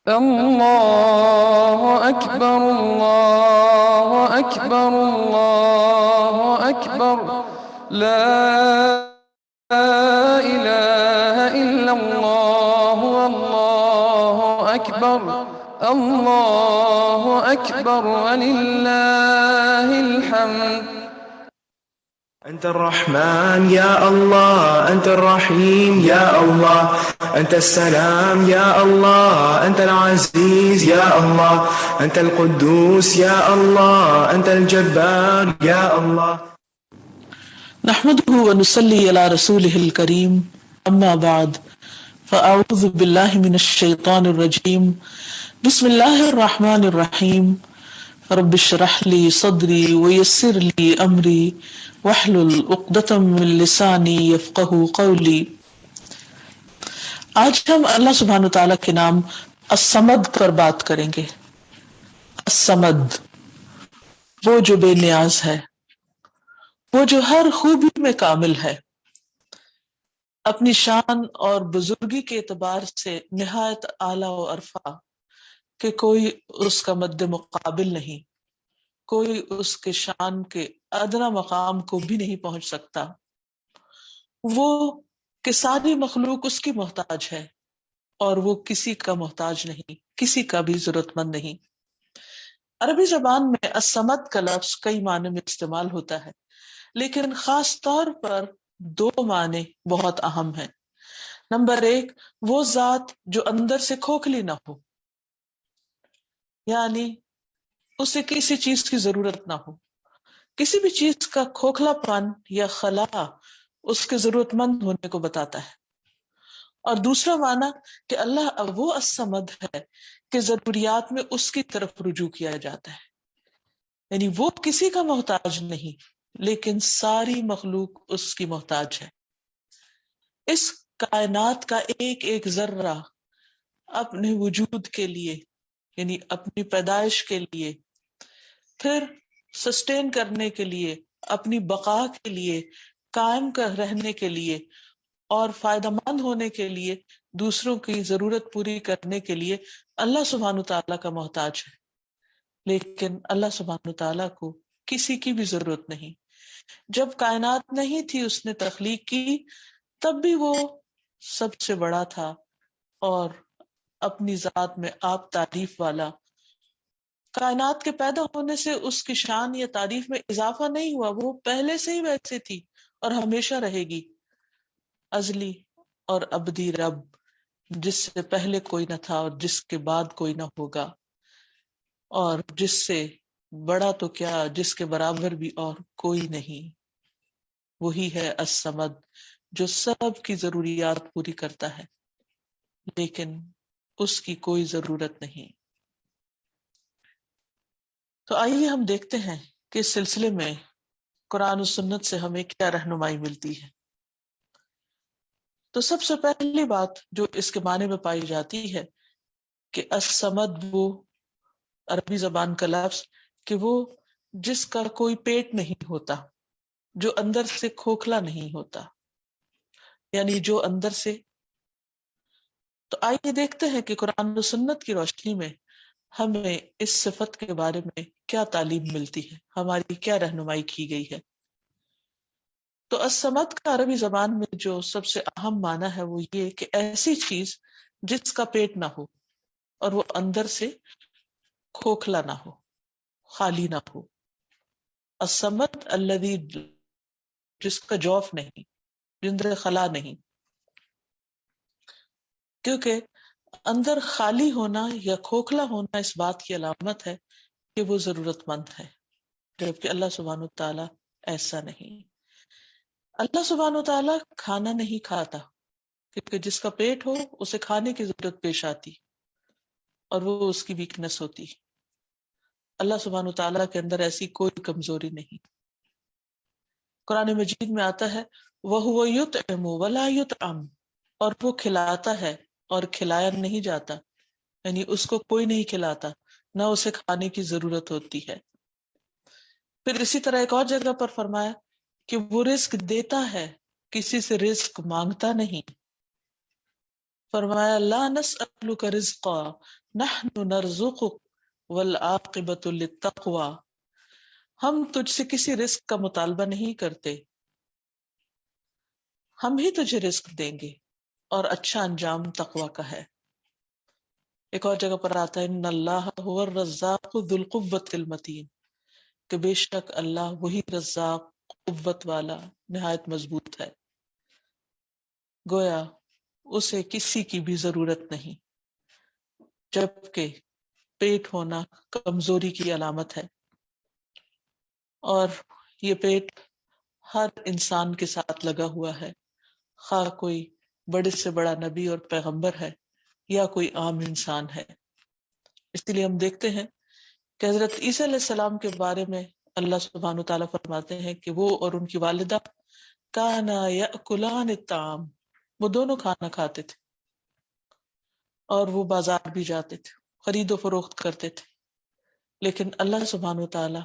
الله أكبر الله أكبر الله أكبر لا إله إلا الله والله أكبر الله أكبر ولله الحمد. أنت الرحمن يا الله، أنت الرحيم يا الله، أنت السلام يا الله، أنت العزيز يا الله، أنت القدوس يا الله، أنت الجبار يا الله. نحمده ونصلي على رسوله الكريم أما بعد فأعوذ بالله من الشيطان الرجيم بسم الله الرحمن الرحيم رب اشرح لي صدري ويسر لي أمري واحلل عقدة من لساني يفقه قولي. آج ہم اللہ سبحانہ تعالیٰ کے نام الصمد پر بات کریں گے. الصمد، وہ جو بے نیاز ہے، وہ جو ہر خوبی میں کامل ہے، اپنی شان اور بزرگی کے اعتبار سے نہایت اعلیٰ و ارفع کہ کوئی اس کا مد مقابل نہیں، کوئی اس کے شان کے ادنا مقام کو بھی نہیں پہنچ سکتا. وہ کہ ساری مخلوق اس کی محتاج ہے اور وہ کسی کا محتاج نہیں، کسی کا بھی ضرورت مند نہیں. عربی زبان میں الصمد کا لفظ کئی معنی میں استعمال ہوتا ہے، لیکن خاص طور پر دو معنی بہت اہم ہیں. نمبر ایک، وہ ذات جو اندر سے کھوکھلی نہ ہو، یعنی اسے کسی چیز کی ضرورت نہ ہو. کسی بھی چیز کا کھوکھلا پن یا خلا اس کے ضرورت مند ہونے کو بتاتا ہے. اور دوسرا معنی کہ اللہ وہ الصمد ہے کہ ضروریات میں اس کی طرف رجوع کیا جاتا ہے، یعنی وہ کسی کا محتاج نہیں لیکن ساری مخلوق اس کی محتاج ہے. اس کائنات کا ایک ایک ذرہ اپنے وجود کے لیے، یعنی اپنی پیدائش کے لیے، پھر سسٹین کرنے کے لیے، اپنی بقا کے لیے، قائم کر رہنے کے لیے اور فائدہ مند ہونے کے لیے، دوسروں کی ضرورت پوری کرنے کے لیے اللہ سبحانہ تعالیٰ کا محتاج ہے. لیکن اللہ سبحانہ تعالیٰ کو کسی کی بھی ضرورت نہیں. جب کائنات نہیں تھی اس نے تخلیق کی، تب بھی وہ سب سے بڑا تھا اور اپنی ذات میں آپ تعریف والا. کائنات کے پیدا ہونے سے اس کی شان یا تعریف میں اضافہ نہیں ہوا، وہ پہلے سے ہی ویسے تھی اور ہمیشہ رہے گی. ازلی اور ابدی رب، جس سے پہلے کوئی نہ تھا اور جس کے بعد کوئی نہ ہوگا، اور جس سے بڑا تو کیا، جس کے برابر بھی اور کوئی نہیں. وہی ہے الصمد جو سب کی ضروریات پوری کرتا ہے لیکن اس کی کوئی ضرورت نہیں. تو آئیے ہم دیکھتے ہیں کہ اس سلسلے میں قرآن و سنت سے ہمیں کیا رہنمائی ملتی ہے. تو سب سے پہلی بات جو اس کے معنی میں پائی جاتی ہے کہ الصمد وہ عربی زبان کا لفظ کہ وہ جس کا کوئی پیٹ نہیں ہوتا، جو اندر سے کھوکھلا نہیں ہوتا، یعنی جو اندر سے. تو آئیے دیکھتے ہیں کہ قرآن و سنت کی روشنی میں ہمیں اس صفت کے بارے میں کیا تعلیم ملتی ہے، ہماری کیا رہنمائی کی گئی ہے. تو الصمد کا عربی زبان میں جو سب سے اہم معنی ہے وہ یہ کہ ایسی چیز جس کا پیٹ نہ ہو اور وہ اندر سے کھوکھلا نہ ہو، خالی نہ ہو. الصمد الذی، جس کا جوف نہیں، جندر خلا نہیں. کیونکہ اندر خالی ہونا یا کھوکھلا ہونا اس بات کی علامت ہے کہ وہ ضرورت مند ہے، جبکہ اللہ سبحانہ تعالیٰ ایسا نہیں. اللہ سبحانہ تعالیٰ کھانا نہیں کھاتا کیونکہ جس کا پیٹ ہو اسے کھانے کی ضرورت پیش آتی اور وہ اس کی ویکنس ہوتی. اللہ سبحانہ تعالیٰ کے اندر ایسی کوئی کمزوری نہیں. قرآن مجید میں آتا ہے وَهُوَ يُطْعِمُ وَلَا يُطْعَمُ، اور وہ کھلاتا ہے اور کھلایا نہیں جاتا، یعنی اس کو کوئی نہیں کھلاتا، نہ اسے کھانے کی ضرورت ہوتی ہے. پھر اسی طرح ایک اور جگہ پر فرمایا کہ وہ رزق دیتا ہے، کسی سے رزق مانگتا نہیں. فرمایا لا نسألک رزقا نحن نرزقک والعاقبۃ للتقوی، ہم تجھ سے کسی رزق کا مطالبہ نہیں کرتے، ہم ہی تجھے رزق دیں گے اور اچھا انجام تقوی کا ہے۔ ایک اور جگہ پر آتا ہے ان اللہ هو الرزاق ذو القوۃ المتین، کہ بے شک اللہ وہی رزاق قوت والا نہایت مضبوط ہے، گویا اسے کسی کی بھی ضرورت نہیں، جبکہ پیٹ ہونا کمزوری کی علامت ہے، اور یہ پیٹ ہر انسان کے ساتھ لگا ہوا ہے، خواہ کوئی بڑے سے بڑا نبی اور پیغمبر ہے یا کوئی عام انسان ہے۔ اس لیے ہم دیکھتے ہیں کہ حضرت عیسیٰ علیہ السلام کے بارے میں اللہ سبحانہ وتعالیٰ فرماتے ہیں کہ وہ اور ان کی والدہ کانا یأکلان الطعام، وہ دونوں کھانا کھاتے تھے اور وہ بازار بھی جاتے تھے، خرید و فروخت کرتے تھے، لیکن اللہ سبحانہ وتعالیٰ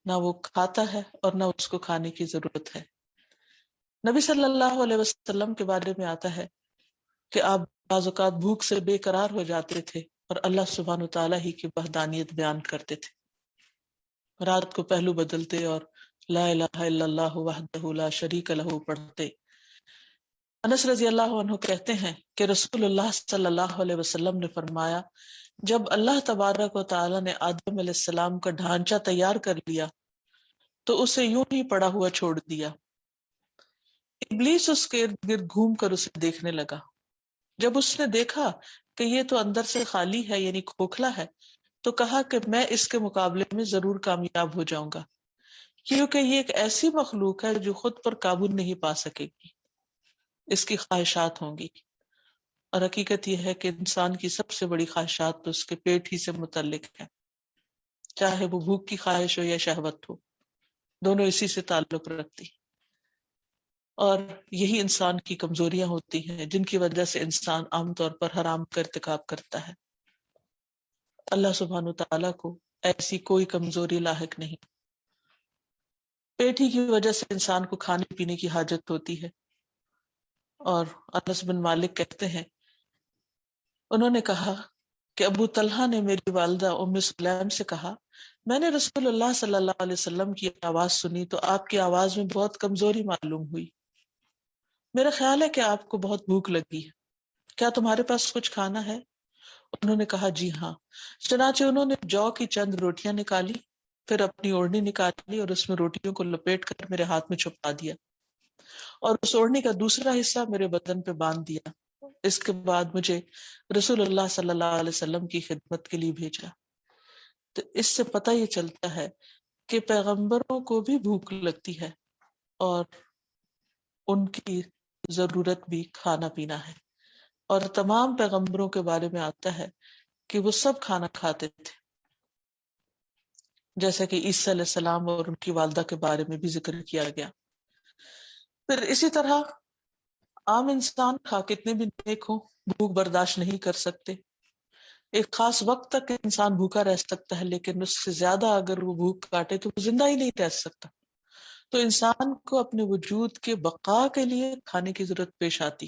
نہ وہ کھاتا ہے اور نہ اس کو کھانے کی ضرورت ہے۔ نبی صلی اللہ علیہ وسلم کے بارے میں آتا ہے کہ آپ بعض اوقات بھوک سے بے قرار ہو جاتے تھے اور اللہ سبحانہ وتعالیٰ ہی کی وحدانیت بیان کرتے تھے، رات کو پہلو بدلتے اور لا الہ الا اللہ وحدہ لا شریک لہ پڑھتے۔ انس رضی اللہ عنہ کہتے ہیں کہ رسول اللہ صلی اللہ علیہ وسلم نے فرمایا جب اللہ تبارک و تعالیٰ نے آدم علیہ السلام کا ڈھانچہ تیار کر لیا تو اسے یوں ہی پڑا ہوا چھوڑ دیا، ابلیس اس کے ارد گرد گھوم کر اسے دیکھنے لگا، جب اس نے دیکھا کہ یہ تو اندر سے خالی ہے یعنی کھوکھلا ہے تو کہا کہ میں اس کے مقابلے میں ضرور کامیاب ہو جاؤں گا، کیونکہ یہ ایک ایسی مخلوق ہے جو خود پر قابو نہیں پا سکے گی، اس کی خواہشات ہوں گی، اور حقیقت یہ ہے کہ انسان کی سب سے بڑی خواہشات تو اس کے پیٹ ہی سے متعلق ہے، چاہے وہ بھوک کی خواہش ہو یا شہوت ہو، دونوں اسی سے تعلق رکھتی، اور یہی انسان کی کمزوریاں ہوتی ہیں جن کی وجہ سے انسان عام طور پر حرام کا ارتکاب کرتا ہے۔ اللہ سبحانہ تعالیٰ کو ایسی کوئی کمزوری لاحق نہیں، پیٹ ہی کی وجہ سے انسان کو کھانے پینے کی حاجت ہوتی ہے، اور انس بن مالک کہتے ہیں انہوں نے کہا کہ ابو طلحہ نے میری والدہ ام سلیم سے کہا میں نے رسول اللہ صلی اللہ علیہ وسلم کی آواز سنی تو آپ کی آواز میں بہت کمزوری معلوم ہوئی، میرا خیال ہے کہ آپ کو بہت بھوک لگی ہے، کیا تمہارے پاس کچھ کھانا ہے؟ انہوں نے کہا جی ہاں، چنانچہ انہوں نے جو کی چند روٹیاں نکالی، پھر اپنی اوڑھنی نکالی اور اس میں روٹیوں کو لپیٹ کر میرے ہاتھ میں چھپا دیا اور اس اوڑھنی کا دوسرا حصہ میرے بدن پہ باندھ دیا، اس کے بعد مجھے رسول اللہ صلی اللہ علیہ وسلم کی خدمت کے لیے بھیجا۔ تو اس سے پتہ یہ چلتا ہے کہ پیغمبروں کو بھی بھوک لگتی ہے اور ان کی ضرورت بھی کھانا پینا ہے، اور تمام پیغمبروں کے بارے میں آتا ہے کہ وہ سب کھانا کھاتے تھے، جیسا کہ عیسیٰ علیہ السلام اور ان کی والدہ کے بارے میں بھی ذکر کیا گیا۔ پھر اسی طرح عام انسان کھا کتنے بھی نیک ہو بھوک برداشت نہیں کر سکتے، ایک خاص وقت تک انسان بھوکا رہ سکتا ہے لیکن اس سے زیادہ اگر وہ بھوک کاٹے تو وہ زندہ ہی نہیں رہ سکتا، تو انسان کو اپنے وجود کے بقا کے لیے کھانے کی ضرورت پیش آتی،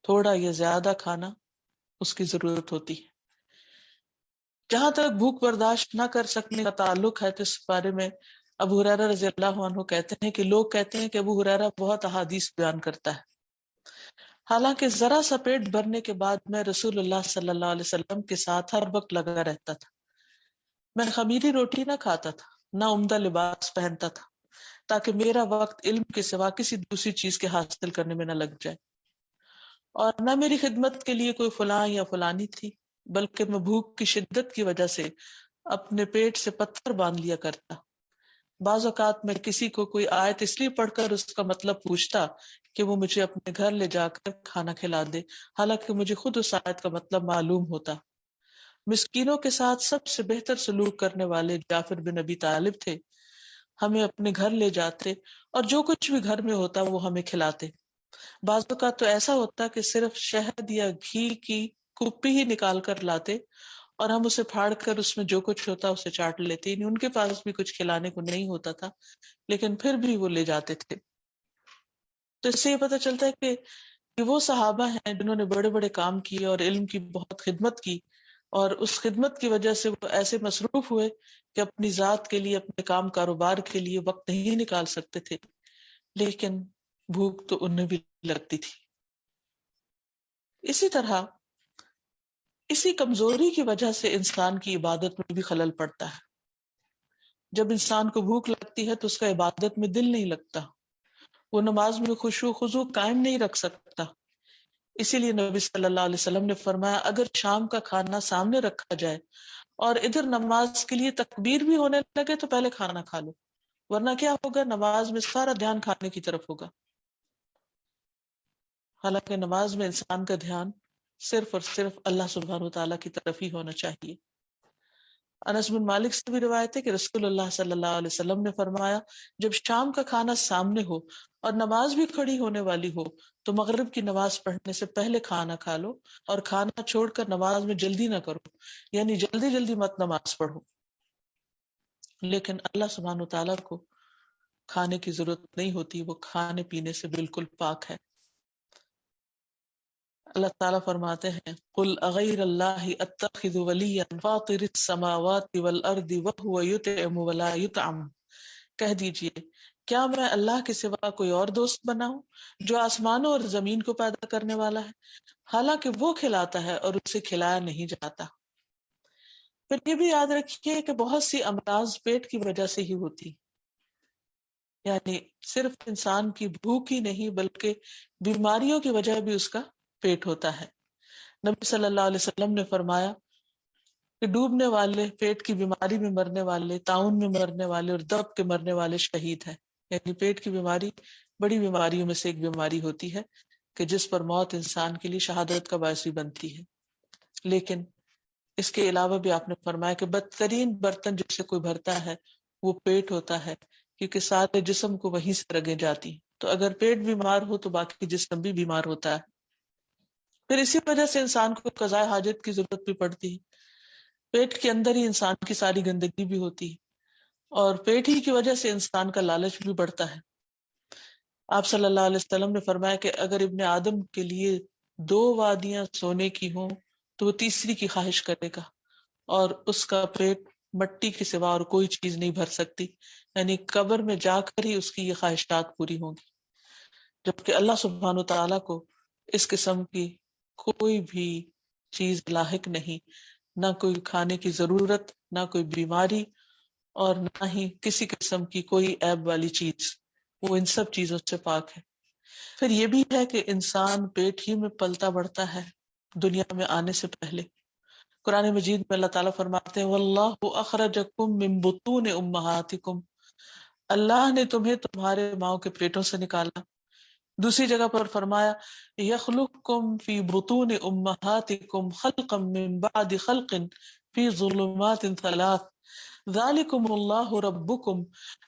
تھوڑا یا زیادہ کھانا اس کی ضرورت ہوتی ہے۔ جہاں تک بھوک برداشت نہ کر سکنے کا تعلق ہے تو اس بارے میں ابو ہریرہ رضی اللہ عنہ کہتے ہیں کہ لوگ کہتے ہیں کہ ابو ہریرہ بہت احادیث بیان کرتا ہے، حالانکہ ذرا سا پیٹ بھرنے کے بعد میں رسول اللہ صلی اللہ علیہ وسلم کے ساتھ ہر وقت لگا رہتا تھا، میں خمیری روٹی نہ کھاتا تھا نہ عمدہ لباس پہنتا تھا تاکہ میرا وقت علم کے سوا کسی دوسری چیز کے حاصل کرنے میں نہ لگ جائے، اور نہ میری خدمت کے لیے کوئی فلاں یا فلانی تھی، بلکہ میں بھوک کی شدت کی وجہ سے اپنے پیٹ سے پتھر باندھ لیا کرتا، بعض اوقات میں کسی کو کوئی آیت اس لیے پڑھ کر اس کا مطلب پوچھتا کہ وہ مجھے اپنے گھر لے جا کر کھانا کھلا دے، حالانکہ مجھے خود اس آیت کا مطلب معلوم ہوتا۔ مسکینوں کے ساتھ سب سے بہتر سلوک کرنے والے جعفر بن ابی طالب تھے، ہمیں اپنے گھر لے جاتے اور جو کچھ بھی گھر میں ہوتا وہ ہمیں کھلاتے، بعض اوقات تو ایسا ہوتا کہ صرف شہد یا گھی کی کپی ہی نکال کر لاتے اور ہم اسے پھاڑ کر اس میں جو کچھ ہوتا اسے چاٹ لیتے، یعنی ان کے پاس بھی کچھ کھلانے کو نہیں ہوتا تھا لیکن پھر بھی وہ لے جاتے تھے۔ تو اس سے یہ پتہ چلتا ہے کہ کہ وہ صحابہ ہیں جنہوں نے بڑے بڑے کام کیے اور علم کی بہت خدمت کی، اور اس خدمت کی وجہ سے وہ ایسے مصروف ہوئے کہ اپنی ذات کے لیے، اپنے کام کاروبار کے لیے وقت نہیں نکال سکتے تھے، لیکن بھوک تو انہیں بھی لگتی تھی۔ اسی طرح اسی کمزوری کی وجہ سے انسان کی عبادت میں بھی خلل پڑتا ہے۔ جب انسان کو بھوک لگتی ہے تو اس کا عبادت میں دل نہیں لگتا، وہ نماز میں خشوع خضوع قائم نہیں رکھ سکتا۔ اسی لیے نبی صلی اللہ علیہ وسلم نے فرمایا اگر شام کا کھانا سامنے رکھا جائے اور ادھر نماز کے لیے تکبیر بھی ہونے لگے تو پہلے کھانا کھا لو، ورنہ کیا ہوگا، نماز میں سارا دھیان کھانے کی طرف ہوگا۔ حالانکہ نماز میں انسان کا دھیان صرف اور صرف اللہ سبحانہ وتعالیٰ کی طرف ہی ہونا چاہیے۔ انس بن مالک سے بھی روایت ہے کہ رسول اللہ صلی اللہ علیہ وسلم نے فرمایا جب شام کا کھانا سامنے ہو اور نماز بھی کھڑی ہونے والی ہو تو مغرب کی نماز پڑھنے سے پہلے کھانا کھا لو، اور کھانا چھوڑ کر نماز میں جلدی نہ کرو، یعنی جلدی جلدی مت نماز پڑھو۔ لیکن اللہ سبحانہ وتعالیٰ کو کھانے کی ضرورت نہیں ہوتی، وہ کھانے پینے سے بالکل پاک ہے۔ اللہ تعالیٰ فرماتے ہیں قل اغیر اللہ اتخذ ولیا فاطر السماوات والارض وهو یطعم ولا یطعم، کہہ دیجئے کیا میں اللہ کے سوا کوئی اور دوست بناؤں جو آسمانوں اور زمین کو پیدا کرنے والا ہے، حالانکہ وہ کھلاتا ہے اور اسے کھلایا نہیں جاتا۔ پھر یہ بھی یاد رکھیے کہ بہت سی امراض پیٹ کی وجہ سے ہی ہوتی، یعنی صرف انسان کی بھوک ہی نہیں بلکہ بیماریوں کی وجہ بھی اس کا پیٹ ہوتا ہے۔ نبی صلی اللہ علیہ وسلم نے فرمایا کہ ڈوبنے والے، پیٹ کی بیماری میں مرنے والے، طاعون میں مرنے والے اور دب کے مرنے والے شہید ہیں۔ یعنی پیٹ کی بیماری بڑی بیماریوں میں سے ایک بیماری ہوتی ہے کہ جس پر موت انسان کے لیے شہادت کا باعث بھی بنتی ہے۔ لیکن اس کے علاوہ بھی آپ نے فرمایا کہ بدترین برتن جس سے کوئی بھرتا ہے وہ پیٹ ہوتا ہے، کیونکہ سارے جسم کو وہیں سے رگیں جاتی، تو اگر پیٹ بیمار ہو تو باقی جسم بھی بیمار ہوتا ہے۔ پھر اسی وجہ سے انسان کو قضاء حاجت کی ضرورت بھی پڑتی ہے، پیٹ کے اندر ہی انسان کی ساری گندگی بھی ہوتی ہے، اور پیٹ ہی کی وجہ سے انسان کا لالچ بھی بڑھتا ہے۔ آپ صلی اللہ علیہ وسلم نے فرمایا کہ اگر ابن آدم کے لیے 2 وادیاں سونے کی ہوں تو وہ تیسری کی خواہش کرے گا، اور اس کا پیٹ مٹی کے سوا اور کوئی چیز نہیں بھر سکتی، یعنی قبر میں جا کر ہی اس کی یہ خواہشات پوری ہوں گی۔ جبکہ اللہ سبحانہ تعالیٰ کو اس قسم کی کوئی بھی چیز لاحق نہیں، نہ کوئی کھانے کی ضرورت، نہ کوئی بیماری، اور نہ ہی کسی قسم کی کوئی عیب والی چیز، وہ ان سب چیزوں سے پاک ہے۔ پھر یہ بھی ہے کہ انسان پیٹ ہی میں پلتا بڑھتا ہے دنیا میں آنے سے پہلے۔ قرآن مجید میں اللہ تعالیٰ فرماتے ہیں وَاللَّهُ أَخْرَجَكُم مِّن بُطُونِ أُمَّهَاتِكُمْ، اللہ نے تمہیں تمہارے ماؤں کے پیٹوں سے نکالا۔ دوسری جگہ پر فرمایا یخلقکم فی بطون امہاتکم خلقا من بعد خلق فی ظلمات 3 ذالکم اللہ ربکم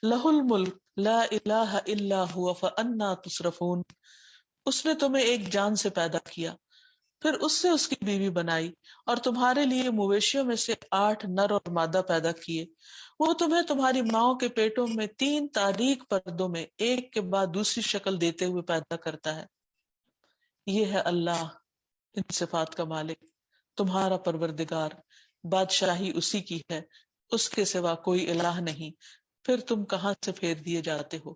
لہ الملک لا الہ الا ہوا فانا تصرفون۔ اس نے تمہیں ایک جان سے پیدا کیا، پھر اس سے اس کی بیوی بنائی، اور تمہارے لیے مویشیوں میں سے 8 نر اور مادہ پیدا کیے۔ وہ تمہیں تمہاری ماؤں کے پیٹوں میں 3 تاریک پردوں میں ایک کے بعد دوسری شکل دیتے ہوئے پیدا کرتا ہے۔ یہ ہے اللہ، ان صفات کا مالک، تمہارا پروردگار، بادشاہی اسی کی ہے، اس کے سوا کوئی الہ نہیں، پھر تم کہاں سے پھیر دیے جاتے ہو۔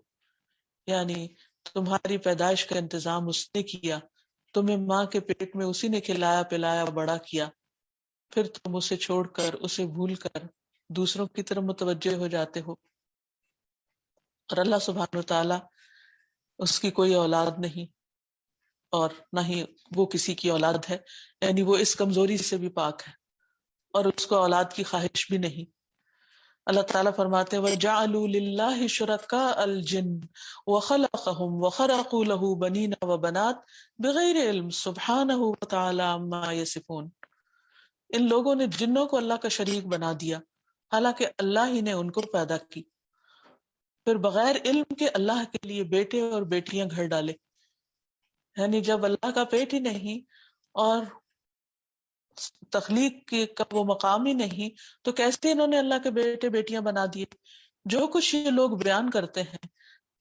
یعنی تمہاری پیدائش کا انتظام اس نے کیا، تمہیں ماں کے پیٹ میں اسی نے کھلایا پلایا بڑا کیا، پھر تم اسے چھوڑ کر، اسے بھول کر دوسروں کی طرف متوجہ ہو جاتے ہو۔ اور اللہ سبحانہ وتعالی اس کی کوئی اولاد نہیں، اور نہ ہی وہ کسی کی اولاد ہے، یعنی وہ اس کمزوری سے بھی پاک ہے، اور اس کو اولاد کی خواہش بھی نہیں۔ اللہ تعالیٰ فرماتے ہیں وَجَعَلُوا لِلَّهِ شُرَكَاءَ الْجِنِّ وَخَلَقَهُمْ وَخَرَقُوا لَهُ بَنِينَ وَبَنَاتٍ بِغَيْرِ عِلْمٍ سُبْحَانَهُ وَتَعَالَى عَمَّا يَصِفُونَ۔ ان لوگوں نے جنوں کو اللہ کا شریک بنا دیا، حالانکہ اللہ ہی نے ان کو پیدا کی، پھر بغیر علم کے اللہ کے لیے بیٹے اور بیٹیاں گھر ڈالے۔ یعنی جب اللہ کا پیٹ ہی نہیں اور تخلیق کا وہ مقام ہی نہیں تو کیسے انہوں نے اللہ کے بیٹے بیٹیاں بنا دیے؟ جو کچھ یہ لوگ بیان کرتے ہیں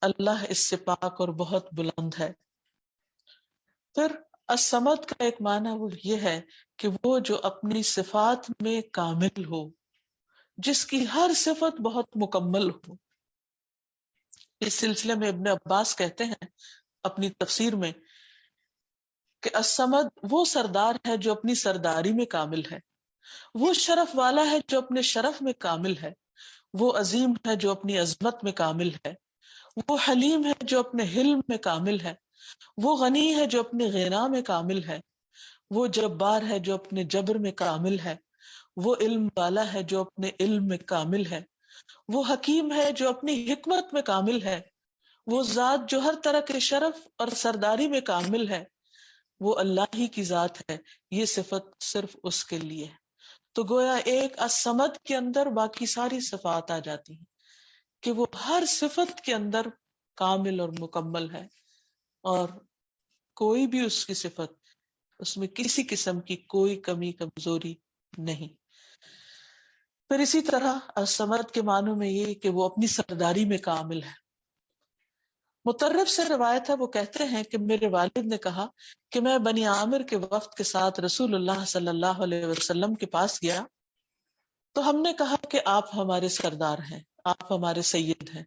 اللہ اس سے پاک اور بہت بلند ہے۔ پھر الصمد کا ایک معنی وہ یہ ہے کہ وہ جو اپنی صفات میں کامل ہو، جس کی ہر صفت بہت مکمل ہو۔ اس سلسلے میں ابن عباس کہتے ہیں اپنی تفسیر میں کہ الصمد وہ سردار ہے جو اپنی سرداری میں کامل ہے، وہ شرف والا ہے جو اپنے شرف میں کامل ہے، وہ عظیم ہے جو اپنی عظمت میں کامل ہے، وہ حلیم ہے جو اپنے حلم میں کامل ہے، وہ غنی ہے جو اپنے غنا میں کامل ہے، وہ جبار ہے جو اپنے جبر میں کامل ہے، وہ علم والا ہے جو اپنے علم میں کامل ہے، وہ حکیم ہے جو اپنی حکمت میں کامل ہے، وہ ذات جو ہر طرح کے شرف اور سرداری میں کامل ہے، وہ اللہ ہی کی ذات ہے، یہ صفت صرف اس کے لیے ہے۔ تو گویا ایک الصمد کے اندر باقی ساری صفات آ جاتی ہیں کہ وہ ہر صفت کے اندر کامل اور مکمل ہے، اور کوئی بھی اس کی صفت، اس میں کسی قسم کی کوئی کمی کمزوری نہیں۔ پھر اسی طرح الصمد کے معنوں میں یہ کہ وہ اپنی سرداری میں کامل ہے۔ مطرف سے روایت ہے، وہ کہتے ہیں کہ میرے والد نے کہا کہ میں بنی عامر کے وفد کے ساتھ رسول اللہ صلی اللہ علیہ وسلم کے پاس گیا، تو ہم نے کہا کہ آپ ہمارے سردار ہیں، آپ ہمارے سید ہیں۔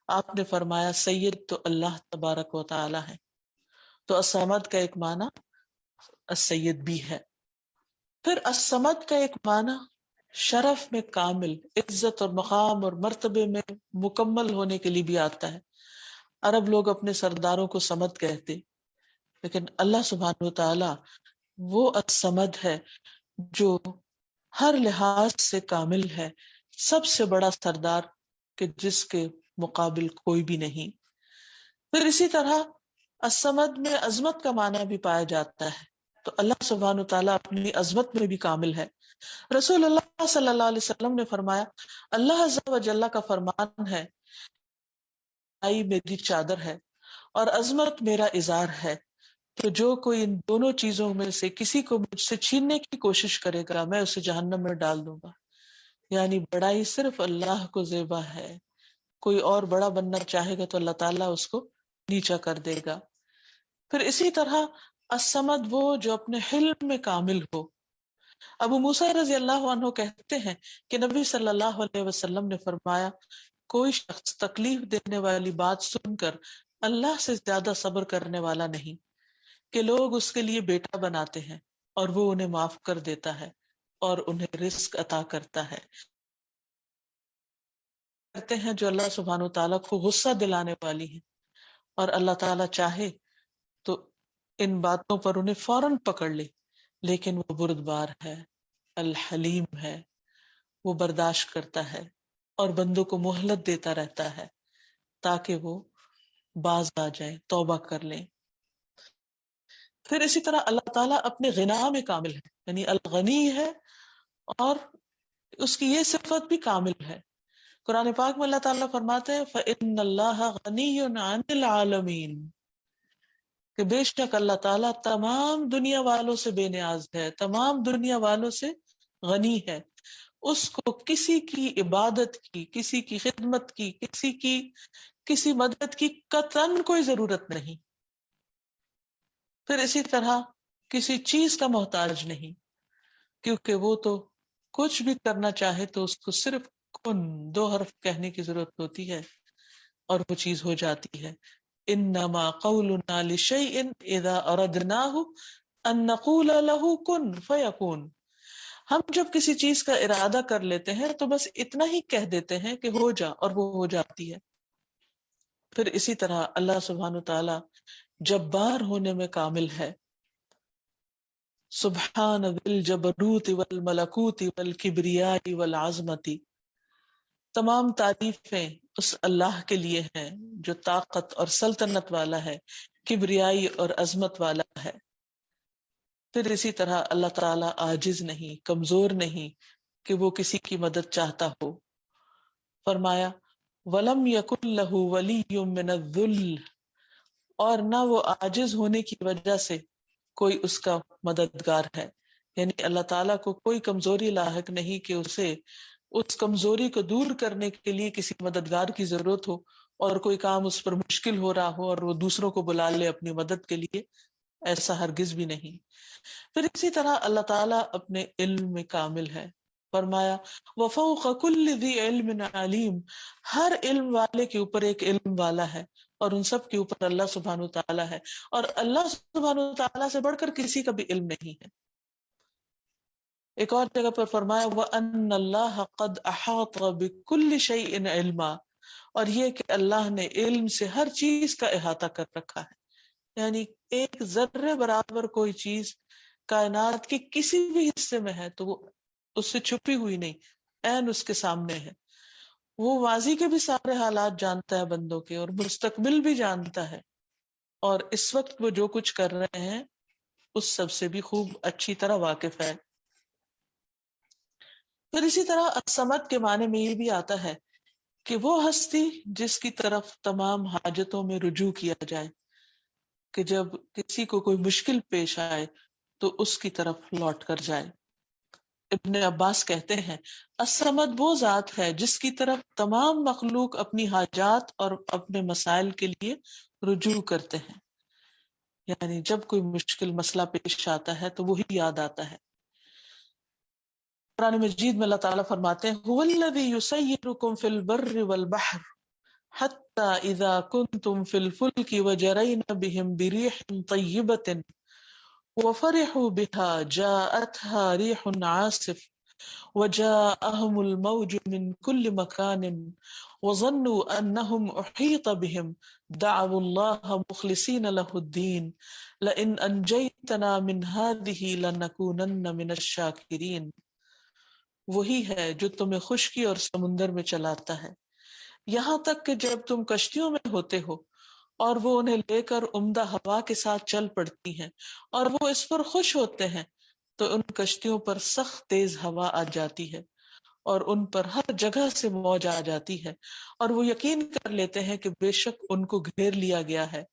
آپ نے فرمایا سید تو اللہ تبارک و تعالی ہے۔ تو الصمد کا ایک معنی السید بھی ہے۔ پھر الصمد کا ایک معنی شرف میں کامل، عزت اور مقام اور مرتبے میں مکمل ہونے کے لیے بھی آتا ہے۔ عرب لوگ اپنے سرداروں کو صمد کہتے، لیکن اللہ سبحانہ وتعالی وہ الصمد ہے جو ہر لحاظ سے کامل ہے، سب سے بڑا سردار کہ جس کے مقابل کوئی بھی نہیں۔ پھر اسی طرح الصمد میں عظمت کا معنی بھی پایا جاتا ہے، تو اللہ سبحانہ وتعالی اپنی عظمت میں بھی کامل ہے۔ رسول اللہ صلی اللہ علیہ وسلم نے فرمایا، اللہ عز و جل کا فرمان ہے، آئی میری چادر ہے اور عظمت میرا ازار ہے، تو جو کوئی ان دونوں چیزوں میں سے کسی کو مجھ سے چھیننے کی کوشش کرے گا میں اسے جہنم میں ڈال دوں گا۔ یعنی بڑائی صرف اللہ کو زیبا ہے، کوئی اور بڑا بننا چاہے گا تو اللہ تعالیٰ اس کو نیچا کر دے گا۔ پھر اسی طرح الصمد وہ جو اپنے حلم میں کامل ہو۔ ابو موسیٰ رضی اللہ عنہ کہتے ہیں کہ نبی صلی اللہ علیہ وسلم نے فرمایا، کوئی شخص تکلیف دینے والی بات سن کر اللہ سے زیادہ صبر کرنے والا نہیں کہ لوگ اس کے لیے بیٹا بناتے ہیں اور وہ انہیں معاف کر دیتا ہے اور انہیں رزق عطا کرتا ہے۔ کرتے ہیں جو اللہ سبحانہ وتعالیٰ کو غصہ دلانے والی ہیں، اور اللہ تعالیٰ چاہے تو ان باتوں پر انہیں فوراً پکڑ لے، لیکن وہ بردبار ہے، الحلیم ہے، وہ برداشت کرتا ہے اور بندوں کو مہلت دیتا رہتا ہے تاکہ وہ باز آ جائیں، توبہ کر لیں۔ پھر اسی طرح اللہ تعالیٰ اپنے غنا میں کامل ہے، یعنی الغنی ہے، اور اس کی یہ صفت بھی کامل ہے۔ قرآن پاک میں اللہ تعالیٰ فرماتے ہیں فَإِنَّ اللَّهَ غَنِيٌّ عَنِ الْعَالَمِينَ، کہ بے شک اللہ تعالیٰ تمام دنیا والوں سے بے نیاز ہے، تمام دنیا والوں سے غنی ہے، اس کو کسی کی عبادت کی، کسی کی خدمت کی، کسی مدد کی قطعاً کوئی ضرورت نہیں۔ پھر اسی طرح کسی چیز کا محتاج نہیں، کیونکہ وہ تو کچھ بھی کرنا چاہے تو اس کو صرف کن، دو حرف کہنے کی ضرورت ہوتی ہے اور وہ چیز ہو جاتی ہے۔ انما قولنا لشیء اذا اردناه ان نقول له کن فیکون، ہم جب کسی چیز کا ارادہ کر لیتے ہیں تو بس اتنا ہی کہہ دیتے ہیں کہ ہو جا، اور وہ ہو جاتی ہے۔ پھر اسی طرح اللہ سبحانہ تعالی جبار ہونے میں کامل ہے، سبحان ذی الجبروت والملکوت والکبریاء والعظمت، تمام تعریفیں اس اللہ کے لیے ہیں جو طاقت اور سلطنت والا ہے، کبریائی اور عظمت والا ہے۔ پھر اسی طرح اللہ تعالیٰ عاجز نہیں، کمزور نہیں کہ وہ کسی کی مدد چاہتا ہو۔ فرمایا وَلَمْ يَكُنْ لَهُ وَلِيٌّ مِّنَ الذُّلِّ، اور نہ وہ عاجز ہونے کی وجہ سے کوئی اس کا مددگار ہے، یعنی اللہ تعالیٰ کو کوئی کمزوری لاحق نہیں کہ اسے اس کمزوری کو دور کرنے کے لیے کسی مددگار کی ضرورت ہو، اور کوئی کام اس پر مشکل ہو رہا ہو اور وہ دوسروں کو بلا لے اپنی مدد کے لیے، ایسا ہرگز بھی نہیں۔ پھر اسی طرح اللہ تعالیٰ اپنے علم میں کامل ہے، فرمایا وَفَوْقَ كُلِّ ذِي عِلْمٍ عَلِيمٍ، ہر علم والے کے اوپر ایک علم والا ہے، اور ان سب کے اوپر اللہ سبحانہ وتعالیٰ ہے، اور اللہ سبحانہ وتعالیٰ سے بڑھ کر کسی کا بھی علم نہیں ہے۔ ایک اور جگہ پر فرمایا وَأَنَّ اللَّهَ قَدْ أَحَاطَ بِكُلِّ شَيْءٍ عِلْمًا، اور یہ کہ اللہ نے علم سے ہر چیز کا احاطہ کر رکھا ہے، یعنی ایک ذرے برابر کوئی چیز کائنات کے کسی بھی حصے میں ہے تو وہ اس سے چھپی ہوئی نہیں، عین اس کے سامنے ہے۔ وہ ماضی کے بھی سارے حالات جانتا ہے بندوں کے، اور مستقبل بھی جانتا ہے، اور اس وقت وہ جو کچھ کر رہے ہیں اس سب سے بھی خوب اچھی طرح واقف ہے۔ پھر اسی طرح الصمد کے معنی میں یہ بھی آتا ہے کہ وہ ہستی جس کی طرف تمام حاجتوں میں رجوع کیا جائے، کہ جب کسی کو کوئی مشکل پیش آئے تو اس کی طرف لوٹ کر جائے۔ ابن عباس کہتے ہیں الصمد وہ ذات ہے جس کی طرف تمام مخلوق اپنی حاجات اور اپنے مسائل کے لیے رجوع کرتے ہیں، یعنی جب کوئی مشکل مسئلہ پیش آتا ہے تو وہی یاد آتا ہے۔ قرآن مجید میں اللہ تعالیٰ فرماتے ہیں هو الذی یسیرکم فی البر والبحر حتی اذا کنتم فی الفلک وجرین بهم بریح طیبۃ وفرحوا بها جاءتها ريح عاصف وجاءهم الموج من كل مكان وظنوا أنهم أحيط بهم دعوا الله مخلصين له الدين لئن أنجيتنا من هذه لنكونن من الشاكرين۔ وہی ہے جو تمہیں خشکی اور سمندر میں چلاتا ہے یہاں تک کہ جب تم کشتیوں میں ہوتے ہو اور وہ انہیں لے کر عمدہ ہوا کے ساتھ چل پڑتی ہیں اور وہ اس پر خوش ہوتے ہیں تو ان کشتیوں پر سخت تیز ہوا آ جاتی ہے اور ان پر ہر جگہ سے موج آ جاتی ہے اور وہ یقین کر لیتے ہیں کہ بے شک ان کو گھیر لیا گیا ہے،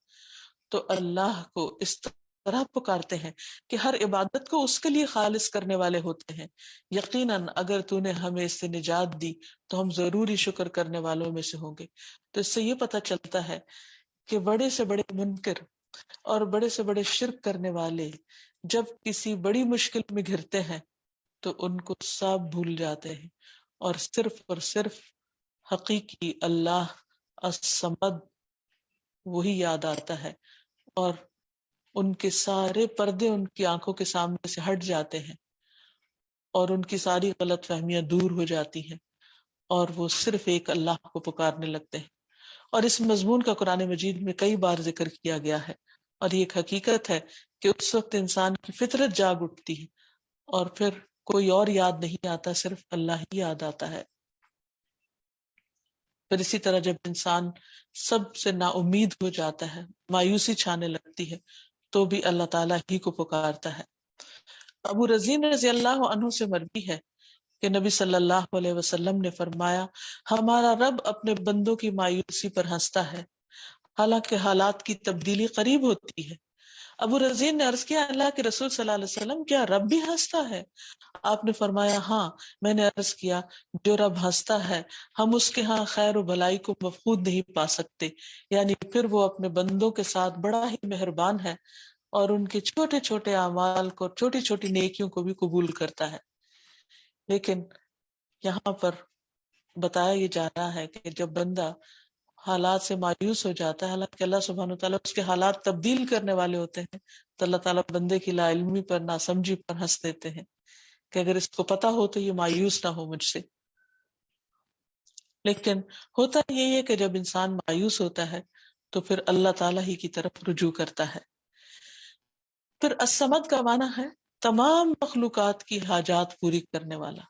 تو اللہ کو اس طرح پکارتے ہیں کہ ہر عبادت کو اس کے لیے خالص کرنے والے ہوتے ہیں۔ یقیناً اگر تو نے ہمیں اس سے نجات دی تو ہم ضروری شکر کرنے والوں میں سے ہوں گے۔ تو اس سے یہ پتہ چلتا ہے کہ بڑے سے بڑے منکر اور بڑے سے بڑے شرک کرنے والے جب کسی بڑی مشکل میں گھرتے ہیں تو ان کو سب بھول جاتے ہیں اور صرف حقیقی اللہ الصمد وہی یاد آتا ہے، اور ان کے سارے پردے ان کی آنکھوں کے سامنے سے ہٹ جاتے ہیں اور ان کی ساری غلط فہمیاں دور ہو جاتی ہیں اور وہ صرف ایک اللہ کو پکارنے لگتے ہیں۔ اور اس مضمون کا قرآن مجید میں کئی بار ذکر کیا گیا ہے، اور یہ ایک حقیقت ہے کہ اس وقت انسان کی فطرت جاگ اٹھتی ہے اور پھر کوئی اور یاد نہیں آتا، صرف اللہ ہی یاد آتا ہے۔ پھر اسی طرح جب انسان سب سے نا امید ہو جاتا ہے، مایوسی چھانے لگتی ہے، تو بھی اللہ تعالیٰ ہی کو پکارتا ہے۔ ابو رزین رضی اللہ عنہ سے مروی ہے کہ نبی صلی اللہ علیہ وسلم نے فرمایا ہمارا رب اپنے بندوں کی مایوسی پر ہنستا ہے حالانکہ حالات کی تبدیلی قریب ہوتی ہے۔ ابو رزین نے عرض کیا اللہ کے رسول صلی اللہ علیہ وسلم کیا رب بھی ہنستا ہے؟ آپ نے فرمایا ہاں۔ میں نے عرض کیا جو رب ہنستا ہے ہم اس کے ہاں خیر و بھلائی کو مفقود نہیں پا سکتے، یعنی پھر وہ اپنے بندوں کے ساتھ بڑا ہی مہربان ہے اور ان کے چھوٹے چھوٹے اعمال کو، چھوٹی چھوٹی نیکیوں کو بھی قبول کرتا ہے۔ لیکن یہاں پر بتایا یہ جا رہا ہے کہ جب بندہ حالات سے مایوس ہو جاتا ہے، حالانکہ اللہ سبحانہ وتعالیٰ اس کے حالات تبدیل کرنے والے ہوتے ہیں، تو اللہ تعالیٰ بندے کی لا علمی پر، ناسمجھی پر ہنس دیتے ہیں کہ اگر اس کو پتا ہو تو یہ مایوس نہ ہو مجھ سے۔ لیکن ہوتا یہی ہے کہ جب انسان مایوس ہوتا ہے تو پھر اللہ تعالیٰ ہی کی طرف رجوع کرتا ہے۔ پھر الصمد کا معنی ہے تمام مخلوقات کی حاجات پوری کرنے والا،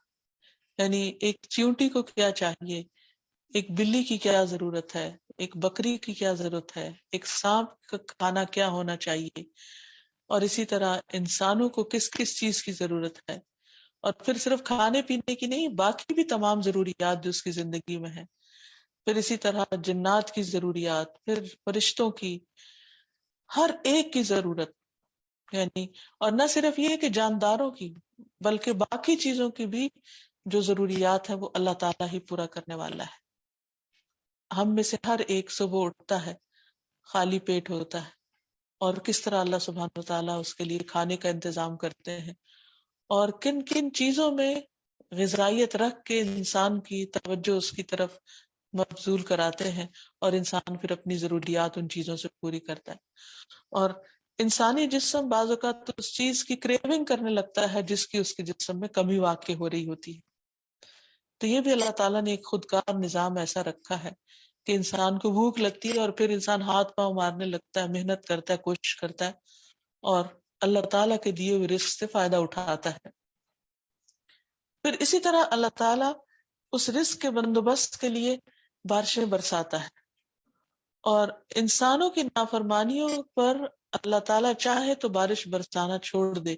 یعنی ایک چیونٹی کو کیا چاہیے، ایک بلی کی کیا ضرورت ہے، ایک بکری کی کیا ضرورت ہے، ایک سانپ کا کھانا کیا ہونا چاہیے، اور اسی طرح انسانوں کو کس کس چیز کی ضرورت ہے، اور پھر صرف کھانے پینے کی نہیں، باقی بھی تمام ضروریات جو اس کی زندگی میں ہیں، پھر اسی طرح جنات کی ضروریات، پھر فرشتوں کی، ہر ایک کی ضرورت، یعنی اور نہ صرف یہ کہ جانداروں کی بلکہ باقی چیزوں کی بھی جو ضروریات ہے وہ اللہ تعالیٰ ہی پورا کرنے والا ہے۔ ہم میں سے ہر ایک صبح اٹھتا ہے، خالی پیٹ ہوتا ہے، اور کس طرح اللہ سبحانہ وتعالیٰ اس کے لیے کھانے کا انتظام کرتے ہیں، اور کن کن چیزوں میں غذائیت رکھ کے انسان کی توجہ اس کی طرف مبذول کراتے ہیں، اور انسان پھر اپنی ضروریات ان چیزوں سے پوری کرتا ہے۔ اور انسانی جسم بعض اوقات اس چیز کی کریونگ کرنے لگتا ہے جس کی اس کے جسم میں کمی واقع ہو رہی ہوتی ہے۔ تو یہ بھی اللہ تعالیٰ نے ایک خودکار نظام ایسا رکھا ہے کہ انسان کو بھوک لگتی ہے اور پھر انسان ہاتھ پاؤں مارنے لگتا ہے، محنت کرتا ہے، کوشش کرتا ہے، اور اللہ تعالیٰ کے دیے ہوئے رزق سے فائدہ اٹھاتا ہے۔ پھر اسی طرح اللہ تعالیٰ اس رزق کے بندوبست کے لیے بارشیں برساتا ہے، اور انسانوں کی نافرمانیوں پر اللہ تعالیٰ چاہے تو بارش برسانا چھوڑ دے،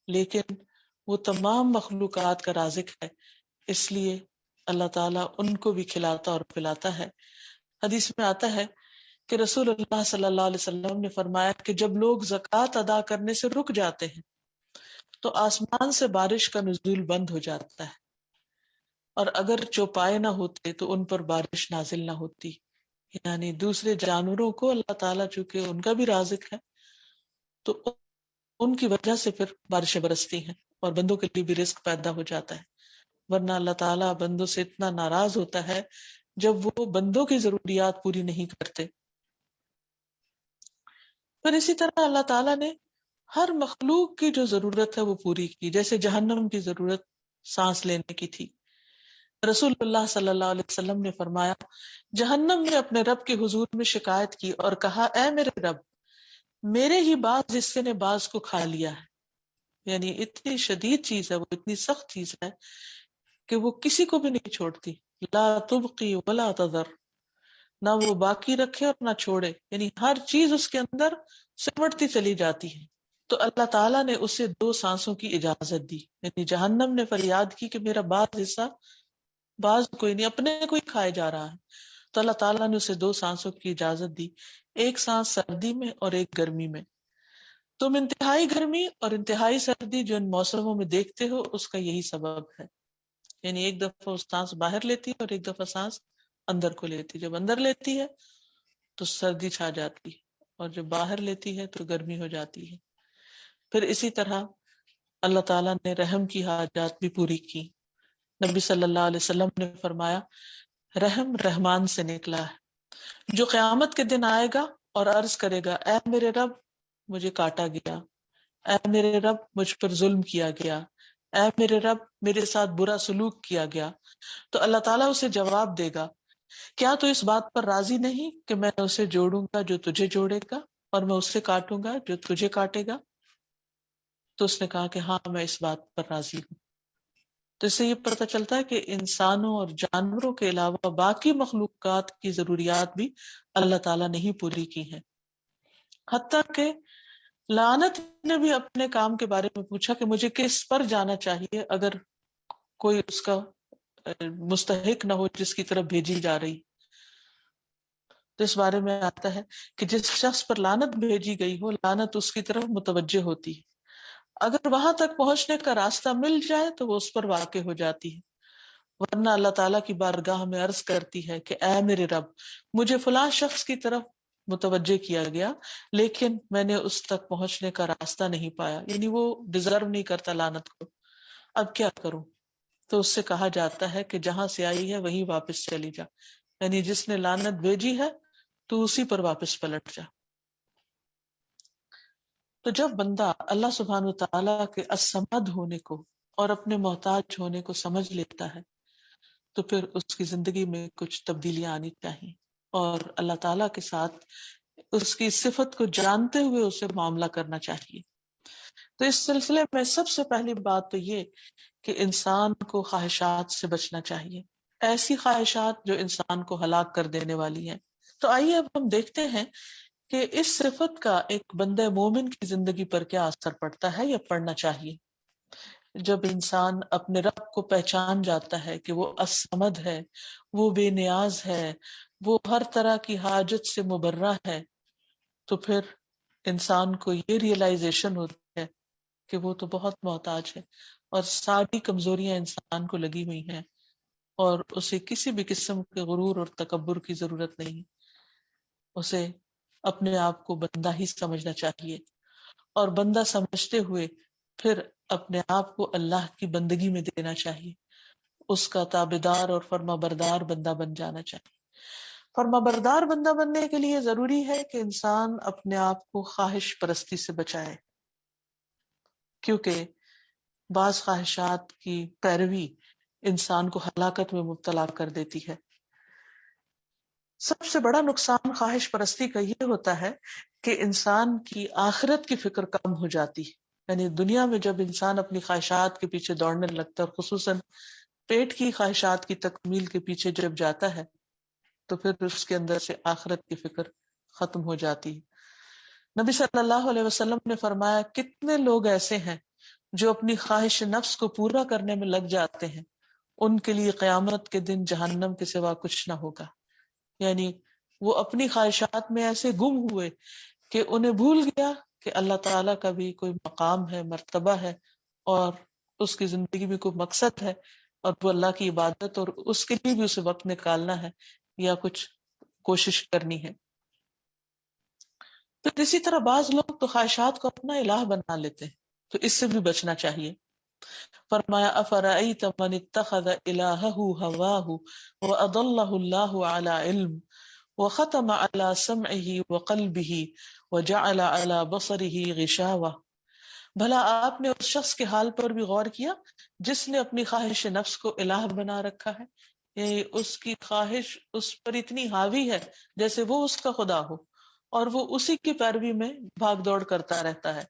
لیکن وہ تمام مخلوقات کا رازق ہے، اس لیے اللہ تعالیٰ ان کو بھی کھلاتا اور پلاتا ہے۔ حدیث میں آتا ہے کہ رسول اللہ صلی اللہ علیہ وسلم نے فرمایا کہ جب لوگ زکوٰۃ ادا کرنے سے رک جاتے ہیں تو آسمان سے بارش کا نزول بند ہو جاتا ہے، اور اگر چوپائے نہ ہوتے تو ان پر بارش نازل نہ ہوتی۔ یعنی دوسرے جانوروں کو اللہ تعالیٰ چونکہ ان کا بھی رازق ہے تو ان کی وجہ سے پھر بارشیں برستی ہیں اور بندوں کے لیے بھی رزق پیدا ہو جاتا ہے، ورنہ اللہ تعالیٰ بندوں سے اتنا ناراض ہوتا ہے جب وہ بندوں کی ضروریات پوری نہیں کرتے۔ پھر اسی طرح اللہ تعالیٰ نے ہر مخلوق کی جو ضرورت ہے وہ پوری کی، جیسے جہنم کی ضرورت سانس لینے کی تھی۔ رسول اللہ صلی اللہ علیہ وسلم نے فرمایا، جہنم نے اپنے رب کے حضور میں شکایت کی اور کہا، اے میرے رب، میرے ہی بعض حصے نے بعض کو کھا لیا ہے۔ یعنی اتنی شدید چیز ہے، وہ اتنی سخت چیز ہے کہ وہ کسی کو بھی نہیں چھوڑتی، لا تبقی ولا تذر، نہ وہ باقی رکھے اور نہ چھوڑے، یعنی ہر چیز اس کے اندر سمٹتی چلی جاتی ہے۔ تو اللہ تعالیٰ نے اسے 2 سانسوں کی اجازت دی، یعنی جہنم نے فریاد کی کہ میرا بعض حصہ، بعض کوئی نہیں، اپنے کوئی کھائے جا رہا ہے، تو اللہ تعالیٰ نے اسے 2 سانسوں کی اجازت دی، ایک سانس سردی میں اور ایک گرمی میں۔ تم انتہائی گرمی اور انتہائی سردی جو ان موسموں میں دیکھتے ہو اس کا یہی سبب ہے، یعنی ایک دفعہ وہ سانس باہر لیتی ہے اور ایک دفعہ سانس اندر کو لیتی ہے، جب اندر لیتی ہے تو سردی چھا جاتی ہے اور جب باہر لیتی ہے تو گرمی ہو جاتی ہے۔ پھر اسی طرح اللہ تعالیٰ نے رحم کی حاجات بھی پوری کی۔ نبی صلی اللہ علیہ وسلم نے فرمایا، رحم رحمان سے نکلا ہے، جو قیامت کے دن آئے گا اور عرض کرے گا، اے میرے رب مجھے کاٹا گیا، اے میرے رب مجھ پر ظلم کیا گیا، اے میرے رب میرے ساتھ برا سلوک کیا گیا، تو اللہ تعالیٰ اسے جواب دے گا، کیا تو اس بات پر راضی نہیں کہ میں اسے جوڑوں گا جو تجھے جوڑے گا، اور میں اس سے کاٹوں گا جو تجھے کاٹے گا؟ تو اس نے کہا کہ ہاں میں اس بات پر راضی ہوں۔ تو اس سے یہ پتہ چلتا ہے کہ انسانوں اور جانوروں کے علاوہ باقی مخلوقات کی ضروریات بھی اللہ تعالیٰ نے ہی پوری کی ہیں۔ حتیٰ کہ لعنت نے بھی اپنے کام کے بارے میں پوچھا کہ مجھے کس پر جانا چاہیے اگر کوئی اس کا مستحق نہ ہو جس کی طرف بھیجی جا رہی۔ تو اس بارے میں آتا ہے کہ جس شخص پر لعنت بھیجی گئی ہو، لعنت اس کی طرف متوجہ ہوتی ہے، اگر وہاں تک پہنچنے کا راستہ مل جائے تو وہ اس پر واقع ہو جاتی ہے، ورنہ اللہ تعالیٰ کی بارگاہ میں عرض کرتی ہے کہ اے میرے رب، مجھے فلاں شخص کی طرف متوجہ کیا گیا لیکن میں نے اس تک پہنچنے کا راستہ نہیں پایا، یعنی وہ ڈیزرو نہیں کرتا لعنت کو، اب کیا کروں؟ تو اس سے کہا جاتا ہے کہ جہاں سے آئی ہے وہیں واپس چلی جا، یعنی جس نے لعنت بھیجی ہے تو اسی پر واپس پلٹ جا۔ تو جب بندہ اللہ سبحانہ وتعالیٰ کے الصمد ہونے کو اور اپنے محتاج ہونے کو سمجھ لیتا ہے تو پھر اس کی زندگی میں کچھ تبدیلیاں آنی چاہیے، اور اللہ تعالیٰ کے ساتھ اس کی صفت کو جانتے ہوئے اسے معاملہ کرنا چاہیے۔ تو اس سلسلے میں سب سے پہلی بات تو یہ کہ انسان کو خواہشات سے بچنا چاہیے، ایسی خواہشات جو انسان کو ہلاک کر دینے والی ہیں۔ تو آئیے اب ہم دیکھتے ہیں کہ اس صفت کا ایک بندہ مومن کی زندگی پر کیا اثر پڑتا ہے یا پڑنا چاہیے۔ جب انسان اپنے رب کو پہچان جاتا ہے کہ وہ الصمد ہے، وہ بے نیاز ہے، وہ ہر طرح کی حاجت سے مبرہ ہے، تو پھر انسان کو یہ ریئلائزیشن ہوتی ہے کہ وہ تو بہت محتاج ہے اور ساری کمزوریاں انسان کو لگی ہوئی ہیں، اور اسے کسی بھی قسم کے غرور اور تکبر کی ضرورت نہیں، اسے اپنے آپ کو بندہ ہی سمجھنا چاہیے، اور بندہ سمجھتے ہوئے پھر اپنے آپ کو اللہ کی بندگی میں دینا چاہیے، اس کا تابعدار اور فرما بردار بندہ بن جانا چاہیے۔ فرما بردار بندہ بننے کے لیے ضروری ہے کہ انسان اپنے آپ کو خواہش پرستی سے بچائے، کیونکہ بعض خواہشات کی پیروی انسان کو ہلاکت میں مبتلا کر دیتی ہے۔ سب سے بڑا نقصان خواہش پرستی کا یہ ہوتا ہے کہ انسان کی آخرت کی فکر کم ہو جاتی ہے، یعنی دنیا میں جب انسان اپنی خواہشات کے پیچھے دوڑنے لگتا ہے، خصوصاً پیٹ کی خواہشات کی تکمیل کے پیچھے جب جاتا ہے، تو پھر اس کے اندر سے آخرت کی فکر ختم ہو جاتی ہے۔ نبی صلی اللہ علیہ وسلم نے فرمایا، کتنے لوگ ایسے ہیں جو اپنی خواہش نفس کو پورا کرنے میں لگ جاتے ہیں، ان کے لیے قیامت کے دن جہنم کے سوا کچھ نہ ہوگا۔ یعنی وہ اپنی خواہشات میں ایسے گم ہوئے کہ انہیں بھول گیا کہ اللہ تعالیٰ کا بھی کوئی مقام ہے، مرتبہ ہے، اور اس کی زندگی میں کوئی مقصد ہے، اور وہ اللہ کی عبادت، اور اس کے لیے بھی اسے وقت نکالنا ہے یا کچھ کوشش کرنی ہے۔ تو اسی طرح بعض لوگ تو خواہشات کو اپنا الہ بنا لیتے ہیں، تو اس سے بھی بچنا چاہیے۔ فرمایا، افرأیت من اتخذ الہہ ہواہ واضلہ اللہ علی علم وختم علی سمعہ وقلبہ وجعل علی بصرہ غشاوہ، بھلا آپ نے اس شخص کے حال پر بھی غور کیا جس نے اپنی خواہش نفس کو الہ بنا رکھا ہے، یعنی اس کی خواہش اس پر اتنی حاوی ہے جیسے وہ اس کا خدا ہو، اور وہ اسی کی پیروی میں بھاگ دوڑ کرتا رہتا ہے،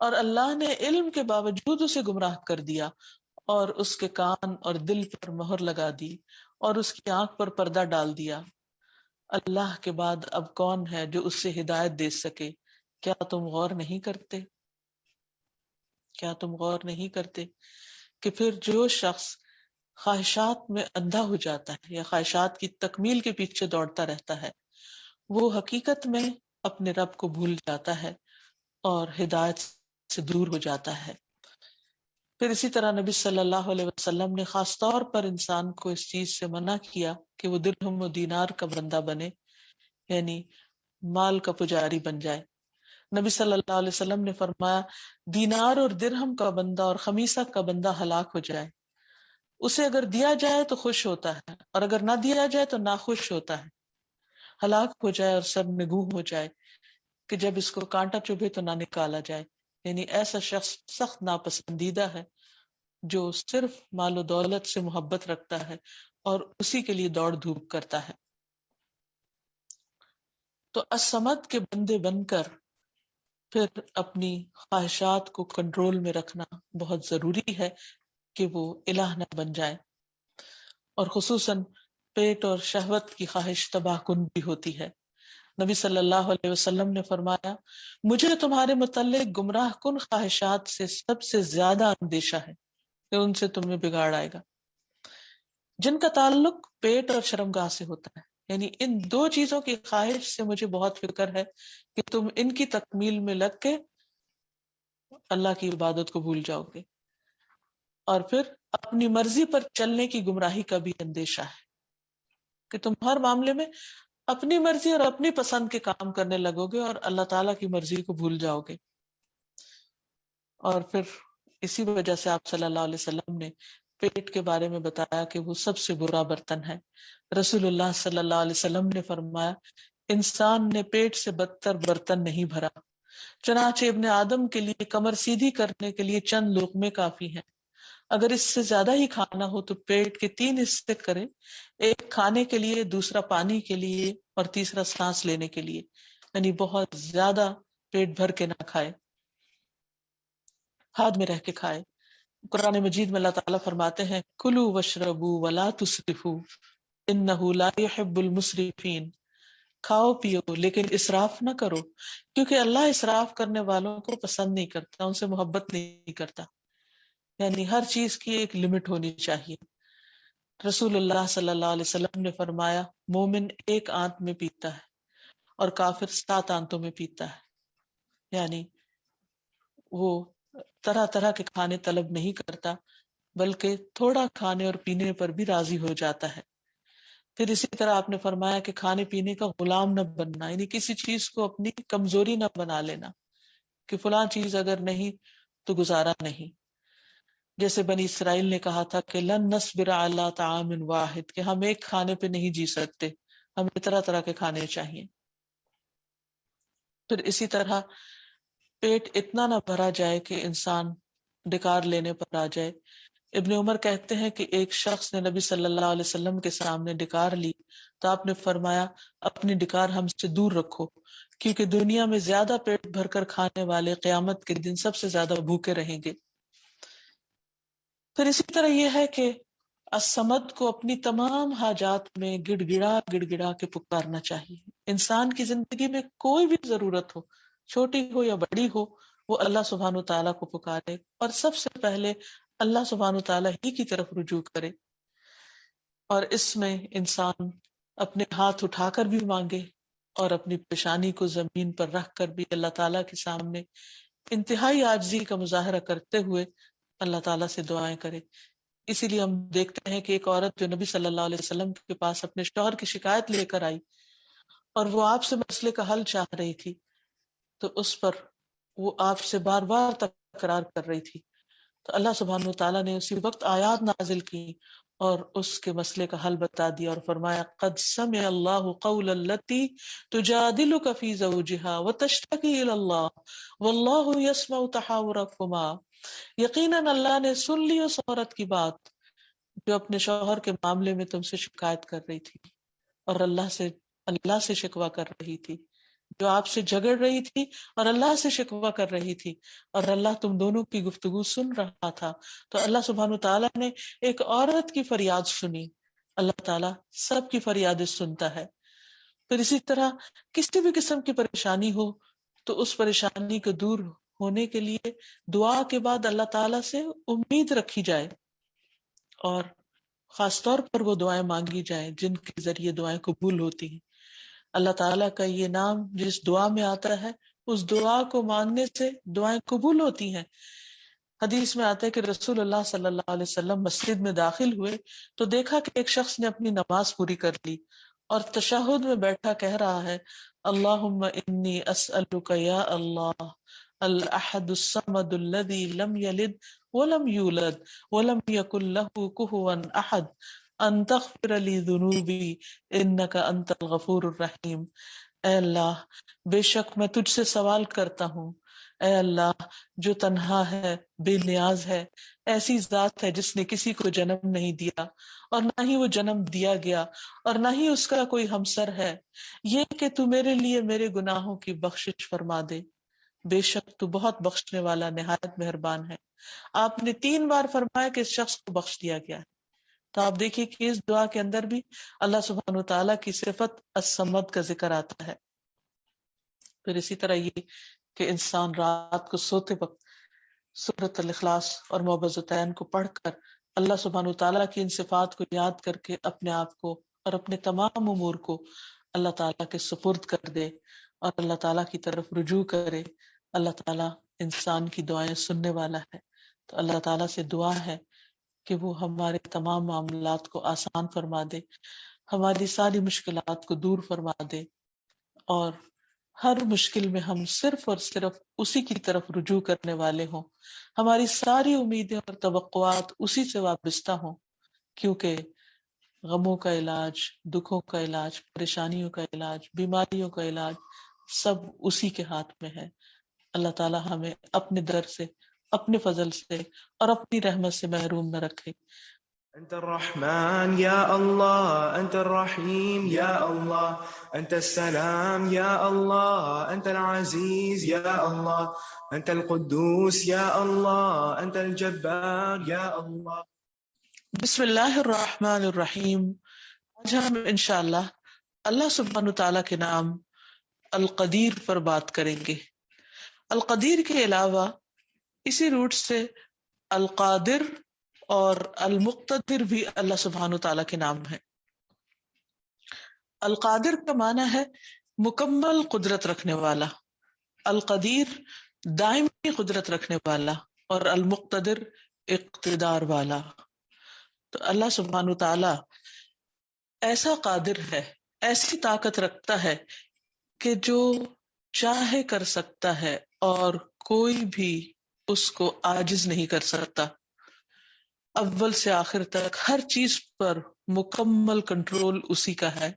اور اللہ نے علم کے باوجود اسے گمراہ کر دیا، اور اس کے کان اور دل پر مہر لگا دی، اور اس کی آنکھ پر پردہ ڈال دیا۔ اللہ کے بعد اب کون ہے جو اس سے ہدایت دے سکے؟ کیا تم غور نہیں کرتے؟ کیا تم غور نہیں کرتے کہ پھر جو شخص خواہشات میں اندھا ہو جاتا ہے یا خواہشات کی تکمیل کے پیچھے دوڑتا رہتا ہے، وہ حقیقت میں اپنے رب کو بھول جاتا ہے اور ہدایت سے دور ہو جاتا ہے۔ پھر اسی طرح نبی صلی اللہ علیہ وسلم نے خاص طور پر انسان کو اس چیز سے منع کیا کہ وہ درہم و دینار کا بندہ بنے، یعنی مال کا پجاری بن جائے۔ نبی صلی اللہ علیہ وسلم نے فرمایا، دینار اور درہم کا بندہ اور خمیصہ کا بندہ ہلاک ہو جائے، اسے اگر دیا جائے تو خوش ہوتا ہے، اور اگر نہ دیا جائے تو ناخوش ہوتا ہے، ہلاک ہو جائے اور سب میں گم ہو جائے کہ جب اس کو کانٹا چبھے تو نہ نکالا جائے۔ یعنی ایسا شخص سخت ناپسندیدہ ہے جو صرف مال و دولت سے محبت رکھتا ہے اور اسی کے لیے دوڑ دھوپ کرتا ہے۔ تو الصمد کے بندے بن کر پھر اپنی خواہشات کو کنٹرول میں رکھنا بہت ضروری ہے کہ وہ الہ نہ بن جائے، اور خصوصاً پیٹ اور شہوت کی خواہش تباہ کن بھی ہوتی ہے۔ نبی صلی اللہ علیہ وسلم نے فرمایا، مجھے تمہارے متعلق گمراہ کن خواہشات سے سب سے زیادہ اندیشہ ہے کہ ان سے تمہیں بگاڑ آئے گا، جن کا تعلق پیٹ اور شرمگاہ سے ہوتا ہے۔ یعنی ان دو چیزوں کی خواہش سے مجھے بہت فکر ہے کہ تم ان کی تکمیل میں لگ کے اللہ کی عبادت کو بھول جاؤ گے، اور پھر اپنی مرضی پر چلنے کی گمراہی کا بھی اندیشہ ہے کہ تم ہر معاملے میں اپنی مرضی اور اپنی پسند کے کام کرنے لگو گے اور اللہ تعالیٰ کی مرضی کو بھول جاؤ گے۔ اور پھر اسی وجہ سے آپ صلی اللہ علیہ وسلم نے پیٹ کے بارے میں بتایا کہ وہ سب سے برا برتن ہے۔ رسول اللہ صلی اللہ علیہ وسلم نے فرمایا، انسان نے پیٹ سے بدتر برتن نہیں بھرا، چنانچہ ابن آدم کے لیے کمر سیدھی کرنے کے لیے چند لقمے کافی ہیں، اگر اس سے زیادہ ہی کھانا ہو تو پیٹ کے 3 حصے کرے، ایک کھانے کے لیے، دوسرا پانی کے لیے، اور تیسرا سانس لینے کے لیے، یعنی بہت زیادہ پیٹ بھر کے نہ کھائے، حد میں رہ کے کھائے۔ قرآن مجید میں اللہ تعالیٰ فرماتے ہیں، کلوا واشربوا ولا تسرفوا انہ لا يحب المسرفین، کھاؤ پیو لیکن اسراف نہ کرو، کیونکہ اللہ اسراف کرنے والوں کو پسند نہیں کرتا، ان سے محبت نہیں کرتا۔ یعنی ہر چیز کی ایک لمٹ ہونی چاہیے۔ رسول اللہ صلی اللہ علیہ وسلم نے فرمایا، مومن ایک آنت میں پیتا ہے اور کافر 7 آنتوں میں پیتا ہے، یعنی وہ طرح طرح کے کھانے طلب نہیں کرتا بلکہ تھوڑا کھانے اور پینے پر بھی راضی ہو جاتا ہے۔ پھر اسی طرح آپ نے فرمایا کہ کھانے پینے کا غلام نہ بننا، یعنی کسی چیز کو اپنی کمزوری نہ بنا لینا کہ فلاں چیز اگر نہیں تو گزارا نہیں. جیسے بنی اسرائیل نے کہا تھا کہ لن نصبر علی طعام واحد، کہ ہم ایک کھانے پہ نہیں جی سکتے، ہمیں طرح طرح کے کھانے چاہیے. پھر اسی طرح پیٹ اتنا نہ بھرا جائے کہ انسان ڈکار لینے پر آ جائے. ابن عمر کہتے ہیں کہ ایک شخص نے نبی صلی اللہ علیہ وسلم کے سامنے ڈکار لی تو آپ نے فرمایا اپنی ڈکار ہم سے دور رکھو، کیونکہ دنیا میں زیادہ پیٹ بھر کر کھانے والے قیامت کے دن سب سے زیادہ بھوکے رہیں گے. پھر اسی طرح یہ ہے کہ الصمد کو اپنی تمام حاجات میں گڑ گڑا کے پکارنا چاہیے. انسان کی زندگی میں کوئی بھی ضرورت ہو، چھوٹی ہو یا بڑی ہو، وہ اللہ سبحانہ و تعالیٰ کو پکارے اور سب سے پہلے اللہ سبحانہ و تعالیٰ ہی کی طرف رجوع کرے. اور اس میں انسان اپنے ہاتھ اٹھا کر بھی مانگے اور اپنی پیشانی کو زمین پر رکھ کر بھی اللہ تعالیٰ کے سامنے انتہائی عاجزی کا مظاہرہ کرتے ہوئے اللہ تعالیٰ سے دعائیں کرے. اسی لیے ہم دیکھتے ہیں کہ ایک عورت جو نبی صلی اللہ علیہ وسلم کے پاس اپنے شوہر کی شکایت لے کر آئی اور وہ آپ سے مسئلے کا حل چاہ رہی تھی، تو اس پر وہ آپ سے بار بار تکرار کر رہی تھی، تو اللہ سبحانہ و تعالیٰ نے اسی وقت آیات نازل کی اور اس کے مسئلے کا حل بتا دیا اور فرمایا قد سمع اللہ قول التی تجادلک فی زوجہا وتشتکی الی اللہ واللہ یسمع تحاورکما. یقیناً اللہ نے سن لی اس عورت کی بات جو اپنے شوہر کے معاملے میں تم سے شکایت کر رہی تھی اور اللہ سے شکوہ کر رہی تھی، جو آپ سے جھگڑ رہی تھی اور اللہ سے شکوہ کر رہی تھی، اور اللہ تم دونوں کی گفتگو سن رہا تھا. تو اللہ سبحانہ تعالیٰ نے ایک عورت کی فریاد سنی. اللہ تعالیٰ سب کی فریادیں سنتا ہے. پھر اسی طرح کسی بھی قسم کی پریشانی ہو تو اس پریشانی کو دور ہونے کے لیے دعا کے بعد اللہ تعالیٰ سے امید رکھی جائے اور خاص طور پر وہ دعائیں مانگی جائیں جن کے ذریعے دعائیں قبول ہوتی ہیں. اللہ تعالیٰ کا یہ نام جس دعا میں آتا ہے اس دعا کو مانگنے سے دعائیں قبول ہوتی ہیں. حدیث میں آتا ہے کہ رسول اللہ صلی اللہ علیہ وسلم مسجد میں داخل ہوئے تو دیکھا کہ ایک شخص نے اپنی نماز پوری کر لی اور تشہد میں بیٹھا کہہ رہا ہے اللہم انی اسألک یا اللہ الاحد الصمد الذی لم یلد ولم یولد ولم یکن لہ کفوا احد ان تغفر لی ذنوبی انک انت الغفور الرحیم. اے اللہ بے شک میں تجھ سے سوال کرتا ہوں، اے اللہ جو تنہا ہے، بے نیاز ہے، ایسی ذات ہے جس نے کسی کو جنم نہیں دیا اور نہ ہی وہ جنم دیا گیا اور نہ ہی اس کا کوئی ہمسر ہے، یہ کہ تو میرے لیے میرے گناہوں کی بخشش فرما دے، بے شک تو بہت بخشنے والا نہایت مہربان ہے. آپ نے 3 بار فرمایا کہ اس شخص کو بخش دیا گیا ہے. تو آپ دیکھیے کہ اس دعا کے اندر بھی اللہ سبحانہ و تعالیٰ کی صفت الصمد کا ذکر آتا ہے. پھر اسی طرح یہ کہ انسان رات کو سوتے وقت سورۃ الاخلاص اور معوذتین کو پڑھ کر اللہ سبحانہ و تعالیٰ کی ان صفات کو یاد کر کے اپنے آپ کو اور اپنے تمام امور کو اللہ تعالیٰ کے سپرد کر دے اور اللہ تعالیٰ کی طرف رجوع کرے. اللہ تعالیٰ انسان کی دعائیں سننے والا ہے. تو اللہ تعالیٰ سے دعا ہے کہ وہ ہمارے تمام معاملات کو آسان فرما دے، ہماری ساری مشکلات کو دور فرما دے اور ہر مشکل میں ہم صرف اور صرف اسی کی طرف رجوع کرنے والے ہوں. ہماری ساری امیدیں اور توقعات اسی سے وابستہ ہوں، کیونکہ غموں کا علاج، دکھوں کا علاج، پریشانیوں کا علاج، بیماریوں کا علاج سب اسی کے ہاتھ میں ہے. اللہ تعالیٰ ہمیں اپنے در سے، اپنے فضل سے اور اپنی رحمت سے محروم نہ رکھے. أنت الرحمن يا الله، أنت الرحيم يا الله، أنت السلام يا الله، أنت العزيز يا الله، أنت القدوس يا الله، أنت الجبار يا الله. بسم اللہ الرحمن الرحیم. آج ہم انشاءاللہ اللہ سبحانہ تعالیٰ کے نام القدیر پر بات کریں گے. القدیر کے علاوہ اسی روٹ سے القادر اور المقتدر بھی اللہ سبحانہ تعالیٰ کے نام ہیں. القادر کا معنی ہے مکمل قدرت رکھنے والا، القدیر دائمی قدرت رکھنے والا اور المقتدر اقتدار والا. تو اللہ سبحانہ تعالیٰ ایسا قادر ہے، ایسی طاقت رکھتا ہے کہ جو چاہے کر سکتا ہے اور کوئی بھی اس کو عاجز نہیں کر سکتا. اول سے آخر تک ہر چیز پر مکمل کنٹرول اسی کا ہے.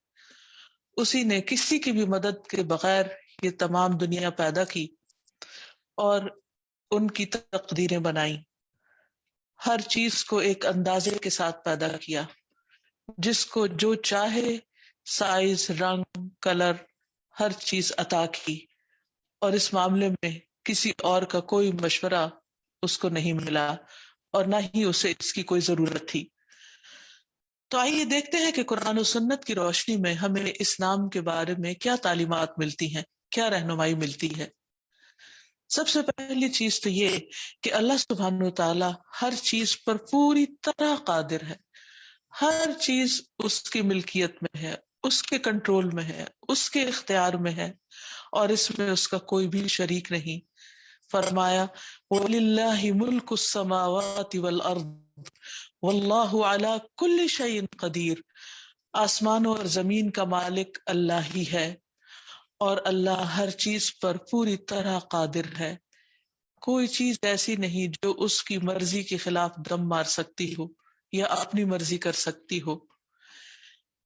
اسی نے کسی کی بھی مدد کے بغیر یہ تمام دنیا پیدا کی اور ان کی تقدیریں بنائی. ہر چیز کو ایک اندازے کے ساتھ پیدا کیا، جس کو جو چاہے سائز، رنگ، کلر، ہر چیز عطا کی، اور اس معاملے میں کسی اور کا کوئی مشورہ اس کو نہیں ملا اور نہ ہی اسے اس کی کوئی ضرورت تھی. تو آئیے دیکھتے ہیں کہ قرآن و سنت کی روشنی میں ہمیں اسلام کے بارے میں کیا تعلیمات ملتی ہیں، کیا رہنمائی ملتی ہے. سب سے پہلی چیز تو یہ کہ اللہ سبحانہ و تعالی ہر چیز پر پوری طرح قادر ہے. ہر چیز اس کی ملکیت میں ہے، اس کے کنٹرول میں ہے، اس کے اختیار میں ہے، اور اس میں اس کا کوئی بھی شریک نہیں. فرمایا وَلِلَّهِ مُلْكُ السَّمَاوَاتِ وَالْأَرْضِ وَاللَّهُ عَلَى كُلِّ شَيْءٍ قَدِيرٌ. آسمانوں اور زمین کا مالک اللہ ہی ہے اور اللہ ہر چیز پر پوری طرح قادر ہے. کوئی چیز ایسی نہیں جو اس کی مرضی کے خلاف دم مار سکتی ہو یا اپنی مرضی کر سکتی ہو.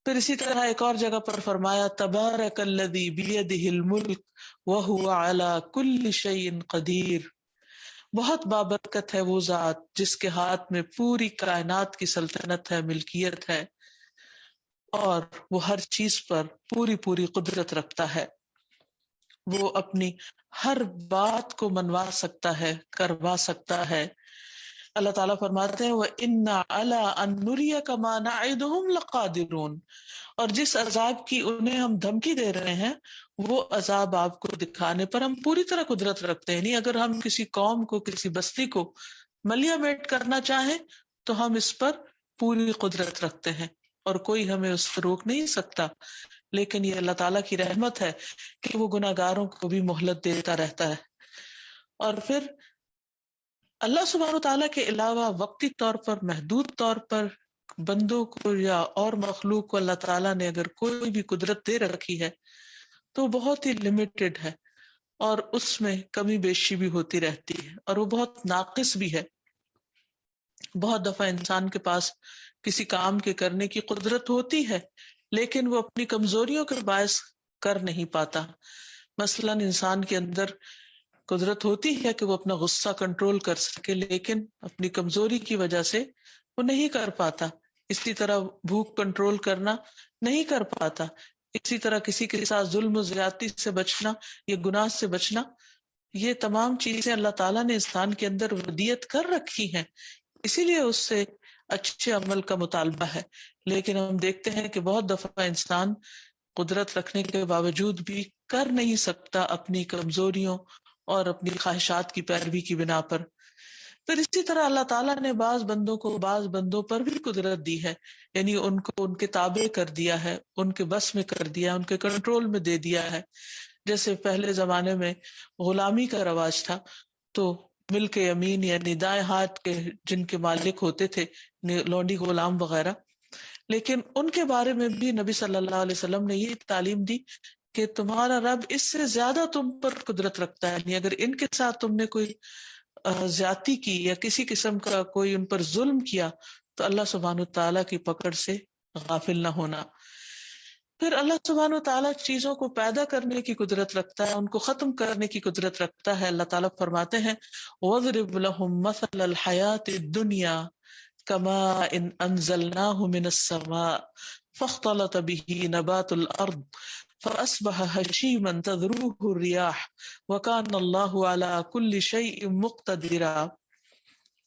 پھر اسی طرح ایک اور جگہ پر فرمایا تبارک الذی بیدہ الملک وہو علی کل شیء قدیر. بہت بابرکت ہے وہ ذات جس کے ہاتھ میں پوری کائنات کی سلطنت ہے، ملکیت ہے، اور وہ ہر چیز پر پوری قدرت رکھتا ہے. وہ اپنی ہر بات کو منوا سکتا ہے، کروا سکتا ہے. اللہ تعالیٰ فرماتے ہیں وَإِنَّا عَلَىٰ أَن نُرِيَكَ مَا نَعِدُهُمْ لَقَادِرُونَ. اور جس عذاب کی انہیں ہم دھمکی دے رہے ہیں وہ عذاب آپ کو دکھانے پر ہم پوری طرح قدرت رکھتے ہیں. نہیں اگر ہم کسی قوم کو، کسی بستی کو ملیا میٹ کرنا چاہیں تو ہم اس پر پوری قدرت رکھتے ہیں اور کوئی ہمیں اس سے روک نہیں سکتا. لیکن یہ اللہ تعالیٰ کی رحمت ہے کہ وہ گناہگاروں کو بھی مہلت دیتا رہتا ہے. اور پھر اللہ سبحانہ و تعالیٰ کے علاوہ وقتی طور پر، محدود طور پر بندوں کو یا اور مخلوق کو اللہ تعالیٰ نے اگر کوئی بھی قدرت دے رکھی ہے تو وہ بہت ہی لمیٹڈ ہے اور اس میں کمی بیشی بھی ہوتی رہتی ہے اور وہ بہت ناقص بھی ہے. بہت دفعہ انسان کے پاس کسی کام کے کرنے کی قدرت ہوتی ہے لیکن وہ اپنی کمزوریوں کے باعث کر نہیں پاتا. مثلا انسان کے اندر قدرت ہوتی ہے کہ وہ اپنا غصہ کنٹرول کر سکے لیکن اپنی کمزوری کی وجہ سے وہ نہیں کر پاتا. اسی طرح بھوک کنٹرول کرنا نہیں کر پاتا. اسی طرح کسی کے ساتھ ظلم و زیادتی سے بچنا یا گناہ سے بچنا، یہ تمام چیزیں اللہ تعالیٰ نے انسان کے اندر ودیت کر رکھی ہیں، اسی لیے اس سے اچھے عمل کا مطالبہ ہے. لیکن ہم دیکھتے ہیں کہ بہت دفعہ انسان قدرت رکھنے کے باوجود بھی کر نہیں سکتا اپنی کمزوریوں اور اپنی خواہشات کی پیروی کی بنا پر. پھر اسی طرح اللہ تعالیٰ نے بعض بندوں کو بعض بندوں پر بھی قدرت دی ہے، یعنی ان کو ان کے تابع کر دیا ہے، ان کے بس میں کر دیا، ان کے کنٹرول میں دے دیا ہے. جیسے پہلے زمانے میں غلامی کا رواج تھا تو ملک یمین یعنی دائیں ہاتھ کے جن کے مالک ہوتے تھے لونڈی غلام وغیرہ، لیکن ان کے بارے میں بھی نبی صلی اللہ علیہ وسلم نے یہ تعلیم دی کہ تمہارا رب اس سے زیادہ تم پر قدرت رکھتا ہے. یعنی اگر ان کے ساتھ تم نے کوئی زیادتی کی یا کسی قسم کا کوئی ان پر ظلم کیا تو اللہ سبحانہ تعالیٰ کی پکڑ سے غافل نہ ہونا. پھر اللہ سبحانہ وتعالیٰ چیزوں کو پیدا کرنے کی قدرت رکھتا ہے، ان کو ختم کرنے کی قدرت رکھتا ہے. اللہ تعالیٰ فرماتے ہیں وَاضْرِبْ لَهُمْ مَثَلَ الْحَيَاةِ الدُّنْيَا كَمَاءٍ أَنزَلْنَاهُ مِنَ السَّمَاءِ فَاخْتَلَطَ بِهِ نَبَاتُ الْأَرْضِ فَأَصْبَحَ هَشِيمًا تَذْرُوهُ الرِّيَاحُ وَكَانَ اللَّهُ عَلَى كُلِّ شَيْءٍ مُقْتَدِرًا.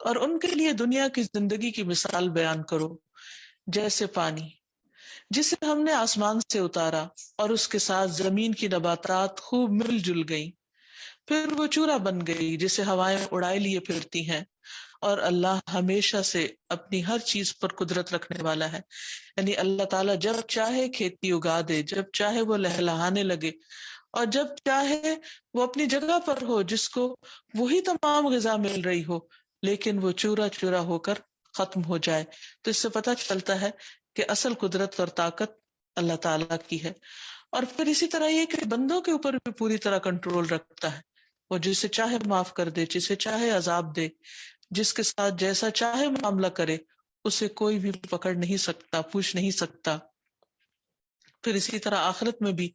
اور ان کے لیے دنیا کی زندگی کی مثال بیان کرو جیسے پانی جسے ہم نے آسمان سے اتارا اور اس کے ساتھ زمین کی نباتات خوب مل جل گئیں، پھر وہ چورا بن گئی جسے ہوائیں اڑائے لیے پھرتی ہیں. اور اللہ ہمیشہ سے اپنی ہر چیز پر قدرت رکھنے والا ہے. یعنی اللہ تعالیٰ جب چاہے کھیتی اگا دے، جب چاہے وہ لہلہانے لگے، اور جب چاہے وہ اپنی جگہ پر ہو جس کو وہی تمام غذا مل رہی ہو لیکن وہ چورا چورا ہو کر ختم ہو جائے. تو اس سے پتہ چلتا ہے کہ اصل قدرت اور طاقت اللہ تعالیٰ کی ہے. اور پھر اسی طرح یہ کہ بندوں کے اوپر بھی پوری طرح کنٹرول رکھتا ہے. وہ جسے چاہے معاف کر دے، جسے چاہے عذاب دے، جس کے ساتھ جیسا چاہے معاملہ کرے، اسے کوئی بھی پکڑ نہیں سکتا، پوچھ نہیں سکتا. پھر اسی طرح آخرت میں بھی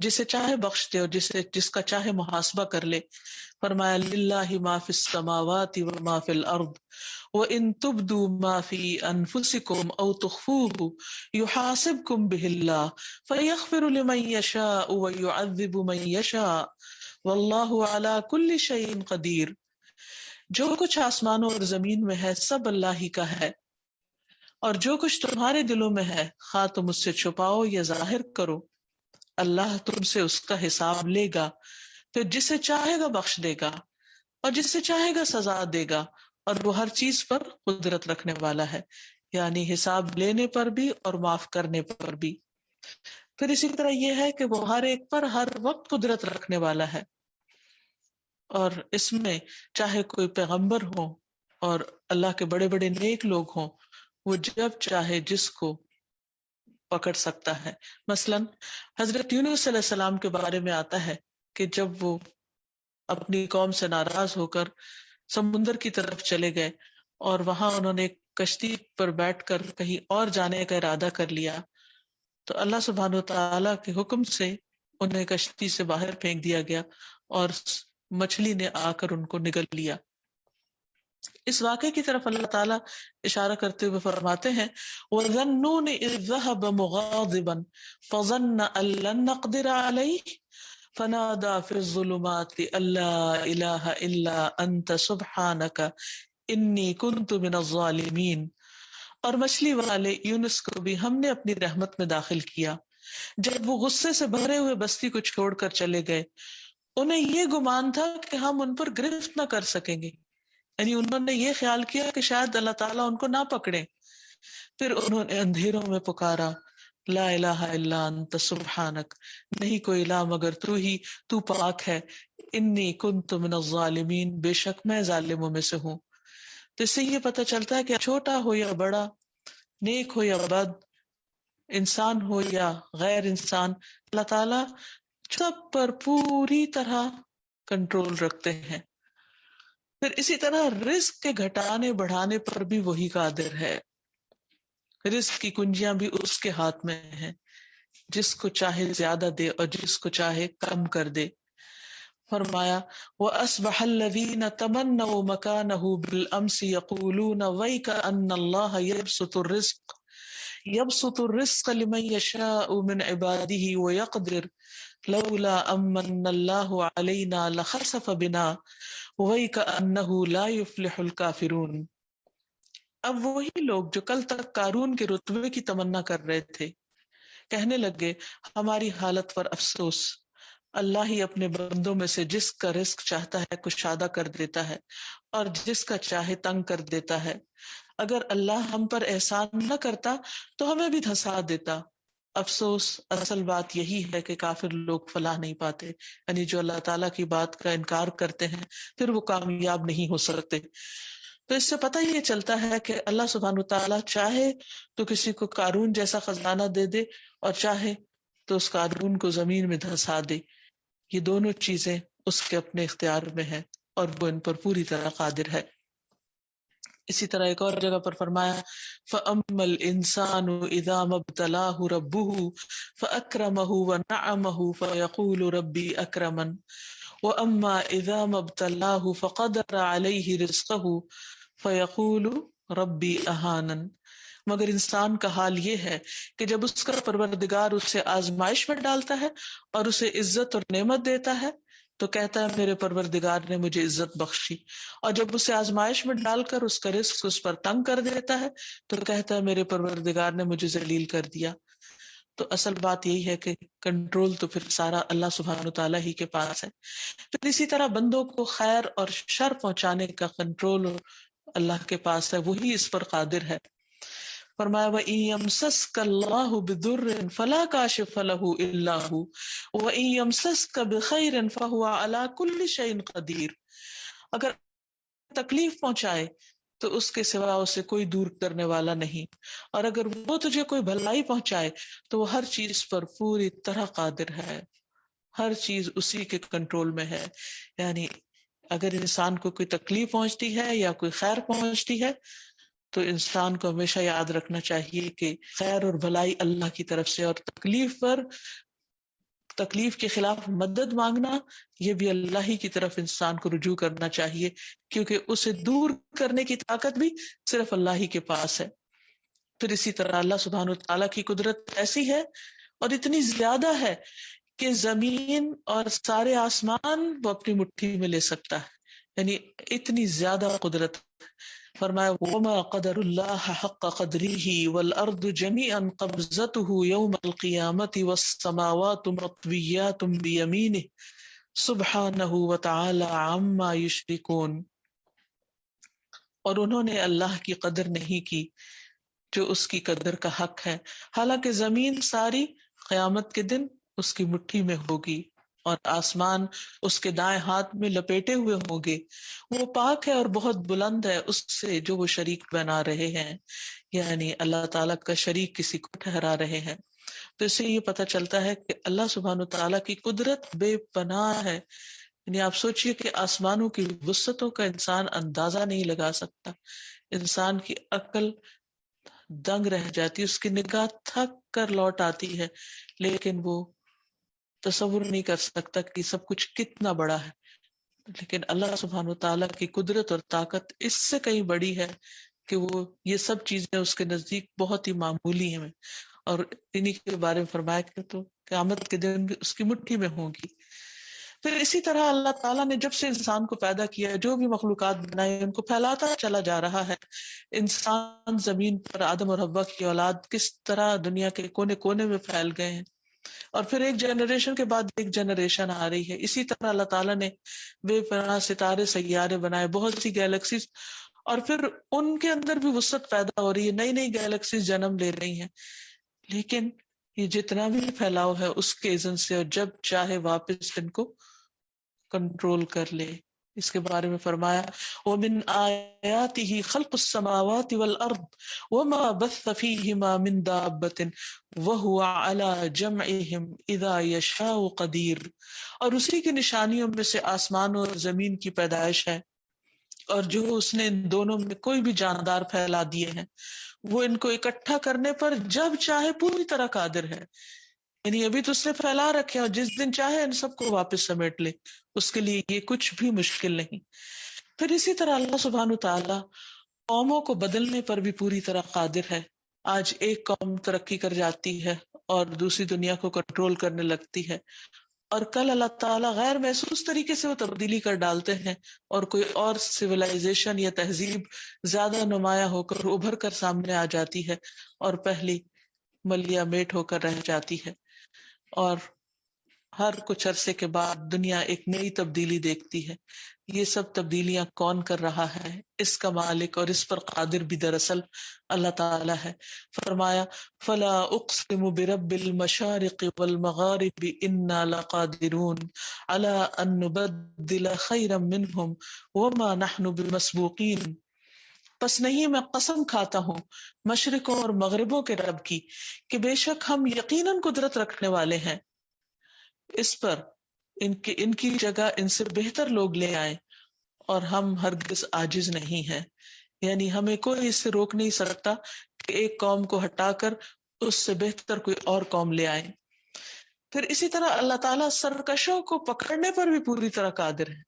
جسے چاہے بخش دے اور جس کا چاہے محاسبہ کر لے. فرمایا للہ ما فی السماوات وما فی الارض وان تبدوا ما فی انفسکم او تخفوه یحاسبکم بہ اللہ فیغفر لمن یشاء ویعذب من یشاء واللہ علی کل شیء قدیر. جو کچھ آسمانوں اور زمین میں ہے سب اللہ ہی کا ہے، اور جو کچھ تمہارے دلوں میں ہے خواہ تم اس سے چھپاؤ یا ظاہر کرو، اللہ تم سے اس کا حساب لے گا. پھر جسے چاہے گا بخش دے گا اور جس سے چاہے گا سزا دے گا، اور وہ ہر چیز پر قدرت رکھنے والا ہے، یعنی حساب لینے پر بھی اور معاف کرنے پر بھی. پھر اسی طرح یہ ہے کہ وہ ہر ایک پر ہر وقت قدرت رکھنے والا ہے، اور اس میں چاہے کوئی پیغمبر ہو اور اللہ کے بڑے بڑے نیک لوگ ہوں، وہ جب چاہے جس کو پکڑ سکتا ہے. مثلا حضرت یونس علیہ السلام کے بارے میں آتا ہے کہ جب وہ اپنی قوم سے ناراض ہو کر سمندر کی طرف چلے گئے اور وہاں انہوں نے کشتی پر بیٹھ کر کہیں اور جانے کا ارادہ کر لیا، تو اللہ سبحانہ وتعالیٰ کے حکم سے انہیں کشتی سے باہر پھینک دیا گیا اور مچھلی نے آ کر ان کو نگل لیا. اس واقعے کی طرف اللہ تعالیٰ اشارہ کرتے ہوئے فرماتے ہیں وَظَنُّونِ إِذْ ذَهَبَ مُغَاضِبًا فَظَنَّ أَن لَّن نَّقْدِرَ عَلَيْهِ فَنَادَىٰ فِي الظُّلُمَاتِ أَن لَّا إِلَٰهَ إِلَّا أَنتَ سُبْحَانَكَ إِنِّي كُنتُ مِنَ الظَّالِمِينَ. اور مچھلی والے یونس کو بھی ہم نے اپنی رحمت میں داخل کیا جب وہ غصے سے بھرے ہوئے بستی کو چھوڑ کر چلے گئے. انہیں یہ گمان تھا کہ ہم ان پر گرفت نہ کر سکیں گے، یعنی انہوں نے یہ خیال کیا کہ شاید اللہ تعالیٰ ان کو نہ پکڑے. پھر انہوں نے اندھیروں میں پکارا لا الہ الا انت سبحانک، نہیں کوئی الہ مگر تو ہی، تو پاک ہے. انی کنت من الظالمین، بے شک میں ظالموں میں سے ہوں. تو اس سے یہ پتہ چلتا ہے کہ چھوٹا ہو یا بڑا، نیک ہو یا بد، انسان ہو یا غیر انسان، اللہ تعالیٰ سب پر پوری طرح کنٹرول رکھتے ہیں. پھر اسی طرح رزق کے گھٹانے بڑھانے پر بھی وہی قادر ہے. رزق کی کنجیاں بھی اس کے ہاتھ میں ہیں، جس کو چاہے زیادہ دے اور جس کو چاہے کم کر دے. فرمایا وَأَصْبَحَ الَّذِينَ تَمَنَّوْا مَكَانَهُ بِالْأَمْسِ يَقُولُونَ وَيْكَ أَنَّ اللَّهَ يَبْسُطُ الرِّزْقَ لِمَن يَشَاءُ مِنْ عِبَادِهِ وَيَقْدِرُ لَوْلَا أَمَّنَّ اللَّهُ عَلَيْنَا لَخَسَفَ بِنَا وَيْكَأَنَّهُ لَا يُفْلِحُ الْكَافِرُونَ. اب وہی لوگ جو کل تک قارون کے رتبے کی تمنا کر رہے تھے کہنے لگے ہماری حالت پر افسوس، اللہ ہی اپنے بندوں میں سے جس کا رزق چاہتا ہے کشادہ کر دیتا ہے اور جس کا چاہے تنگ کر دیتا ہے. اگر اللہ ہم پر احسان نہ کرتا تو ہمیں بھی دھسا دیتا. افسوس، اصل بات یہی ہے کہ کافر لوگ فلاح نہیں پاتے، یعنی جو اللہ تعالیٰ کی بات کا انکار کرتے ہیں پھر وہ کامیاب نہیں ہو سکتے. تو اس سے پتہ یہ چلتا ہے کہ اللہ سبحانہ تعالیٰ چاہے تو کسی کو قارون جیسا خزانہ دے دے اور چاہے تو اس قارون کو زمین میں دھسا دے. یہ دونوں چیزیں اس کے اپنے اختیار میں ہیں اور وہ ان پر پوری طرح قادر ہے. اسی طرح ایک اور جگہ پر فرمایا فَأَمَّا الْإِنسَانُ إِذَا مَا ابْتَلَاهُ رَبُّهُ فَأَكْرَمَهُ وَنَعَمَهُ فَيَقُولُ رَبِّي أَكْرَمَنِ وَأَمَّا إِذَا مَا ابْتَلَاهُ فَقَدَرَ عَلَيْهِ رِزْقَهُ فَيَقُولُ رَبِّي أَهَانَنِ. مگر انسان کا حال یہ ہے کہ جب اس کا پروردگار اسے آزمائش میں ڈالتا ہے اور اسے عزت اور نعمت دیتا ہے تو کہتا ہے میرے پروردگار نے مجھے عزت بخشی، اور جب اسے آزمائش میں ڈال کر اس کا رزق اس پر تنگ کر دیتا ہے تو کہتا ہے میرے پروردگار نے مجھے ذلیل کر دیا. تو اصل بات یہی ہے کہ کنٹرول تو پھر سارا اللہ سبحانہ تعالیٰ ہی کے پاس ہے. پھر اسی طرح بندوں کو خیر اور شر پہنچانے کا کنٹرول اللہ کے پاس ہے، وہی اس پر قادر ہے. فرمایا وَإِن يَمْسَسْكَ اللَّهُ بِضُرٍّ فَلَا كَاشِفَ لَهُ إِلَّا هُوَ وَإِن يَمْسَسْكَ بِخَيْرٍ فَهُوَ عَلَى كُلِّ شَيْءٍ قَدِيرٌ. اگر تکلیف پہنچائے تو اس کے سوا اسے کوئی دور کرنے والا نہیں، اور اگر وہ تجھے کوئی بھلائی پہنچائے تو وہ ہر چیز پر پوری طرح قادر ہے، ہر چیز اسی کے کنٹرول میں ہے. یعنی اگر انسان کو کوئی تکلیف پہنچتی ہے یا کوئی خیر پہنچتی ہے تو انسان کو ہمیشہ یاد رکھنا چاہیے کہ خیر اور بھلائی اللہ کی طرف سے، اور تکلیف کے خلاف مدد مانگنا یہ بھی اللہ ہی کی طرف انسان کو رجوع کرنا چاہیے، کیونکہ اسے دور کرنے کی طاقت بھی صرف اللہ ہی کے پاس ہے. پھر اسی طرح اللہ سبحانہ وتعالیٰ کی قدرت ایسی ہے اور اتنی زیادہ ہے کہ زمین اور سارے آسمان وہ اپنی مٹھی میں لے سکتا ہے، یعنی اتنی زیادہ قدرت. فرمایا وما قدر اللہ حق قدرہ والارض جميعا قبضته یوم القیامت والسماوات مطویات بیمینہ سبحانہ وتعالی عما یشرکون. اور انہوں نے اللہ کی قدر نہیں کی جو اس کی قدر کا حق ہے، حالانکہ زمین ساری قیامت کے دن اس کی مٹھی میں ہوگی اور آسمان اس کے دائیں ہاتھ میں لپیٹے ہوئے ہوں گے. وہ پاک ہے اور بہت بلند ہے اس سے جو وہ شریک بنا رہے ہیں، یعنی اللہ تعالیٰ کا شریک کسی کو ٹھہرا رہے ہیں. تو اس سے یہ پتہ چلتا ہے کہ اللہ سبحانہ تعالیٰ کی قدرت بے پناہ ہے. یعنی آپ سوچئے کہ آسمانوں کی وسعتوں کا انسان اندازہ نہیں لگا سکتا، انسان کی عقل دنگ رہ جاتی، اس کی نگاہ تھک کر لوٹ آتی ہے، لیکن وہ تصور نہیں کر سکتا کہ سب کچھ کتنا بڑا ہے. لیکن اللہ سبحانہ وتعالیٰ کی قدرت اور طاقت اس سے کہیں بڑی ہے کہ وہ یہ سب چیزیں اس کے نزدیک بہت ہی معمولی ہیں، اور انہی کے بارے میں فرمایا کہ تو قیامت کے دن بھی اس کی مٹھی میں ہوں گی. پھر اسی طرح اللہ تعالیٰ نے جب سے انسان کو پیدا کیا ہے، جو بھی مخلوقات بنائے ان کو پھیلاتا چلا جا رہا ہے. انسان زمین پر آدم اور حوا کی اولاد کس طرح دنیا کے کونے کونے میں پھیل گئے ہیں، اور پھر ایک جنریشن کے بعد ایک جنریشن آ رہی ہے. اسی طرح اللہ تعالیٰ نے بے پناہ ستارے سیارے بنائے، بہت سی گیلیکسیز، اور پھر ان کے اندر بھی وسعت پیدا ہو رہی ہے، نئی نئی گیلیکسیز جنم لے رہی ہیں. لیکن یہ جتنا بھی پھیلاؤ ہے اس کے اذن سے، اور جب چاہے واپس ان کو کنٹرول کر لے. اس کے بارے میں فرمایا وَمِنْ آيَاتِهِ خَلْقُ السَّمَاوَاتِ وَالْأَرْضِ وَمَا بَثَّ فِيهِمَا مِنْ دَابَّةٍ وَهُوَ عَلَى جَمْعِهِمْ إِذَا يَشَاءُ قَدِيرٌ. اور اسی کی نشانیوں میں سے آسمان اور زمین کی پیدائش ہے، اور جو اس نے ان دونوں میں کوئی بھی جاندار پھیلا دیے ہیں وہ ان کو اکٹھا کرنے پر جب چاہے پوری طرح قادر ہے. یعنی ابھی تو اس نے پھیلا رکھے اور جس دن چاہے ان سب کو واپس سمیٹ لے، اس کے لیے یہ کچھ بھی مشکل نہیں. پھر اسی طرح اللہ سبحانہ تعالیٰ قوموں کو بدلنے پر بھی پوری طرح قادر ہے. آج ایک قوم ترقی کر جاتی ہے اور دوسری دنیا کو کنٹرول کرنے لگتی ہے، اور کل اللہ تعالیٰ غیر محسوس طریقے سے وہ تبدیلی کر ڈالتے ہیں اور کوئی اور سویلائزیشن یا تہذیب زیادہ نمایاں ہو کر ابھر کر سامنے آ جاتی ہے اور پہلی ملیا میٹ ہو کر رہ جاتی ہے. اور ہر کچھ عرصے کے بعد دنیا ایک نئی تبدیلی دیکھتی ہے. یہ سب تبدیلیاں کون کر رہا ہے؟ اس کا مالک اور اس پر قادر بھی دراصل اللہ تعالی ہے. فرمایا فلا اقسم برب المشارق والمغارب انا لقادرون على ان نبدل خيرا منهم وما نحن بمسبوقين. پس نہیں، میں قسم کھاتا ہوں مشرقوں اور مغربوں کے رب کی کہ بے شک ہم یقیناً قدرت رکھنے والے ہیں اس پر ان کی جگہ ان سے بہتر لوگ لے آئیں، اور ہم ہرگز عاجز نہیں ہیں. یعنی ہمیں کوئی اس سے روک نہیں سکتا کہ ایک قوم کو ہٹا کر اس سے بہتر کوئی اور قوم لے آئیں. پھر اسی طرح اللہ تعالیٰ سرکشوں کو پکڑنے پر بھی پوری طرح قادر ہے.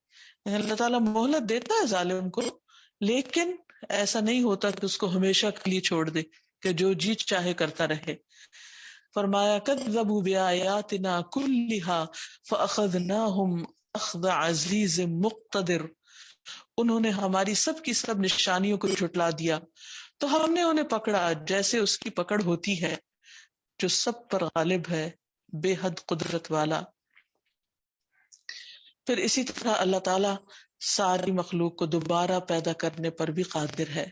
یعنی اللہ تعالیٰ مہلت دیتا ہے ظالم کو، لیکن ایسا نہیں ہوتا کہ اس کو ہمیشہ کے لیے چھوڑ دے کہ جو جی چاہے کرتا رہے. فرمایا کذبوا بآیاتنا کلھا فاخذناہم اخذ عزیز مقتدر. انہوں نے ہماری سب کی سب نشانیوں کو جھٹلا دیا تو ہم نے انہیں پکڑا جیسے اس کی پکڑ ہوتی ہے جو سب پر غالب ہے، بے حد قدرت والا. پھر اسی طرح اللہ تعالیٰ ساری مخلوق کو دوبارہ پیدا کرنے پر بھی قادر ہے.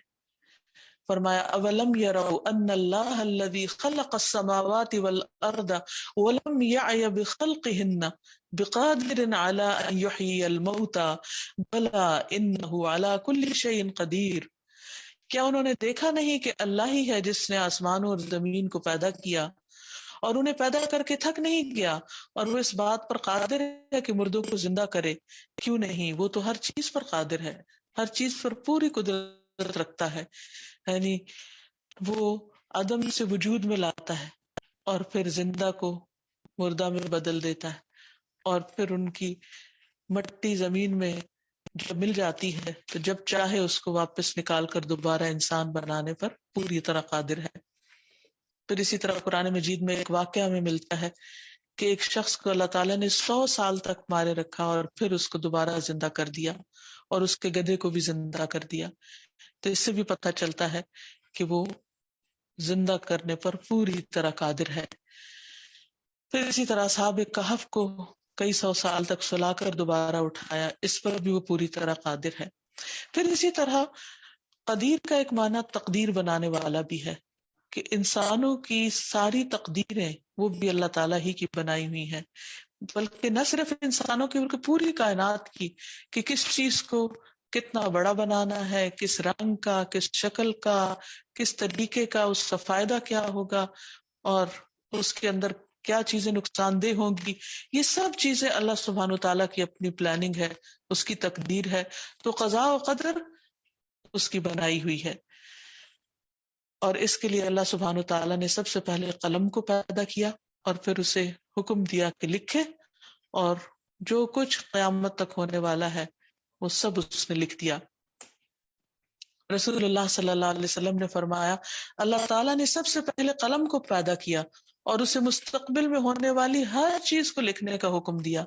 فرمایا اولم يروا ان اللہ الذي خلق السماوات والارض ولم يعي بخلقهن بقادر على ان يحيي الموتى بلى انه على كل شيء قدير. کیا انہوں نے دیکھا نہیں کہ اللہ ہی ہے جس نے آسمانوں اور زمین کو پیدا کیا اور انہیں پیدا کر کے تھک نہیں گیا، اور وہ اس بات پر قادر ہے کہ مردوں کو زندہ کرے؟ کیوں نہیں، وہ تو ہر چیز پر قادر ہے، ہر چیز پر پوری قدرت رکھتا ہے. یعنی وہ عدم سے وجود میں لاتا ہے اور پھر زندہ کو مردہ میں بدل دیتا ہے، اور پھر ان کی مٹی زمین میں جب مل جاتی ہے تو جب چاہے اس کو واپس نکال کر دوبارہ انسان بنانے پر پوری طرح قادر ہے. پھر اسی طرح قرآن مجید میں ایک واقعہ ہمیں ملتا ہے کہ ایک شخص کو اللہ تعالیٰ نے 100 سال تک مارے رکھا اور پھر اس کو دوبارہ زندہ کر دیا، اور اس کے گدھے کو بھی زندہ کر دیا. تو اس سے بھی پتہ چلتا ہے کہ وہ زندہ کرنے پر پوری طرح قادر ہے. پھر اسی طرح اصحاب کہف کو کئی 100 سال تک سلا کر دوبارہ اٹھایا، اس پر بھی وہ پوری طرح قادر ہے. پھر اسی طرح قدیر کا ایک معنی تقدیر بنانے والا بھی ہے، کہ انسانوں کی ساری تقدیریں وہ بھی اللہ تعالیٰ ہی کی بنائی ہوئی ہیں، بلکہ نہ صرف انسانوں کی بلکہ پوری کائنات کی، کہ کس چیز کو کتنا بڑا بنانا ہے، کس رنگ کا، کس شکل کا، کس طریقے کا، اس کا فائدہ کیا ہوگا، اور اس کے اندر کیا چیزیں نقصان دہ ہوں گی. یہ سب چیزیں اللہ سبحانہ وتعالیٰ کی اپنی پلاننگ ہے، اس کی تقدیر ہے. تو قضاء و قدر اس کی بنائی ہوئی ہے. اور اس کے لیے اللہ سبحانہ وتعالیٰ نے سب سے پہلے قلم کو پیدا کیا اور پھر اسے حکم دیا کہ لکھے، اور جو کچھ قیامت تک ہونے والا ہے وہ سب اس نے لکھ دیا. رسول اللہ صلی اللہ علیہ وسلم نے فرمایا، اللہ تعالیٰ نے سب سے پہلے قلم کو پیدا کیا اور اسے مستقبل میں ہونے والی ہر چیز کو لکھنے کا حکم دیا.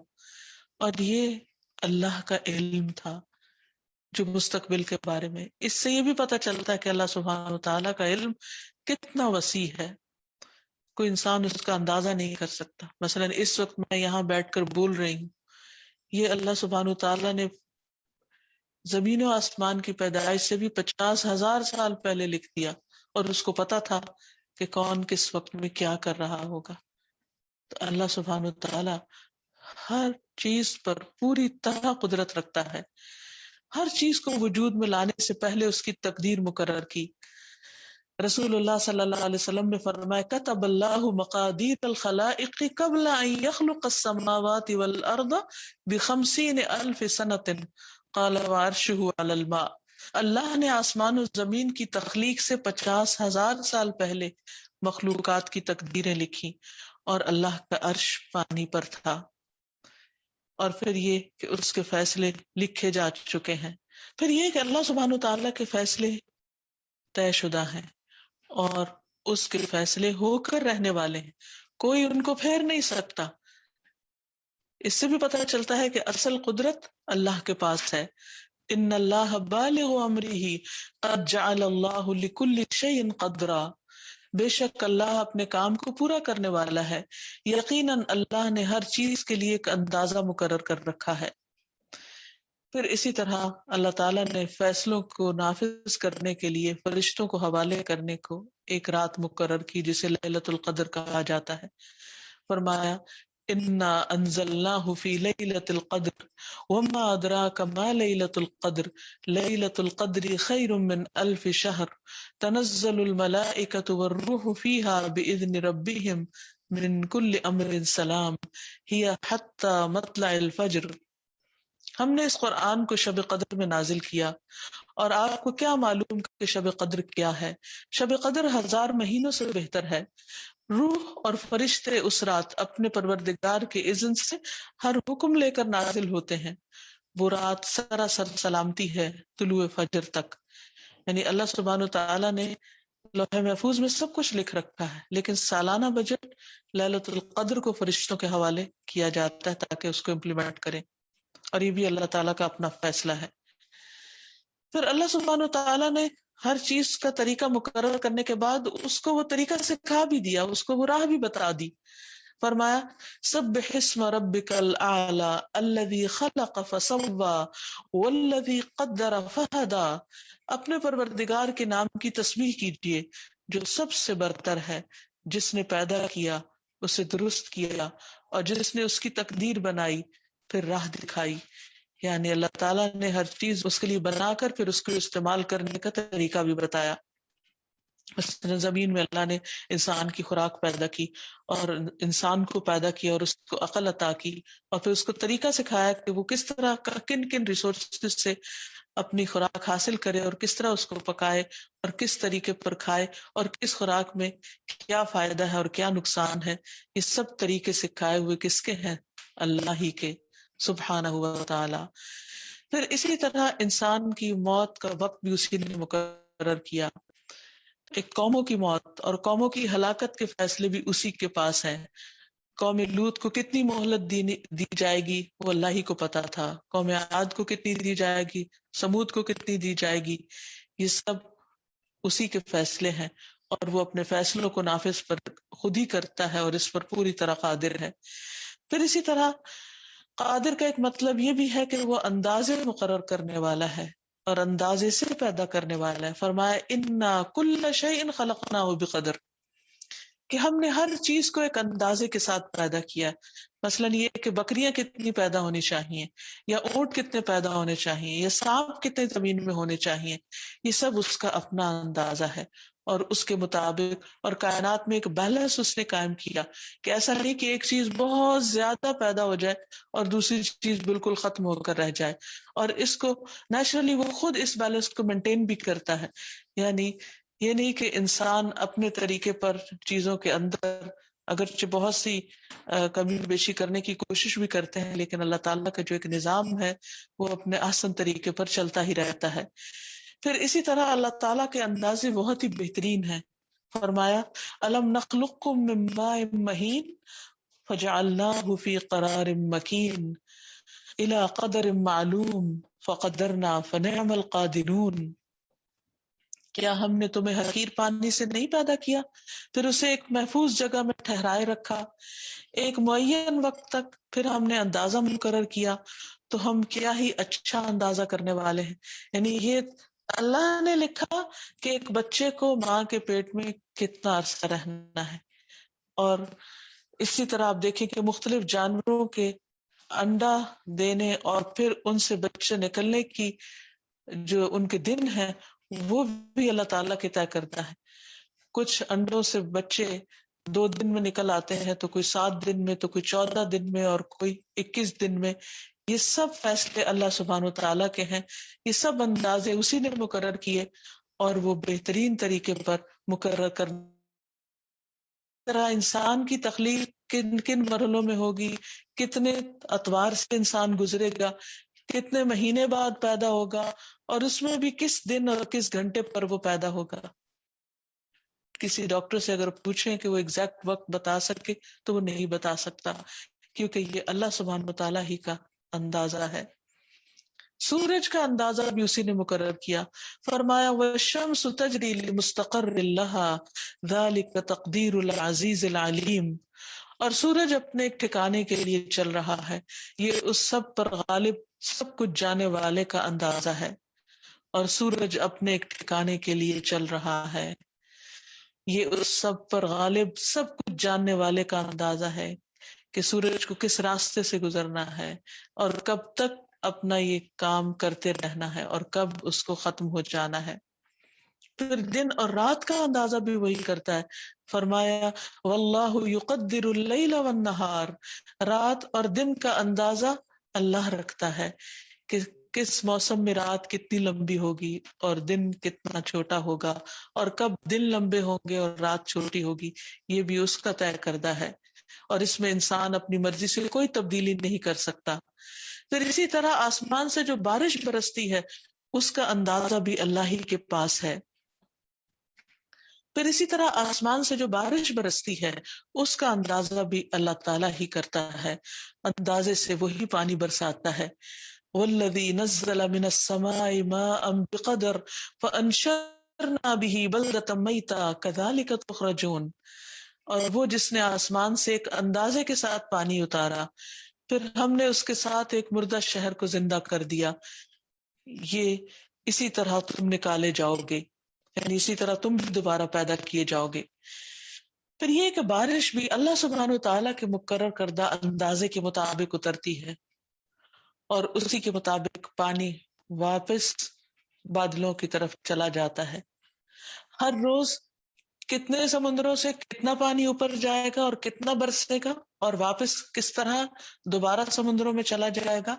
اور یہ اللہ کا علم تھا جو مستقبل کے بارے میں. اس سے یہ بھی پتہ چلتا ہے کہ اللہ سبحانہ وتعالیٰ کا علم کتنا وسیع ہے، کوئی انسان اس کا اندازہ نہیں کر سکتا. مثلا اس وقت میں یہاں بیٹھ کر بول رہی ہوں، یہ اللہ سبحانہ وتعالیٰ نے زمین و آسمان کی پیدائش سے بھی 50,000 سال پہلے لکھ دیا، اور اس کو پتا تھا کہ کون کس وقت میں کیا کر رہا ہوگا. تو اللہ سبحانہ وتعالیٰ ہر چیز پر پوری طرح قدرت رکھتا ہے. ہر چیز کو وجود میں لانے سے پہلے اس کی تقدیر مقرر کی. رسول اللہ صلی اللہ علیہ وسلم نے فرمایا، کتب اللہ مقادیر الخلائق قبل ان يخلق السماوات والارض ب50,000 سنة قال وعرشه على الماء. اللہ نے آسمان و زمین کی تخلیق سے 50,000 سال پہلے مخلوقات کی تقدیریں لکھی، اور اللہ کا عرش پانی پر تھا. اور پھر یہ کہ اس کے فیصلے لکھے جا چکے ہیں. پھر یہ کہ اللہ سبحانہ تعالیٰ کے فیصلے طے شدہ ہیں اور اس کے فیصلے ہو کر رہنے والے ہیں، کوئی ان کو پھیر نہیں سکتا. اس سے بھی پتہ چلتا ہے کہ اصل قدرت اللہ کے پاس ہے. ان اللہ بالغ امرہ قد جعل اللہ لکل شیء قدرا. بے شک اللہ اپنے کام کو پورا کرنے والا ہے، یقیناً اللہ نے ہر چیز کے لیے ایک اندازہ مقرر کر رکھا ہے. پھر اسی طرح اللہ تعالیٰ نے فیصلوں کو نافذ کرنے کے لیے فرشتوں کو حوالے کرنے کو ایک رات مقرر کی جسے لیلۃ القدر کہا جاتا ہے. فرمایا، انا انزلناہ فی لیلۃ القدر وما ادراک ما لیلۃ القدر لیلۃ القدر خیر من 1000 شہر تنزل الملائکۃ والروح فیہا باذن ربہم من کل امر سلام ہی حتی مطلع الفجر. ہم نے اس قرآن کو شب قدر میں نازل کیا، اور آپ کو کیا معلوم کہ شب قدر کیا ہے؟ شب قدر 1000 مہینوں سے بہتر ہے. روح اور فرشتے اس رات اپنے پروردگار کے اذن سے ہر حکم لے کر نازل ہوتے ہیں. وہ رات سراسر سلامتی ہے طلوع فجر تک. یعنی اللہ سبحانہ تعالیٰ نے لوح محفوظ میں سب کچھ لکھ رکھا ہے، لیکن سالانہ بجٹ لیلۃ القدر کو فرشتوں کے حوالے کیا جاتا ہے تاکہ اس کو امپلیمنٹ کریں، اور یہ بھی اللہ تعالیٰ کا اپنا فیصلہ ہے. پھر اللہ سبحانہ تعالیٰ نے ہر چیز کا طریقہ مقرر کرنے کے بعد اس کو وہ طریقہ سکھا بھی دیا، اس کو وہ راہ بھی بتا دی. فرمایا، سبح اسم ربک الاعلی الذی خلق فسوی والذی قدر فہدی. اپنے پروردگار کے نام کی تسبیح کیجیے جو سب سے برتر ہے، جس نے پیدا کیا، اسے درست کیا، اور جس نے اس کی تقدیر بنائی، پھر راہ دکھائی. یعنی اللہ تعالیٰ نے ہر چیز اس کے لیے بنا کر پھر اس کو استعمال کرنے کا طریقہ بھی بتایا. مثلاً زمین میں اللہ نے انسان کی خوراک پیدا کی اور انسان کو پیدا کیا اور اس کو عقل عطا کی اور پھر اس کو طریقہ سکھایا کہ وہ کس طرح کن کن ریسورسز سے اپنی خوراک حاصل کرے اور کس طرح اس کو پکائے اور کس طریقے پر کھائے اور کس خوراک میں کیا فائدہ ہے اور کیا نقصان ہے. یہ سب طریقے سکھائے ہوئے کس کے ہیں؟ اللہ ہی کے سبحانہ و تعالی. پھر اسی طرح انسان کی موت کا وقت بھی اسی نے مقرر کیا. ایک قوموں کی موت اور قوموں کی ہلاکت کے فیصلے بھی اسی کے پاس ہیں. قوم لوط کو کتنی مہلت دی جائے گی وہ اللہ ہی کو پتا تھا. قوم عاد کو کتنی دی جائے گی، سمود کو کتنی دی جائے گی، یہ سب اسی کے فیصلے ہیں اور وہ اپنے فیصلوں کو نافذ پر خود ہی کرتا ہے اور اس پر پوری طرح قادر ہے. پھر اسی طرح قادر کا ایک مطلب یہ بھی ہے کہ وہ اندازے مقرر کرنے والا ہے اور اندازے سے پیدا کرنے والا ہے. فرمایا انا کل شیء خلقناہ بقدر، کہ ہم نے ہر چیز کو ایک اندازے کے ساتھ پیدا کیا ہے. مثلاً یہ کہ بکریاں کتنی پیدا ہونی چاہیے، یا اونٹ کتنے پیدا ہونے چاہیے، یا سانپ کتنے زمین میں ہونے چاہیے، یہ سب اس کا اپنا اندازہ ہے اور اس کے مطابق. اور کائنات میں ایک بیلنس اس نے قائم کیا کہ ایسا نہیں کہ ایک چیز بہت زیادہ پیدا ہو جائے اور دوسری چیز بالکل ختم ہو کر رہ جائے. اور اس کو نیچرلی وہ خود اس بیلنس کو مینٹین بھی کرتا ہے. یعنی یہ نہیں کہ انسان اپنے طریقے پر چیزوں کے اندر اگرچہ بہت سی کمی بیشی کرنے کی کوشش بھی کرتے ہیں، لیکن اللہ تعالیٰ کا جو ایک نظام ہے وہ اپنے احسن طریقے پر چلتا ہی رہتا ہے. پھر اسی طرح اللہ تعالیٰ کے اندازے بہت ہی بہترین ہیں. فرمایا الم نخلقکم من ماء مہین فجعلناہ فی قرار مکین الی قدر معلوم فقدرنا فنعم القادرون. کیا ہم نے تمہیں حقیر پانی سے نہیں پیدا کیا، پھر اسے ایک محفوظ جگہ میں ٹھہرائے رکھا ایک معین وقت تک، پھر ہم نے اندازہ مقرر کیا تو ہم کیا ہی اچھا اندازہ کرنے والے ہیں. یعنی یہ اللہ نے لکھا کہ ایک بچے کو ماں کے پیٹ میں کتنا عرصہ رہنا ہے. اور اسی طرح آپ دیکھیں کہ مختلف جانوروں کے انڈا دینے اور پھر ان سے بچے نکلنے کی جو ان کے دن ہیں وہ بھی اللہ تعالیٰ کے طے کرتا ہے. کچھ انڈوں سے بچے 2 دن میں نکل آتے ہیں، تو کوئی 7 دن میں، تو کوئی 14 دن میں، اور کوئی 21 دن میں. یہ سب فیصلے اللہ سبحانہ وتعالیٰ کے ہیں. یہ سب اندازے اسی نے مقرر کیے اور وہ بہترین طریقے پر مقرر کرنا. طرح انسان کی تخلیق کن کن مرحلوں میں ہوگی، کتنے اتوار سے انسان گزرے گا، کتنے مہینے بعد پیدا ہوگا، اور اس میں بھی کس دن اور کس گھنٹے پر وہ پیدا ہوگا. کسی ڈاکٹر سے اگر پوچھیں کہ وہ ایگزیکٹ وقت بتا سکے تو وہ نہیں بتا سکتا، کیونکہ یہ اللہ سبحانہ وتعالیٰ ہی کا اندازہ ہے. سورج کا اندازہ بھی اسی نے مقرر کیا. فرمایا والشمس تجری لمستقر لها ذلك تقدیر العزیز العلیم. اور سورج اپنے ایک ٹھکانے کے لیے چل رہا ہے، یہ اس سب پر غالب سب کچھ جانے والے کا اندازہ ہے. اور سورج اپنے ایک ٹھکانے کے لیے چل رہا ہے، یہ اس سب پر غالب سب کچھ جاننے والے کا اندازہ ہے کہ سورج کو کس راستے سے گزرنا ہے اور کب تک اپنا یہ کام کرتے رہنا ہے اور کب اس کو ختم ہو جانا ہے. پھر دن اور رات کا اندازہ بھی وہی کرتا ہے. فرمایا واللہ یقدر اللیل والنہار، رات اور دن کا اندازہ اللہ رکھتا ہے کہ کس موسم میں رات کتنی لمبی ہوگی اور دن کتنا چھوٹا ہوگا، اور کب دن لمبے ہوں گے اور رات چھوٹی ہوگی، یہ بھی اس کا طے کردہ ہے، اور اس میں انسان اپنی مرضی سے کوئی تبدیلی نہیں کر سکتا. پھر اسی طرح آسمان سے جو بارش برستی ہے اس کا اندازہ بھی اللہ ہی کے پاس ہے. پھر اسی طرح آسمان سے جو بارش برستی ہے اس کا اندازہ بھی اللہ تعالیٰ ہی کرتا ہے، اندازے سے وہی پانی برساتا ہے. والذی نزل من السماء ماء بقدر فانشرنا به بلدة میتا کذلک تخرجون. اور وہ جس نے آسمان سے ایک اندازے کے ساتھ پانی اتارا، پھر ہم نے اس کے ساتھ ایک مردہ شہر کو زندہ کر دیا، یہ اسی طرح تم نکالے جاؤ گے، یعنی اسی طرح تم بھی دوبارہ پیدا کیے جاؤ گے. پھر یہ کہ بارش بھی اللہ سبحانہ وتعالیٰ کے مقرر کردہ اندازے کے مطابق اترتی ہے، اور اسی کے مطابق پانی واپس بادلوں کی طرف چلا جاتا ہے. ہر روز کتنے سمندروں سے کتنا پانی اوپر جائے گا اور کتنا برسے گا اور واپس کس طرح دوبارہ سمندروں میں چلا جائے گا،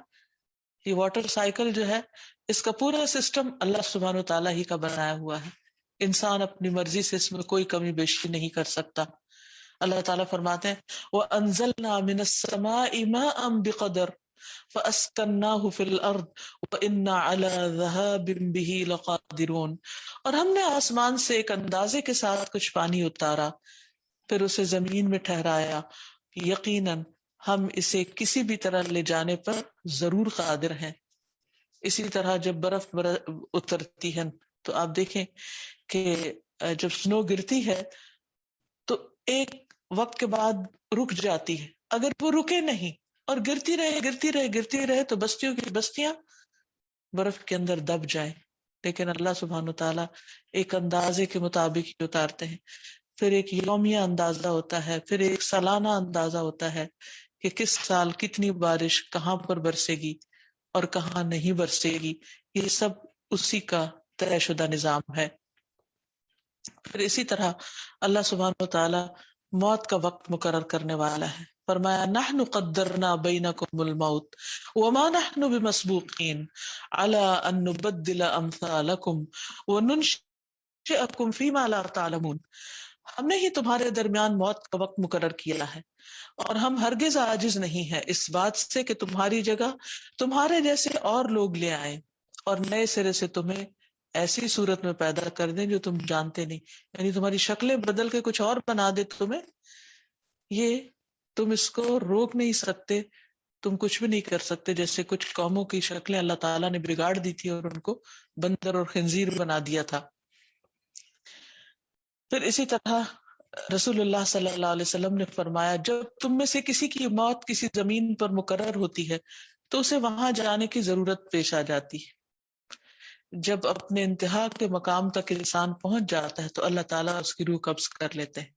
یہ واٹر سائیکل جو ہے اس کا پورا سسٹم اللہ سبحانہ وتعالیٰ ہی کا بنایا ہوا ہے. انسان اپنی مرضی سے اس میں کوئی کمی بیشی نہیں کر سکتا. اللہ تعالیٰ فرماتے ہیں وَأَنزَلْنَا مِنَ السَّمَاءِ مَاءً بِقَدَرٍ فَأَسْكَنَّاهُ فِي الْأَرْضِ وَإِنَّا عَلَى ذَهَابٍ بِهِ لَقَادِرُونَ. اور ہم نے آسمان سے ایک اندازے کے ساتھ کچھ پانی اتارا، پھر اسے زمین میں ٹھہرایا، یقیناً ہم اسے کسی بھی طرح لے جانے پر ضرور قادر ہیں. اسی طرح جب برف اترتی ہے تو آپ دیکھیں کہ جب سنو گرتی ہے تو ایک وقت کے بعد رک جاتی ہے. اگر وہ رکے نہیں اور گرتی رہے تو بستیوں کی بستیاں برف کے اندر دب جائیں. لیکن اللہ سبحانہ تعالیٰ ایک اندازے کے مطابق ہی اتارتے ہیں. پھر ایک یومیہ اندازہ ہوتا ہے، پھر ایک سالانہ اندازہ ہوتا ہے کہ کس سال کتنی بارش کہاں پر برسے گی اور کہاں نہیں برسے گی. یہ سب اسی کا طے شدہ نظام ہے. پھر اسی طرح اللہ سبحانہ وتعالی موت کا وقت مقرر کرنے والا ہے. فرمایا نحن قدرنا بینکم الموت وما نحن بمسبوقین علی ان نبدل امثالکم وننشئکم فیما لا تعلمون. ہم نے ہی تمہارے درمیان موت کا وقت مقرر کیا ہے اور ہم ہرگز عاجز نہیں ہیں اس بات سے کہ تمہاری جگہ تمہارے جیسے اور لوگ لے آئیں اور نئے سرے سے تمہیں ایسی صورت میں پیدا کر دیں جو تم جانتے نہیں، یعنی تمہاری شکلیں بدل کے کچھ اور بنا دے تمہیں. یہ تم اس کو روک نہیں سکتے، تم کچھ بھی نہیں کر سکتے. جیسے کچھ قوموں کی شکلیں اللہ تعالیٰ نے بگاڑ دی تھی اور ان کو بندر اور خنزیر بنا دیا تھا. پھر اسی طرح رسول اللہ صلی اللہ علیہ وسلم نے فرمایا جب تم میں سے کسی کی موت کسی زمین پر مقرر ہوتی ہے تو اسے وہاں جانے کی ضرورت پیش آ جاتی ہے. جب اپنے انتہا کے مقام تک انسان پہنچ جاتا ہے تو اللہ تعالیٰ اس کی روح قبض کر لیتے ہیں.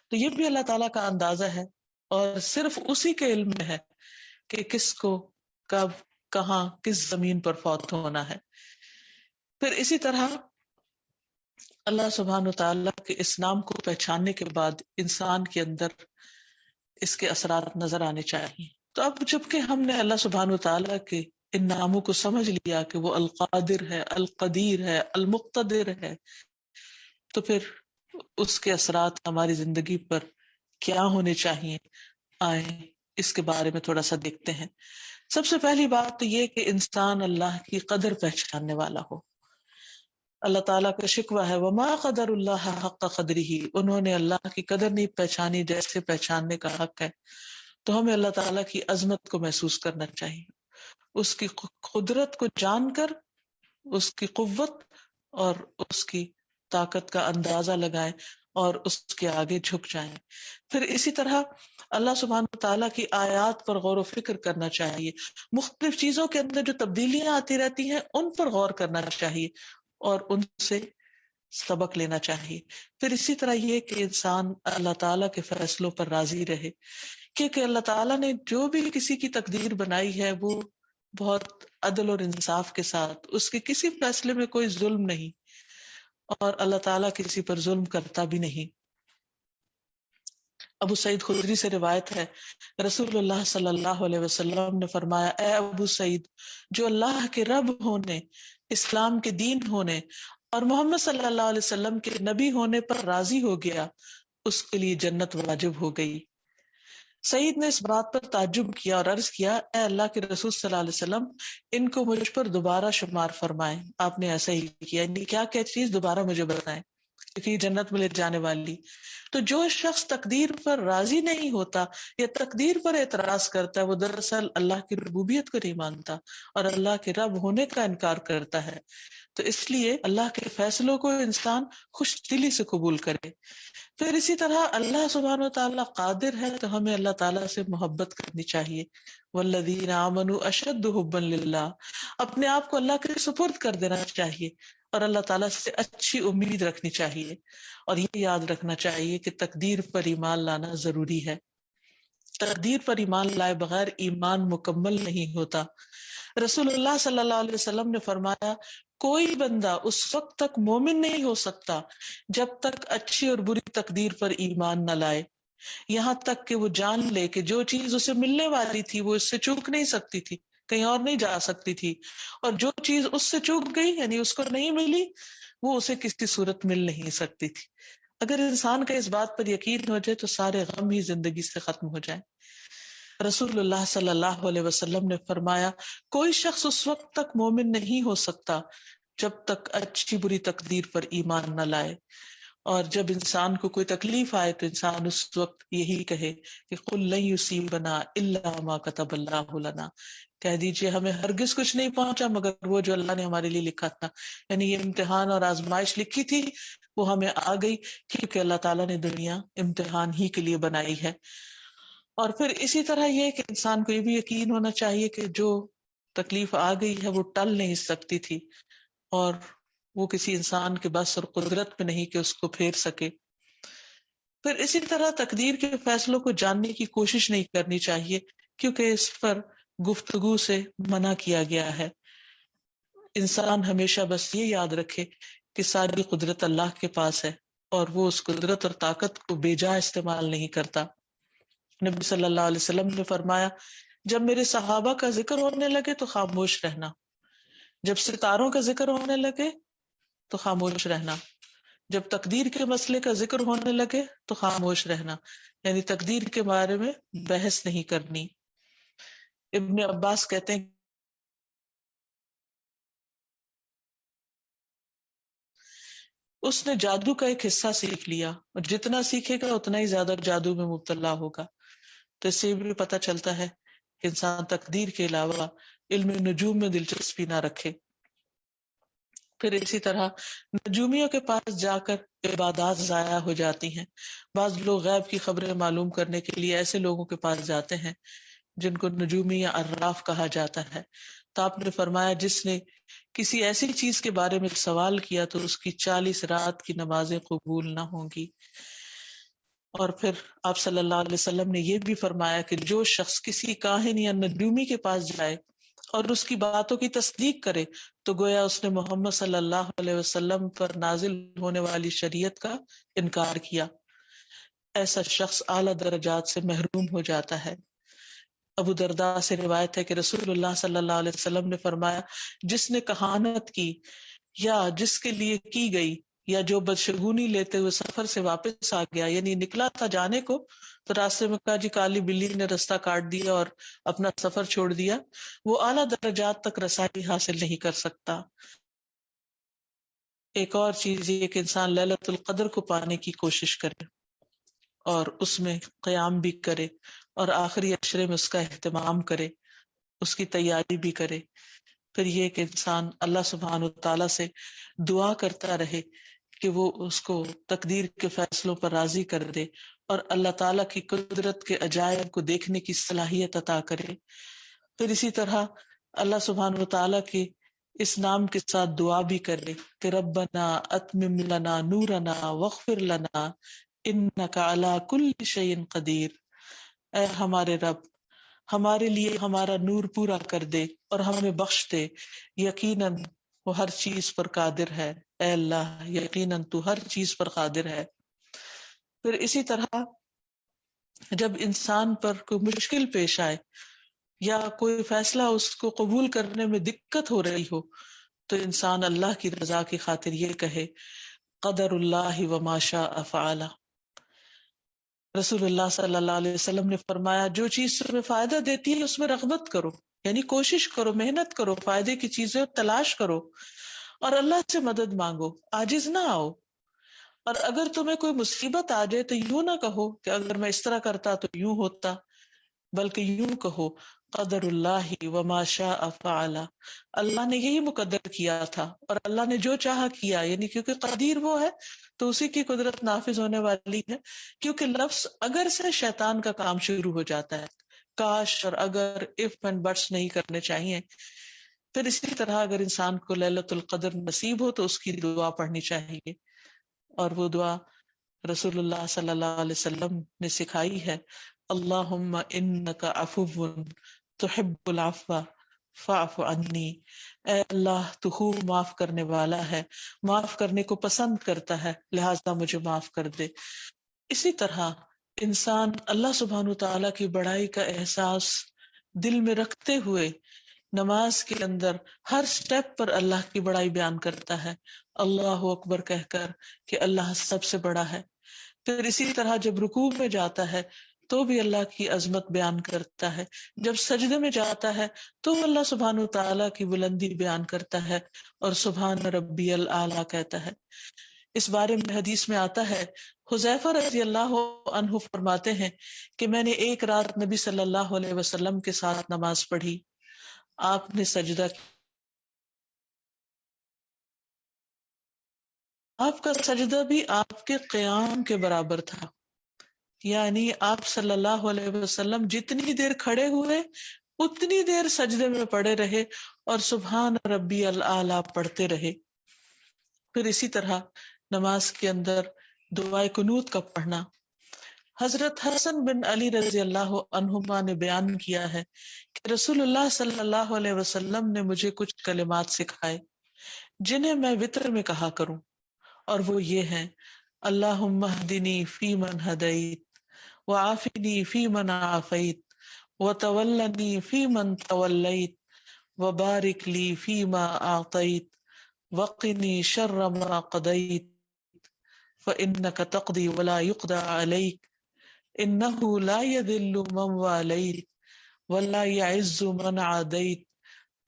تو یہ بھی اللہ تعالیٰ کا اندازہ ہے اور صرف اسی کے علم میں ہے کہ کس کو کب کہاں کس زمین پر فوت ہونا ہے. پھر اسی طرح اللہ سبحانہ وتعالیٰ کے اس نام کو پہچاننے کے بعد انسان کے اندر اس کے اثرات نظر آنے چاہیے. تو اب جبکہ ہم نے اللہ سبحانہ وتعالیٰ کے ان ناموں کو سمجھ لیا کہ وہ القادر ہے، القدیر ہے، المقتدر ہے، تو پھر اس کے اثرات ہماری زندگی پر کیا ہونے چاہیے آئیں اس کے بارے میں تھوڑا سا دیکھتے ہیں. سب سے پہلی بات تو یہ کہ انسان اللہ کی قدر پہچاننے والا ہو. اللہ تعالیٰ کا شکوہ ہے وما قدر اللہ حق قدرہ، انہوں نے اللہ کی قدر نہیں پہچانی جیسے پہچاننے کا حق ہے. تو ہمیں اللہ تعالیٰ کی عظمت کو محسوس کرنا چاہیے، اس کی قدرت کو جان کر اس کی قوت اور اس کی طاقت کا اندازہ لگائیں اور اس کے آگے جھک جائیں. پھر اسی طرح اللہ سبحانہ تعالیٰ کی آیات پر غور و فکر کرنا چاہیے. مختلف چیزوں کے اندر جو تبدیلیاں آتی رہتی ہیں ان پر غور کرنا چاہیے اور ان سے سبق لینا چاہیے. پھر اسی طرح یہ کہ انسان اللہ تعالیٰ کے فیصلوں پر راضی رہے، کیونکہ اللہ تعالیٰ نے جو بھی کسی کی تقدیر بنائی ہے وہ بہت عدل اور انصاف کے ساتھ، اس کے کسی فیصلے میں کوئی ظلم نہیں اور اللہ تعالیٰ کسی پر ظلم کرتا بھی نہیں. ابو سعید خدری سے روایت ہے رسول اللہ صلی اللہ علیہ وسلم نے فرمایا اے ابو سعید، جو اللہ کے رب ہونے، اسلام کے دین ہونے اور محمد صلی اللہ علیہ وسلم کے نبی ہونے پر راضی ہو گیا اس کے لیے جنت واجب ہو گئی. سعید نے اس بات پر تعجب کیا اور عرض کیا اے اللہ کے رسول صلی اللہ علیہ وسلم ان کو مجھ پر دوبارہ شمار فرمائیں. آپ نے ایسا ہی کیا، یعنی کیا چیز دوبارہ مجھے بتائیں کیونکہ یہ جنت میں لے جانے والی. تو جو شخص تقدیر پر راضی نہیں ہوتا یا تقدیر پر اعتراض کرتا ہے وہ دراصل اللہ کی ربوبیت کو نہیں مانتا اور اللہ کے رب ہونے کا انکار کرتا ہے. تو اس لیے اللہ کے فیصلوں کو انسان خوش دلی سے قبول کرے. پھر اسی طرح اللہ سبحانہ و تعالیٰ قادر ہے تو ہمیں اللہ تعالیٰ سے محبت کرنی چاہیے. والذین آمنوا اشد حبا للہ، اپنے آپ کو اللہ کے سپرد کر دینا چاہیے اور اللہ تعالیٰ سے اچھی امید رکھنی چاہیے اور یہ یاد رکھنا چاہیے کہ تقدیر پر ایمان لانا ضروری ہے. تقدیر پر ایمان لائے بغیر ایمان مکمل نہیں ہوتا۔ رسول اللہ صلی اللہ علیہ وسلم نے فرمایا کوئی بندہ اس وقت تک مومن نہیں ہو سکتا جب تک اچھی اور بری تقدیر پر ایمان نہ لائے، یہاں تک کہ وہ جان لے کہ جو چیز اسے ملنے والی تھی وہ اس سے چوک نہیں سکتی تھی، کہیں اور نہیں جا سکتی تھی، اور جو چیز اس سے چوک گئی یعنی اس کو نہیں ملی وہ اسے کسی صورت مل نہیں سکتی تھی۔ اگر انسان کا اس بات پر یقین ہو جائے تو سارے غم ہی زندگی سے ختم ہو جائے۔ رسول اللہ صلی اللہ علیہ وسلم نے فرمایا کوئی شخص اس وقت تک مومن نہیں ہو سکتا جب تک اچھی بری تقدیر پر ایمان نہ لائے، اور جب انسان کو کوئی تکلیف آئے تو انسان اس وقت یہی کہے کہ قل لن یصیبنا الا ما کتب اللہ لنا، کہہ دیجئے ہمیں ہرگز کچھ نہیں پہنچا مگر وہ جو اللہ نے ہمارے لیے لکھا تھا، یعنی یہ امتحان اور آزمائش لکھی تھی وہ ہمیں آ گئی، کیونکہ اللہ تعالیٰ نے دنیا امتحان ہی کے لیے بنائی ہے۔ اور پھر اسی طرح یہ کہ انسان کو یہ بھی یقین ہونا چاہیے کہ جو تکلیف آ گئی ہے وہ ٹل نہیں سکتی تھی، اور وہ کسی انسان کے بس اور قدرت میں نہیں کہ اس کو پھیر سکے۔ پھر اسی طرح تقدیر کے فیصلوں کو جاننے کی کوشش نہیں کرنی چاہیے، کیونکہ اس پر گفتگو سے منع کیا گیا ہے۔ انسان ہمیشہ بس یہ یاد رکھے کہ ساری قدرت اللہ کے پاس ہے اور وہ اس قدرت اور طاقت کو بے جا استعمال نہیں کرتا۔ نبی صلی اللہ علیہ وسلم نے فرمایا جب میرے صحابہ کا ذکر ہونے لگے تو خاموش رہنا، جب ستاروں کا ذکر ہونے لگے تو خاموش رہنا، جب تقدیر کے مسئلے کا ذکر ہونے لگے تو خاموش رہنا، یعنی تقدیر کے بارے میں بحث نہیں کرنی۔ ابن عباس کہتے ہیں اس نے جادو کا ایک حصہ سیکھ لیا اور جتنا سیکھے گا اتنا ہی زیادہ جادو میں مبتلا ہوگا۔ تو اس سے بھی پتہ چلتا ہے کہ انسان تقدیر کے علاوہ علم نجوم میں دلچسپی نہ رکھے۔ پھر اسی طرح نجومیوں کے پاس جا کر عبادات ضائع ہو جاتی ہیں۔ بعض لوگ غیب کی خبریں معلوم کرنے کے لیے ایسے لوگوں کے پاس جاتے ہیں جن کو نجومی یا عراف کہا جاتا ہے۔ تو آپ نے فرمایا جس نے کسی ایسی چیز کے بارے میں سوال کیا تو اس کی 40 رات کی نمازیں قبول نہ ہوں گی۔ اور پھر آپ صلی اللہ علیہ وسلم نے یہ بھی فرمایا کہ جو شخص کسی کاہن یا نجومی کے پاس جائے اور اس کی باتوں کی تصدیق کرے تو گویا اس نے محمد صلی اللہ علیہ وسلم پر نازل ہونے والی شریعت کا انکار کیا۔ ایسا شخص اعلیٰ درجات سے محروم ہو جاتا ہے۔ ابو درداء سے روایت ہے کہ رسول اللہ صلی اللہ علیہ وسلم نے فرمایا جس نے کہانت کی یا جس کے لیے کی گئی یا جو بدشگونی لیتے ہوئے سفر سے واپس آ گیا، یعنی نکلا تھا جانے کو تو راستے میں کہا جی کالی بلی نے رستہ کاٹ دیا اور اپنا سفر چھوڑ دیا، وہ اعلیٰ درجات تک رسائی حاصل نہیں کر سکتا۔ ایک اور چیز یہ کہ انسان لیلۃ القدر کو پانے کی کوشش کرے اور اس میں قیام بھی کرے اور آخری عشرے میں اس کا اہتمام کرے، اس کی تیاری بھی کرے۔ پھر یہ کہ انسان اللہ سبحانہ وتعالیٰ سے دعا کرتا رہے کہ وہ اس کو تقدیر کے فیصلوں پر راضی کر دے اور اللہ تعالیٰ کی قدرت کے عجائب کو دیکھنے کی صلاحیت عطا کرے۔ پھر اسی طرح اللہ سبحانہ وتعالیٰ کے اس نام کے ساتھ دعا بھی کرے کہ ربنا اتمم لنا نورنا واغفر لنا انک علی کل شیء قدیر، اے ہمارے رب ہمارے لیے ہمارا نور پورا کر دے اور ہمیں بخش دے، یقیناً وہ ہر چیز پر قادر ہے، اے اللہ یقیناً تو ہر چیز پر قادر ہے۔ پھر اسی طرح جب انسان پر کوئی مشکل پیش آئے یا کوئی فیصلہ اس کو قبول کرنے میں دقت ہو رہی ہو تو انسان اللہ کی رضا کی خاطر یہ کہے قدر اللہ وما شاء فعل۔ رسول اللہ صلی اللہ علیہ وسلم نے فرمایا جو چیز تمہیں فائدہ دیتی ہے اس میں رغبت کرو، یعنی کوشش کرو، محنت کرو، فائدے کی چیزیں تلاش کرو اور اللہ سے مدد مانگو، عاجز نہ آؤ۔ اور اگر تمہیں کوئی مصیبت آ جائے تو یوں نہ کہو کہ اگر میں اس طرح کرتا تو یوں ہوتا، بلکہ یوں کہو قدر اللہ وما شاء فعل، اللہ نے یہی مقدر کیا تھا اور اللہ نے جو چاہا کیا، یعنی کیونکہ قدیر وہ ہے تو اسی کی قدرت نافذ ہونے والی ہے۔ کیونکہ لفظ اگر سے شیطان کا کام شروع ہو جاتا ہے، کاش اور اگر اف اینڈ بٹس نہیں کرنے چاہیے۔ پھر اسی طرح اگر انسان کو لیلۃ القدر نصیب ہو تو اس کی دعا پڑھنی چاہیے، اور وہ دعا رسول اللہ صلی اللہ علیہ وسلم نے سکھائی ہے، اللہم انک عفو تحب العفو فاعف عنی، اے اللہ تو خوب معاف کرنے والا ہے، معاف کرنے کو پسند کرتا ہے، لہذا مجھے معاف کر دے۔ اسی طرح انسان اللہ سبحانہ تعالیٰ کی بڑائی کا احساس دل میں رکھتے ہوئے نماز کے اندر ہر سٹیپ پر اللہ کی بڑائی بیان کرتا ہے، اللہ اکبر کہہ کر کہ اللہ سب سے بڑا ہے۔ پھر اسی طرح جب رکوع میں جاتا ہے تو بھی اللہ کی عظمت بیان کرتا ہے، جب سجدے میں جاتا ہے تو اللہ سبحانہ تعالیٰ کی بلندی بیان کرتا ہے اور سبحان ربی الاعلیٰ کہتا ہے۔ اس بارے میں حدیث میں آتا ہے، حذیفہ رضی اللہ عنہ فرماتے ہیں کہ میں نے ایک رات نبی صلی اللہ علیہ وسلم کے ساتھ نماز پڑھی، آپ نے سجدہ کیا، آپ کا سجدہ بھی آپ کے قیام کے برابر تھا، یعنی آپ صلی اللہ علیہ وسلم جتنی دیر کھڑے ہوئے اتنی دیر سجدے میں پڑے رہے اور سبحان ربی الاعلیٰ پڑھتے رہے۔ پھر اسی طرح نماز کے اندر دعائے قنوت کا پڑھنا، حضرت حسن بن علی رضی اللہ عنہما نے بیان کیا ہے کہ رسول اللہ صلی اللہ علیہ وسلم نے مجھے کچھ کلمات سکھائے جنہیں میں وطر میں کہا کروں، اور وہ یہ ہیں: اللہم اہدنی فی من ہدیت، وعافنی فی من عافیت، وتولنی فی من تولیت، وبارک لی فی ما اعطیت، وقنی شر ما قضیت، فإنک تقضی ولا یقضى علیک، انہ لا یذل من والیت ولا یعز من عادیت،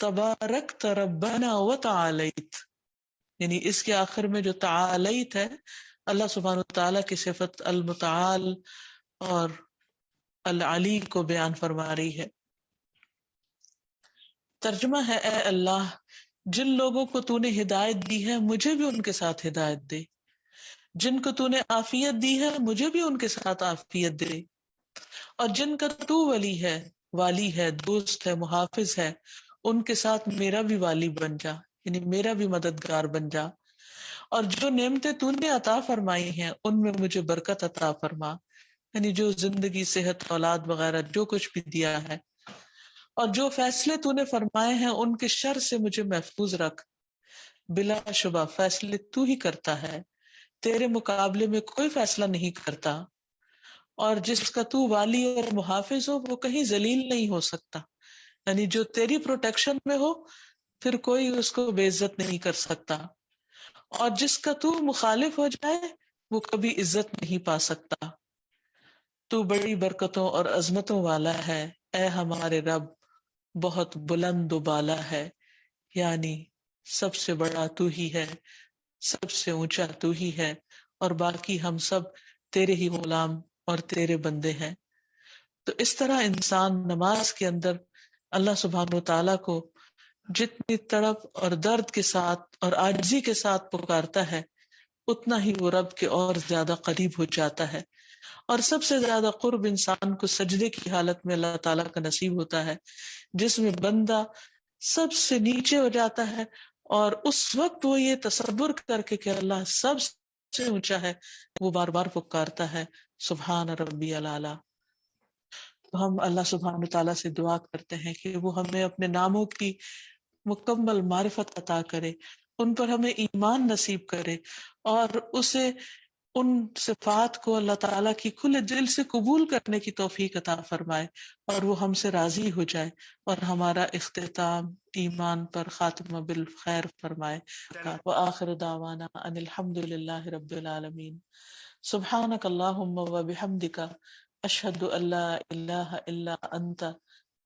تبارکت ربنا وتعالیت۔ یعنی اس کے آخر میں جو تعالیت ہے، اللہ سبحانہ تعالیٰ کی صفت المتعال اور العلی کو بیان فرما رہی ہے۔ ترجمہ ہے: اے اللہ، جن لوگوں کو تو نے ہدایت دی ہے مجھے بھی ان کے ساتھ ہدایت دے، جن کو تو نے عافیت دی ہے مجھے بھی ان کے ساتھ عافیت دے، اور جن کا تو ولی ہے، والی ہے، دوست ہے، محافظ ہے، ان کے ساتھ میرا بھی والی بن جا، یعنی میرا بھی مددگار بن جا، اور جو نعمتیں تو نے عطا فرمائی ہیں ان میں مجھے برکت عطا فرما، یعنی جو زندگی، صحت، اولاد وغیرہ جو کچھ بھی دیا ہے، اور جو فیصلے تو نے فرمائے ہیں ان کے شر سے مجھے محفوظ رکھ۔ بلا شبہ فیصلے تو ہی کرتا ہے، تیرے مقابلے میں کوئی فیصلہ نہیں کرتا، اور جس کا تو والی اور محافظ ہو وہ کہیں ذلیل نہیں ہو سکتا، یعنی جو تیری پروٹیکشن میں ہو پھر کوئی اس کو بے عزت نہیں کر سکتا، اور جس کا تو مخالف ہو جائے وہ کبھی عزت نہیں پا سکتا۔ تو بڑی برکتوں اور عظمتوں والا ہے، اے ہمارے رب، بہت بلند و بالا ہے، یعنی سب سے بڑا تو ہی ہے، سب سے اونچا تو ہی ہے، اور باقی ہم سب تیرے ہی غلام اور تیرے بندے ہیں۔ تو اس طرح انسان نماز کے اندر اللہ سبحانہ و تعالیٰ کو جتنی تڑپ اور درد کے ساتھ اور عاجزی کے ساتھ پکارتا ہے اتنا ہی وہ رب کے اور زیادہ قریب ہو جاتا ہے، اور سب سے زیادہ قرب انسان کو سجدے کی حالت میں اللہ تعالیٰ کا نصیب ہوتا ہے، جس میں بندہ سب سے نیچے ہو جاتا ہے، اور اس وقت وہ یہ تصور کر کے کہ اللہ سب سے اونچا ہے وہ بار بار پکارتا ہے سبحان ربی الاعلیٰ۔ تو ہم اللہ سبحانہ تعالیٰ سے دعا کرتے ہیں کہ وہ ہمیں اپنے ناموں کی مکمل معرفت عطا کرے، ان پر ہمیں ایمان نصیب کرے، اور اسے ان صفات کو اللہ تعالیٰ کی کھلے دل سے قبول کرنے کی توفیق عطا فرمائے، اور وہ ہم سے راضی ہو جائے، اور ہمارا اختتام ایمان پر خاتمہ بالخیر فرمائے۔ وآخر دعوانا ان الحمد للہ رب العالمین۔ سبحانک اللہم وبحمدک، اشہد ان لا الہ الا انت،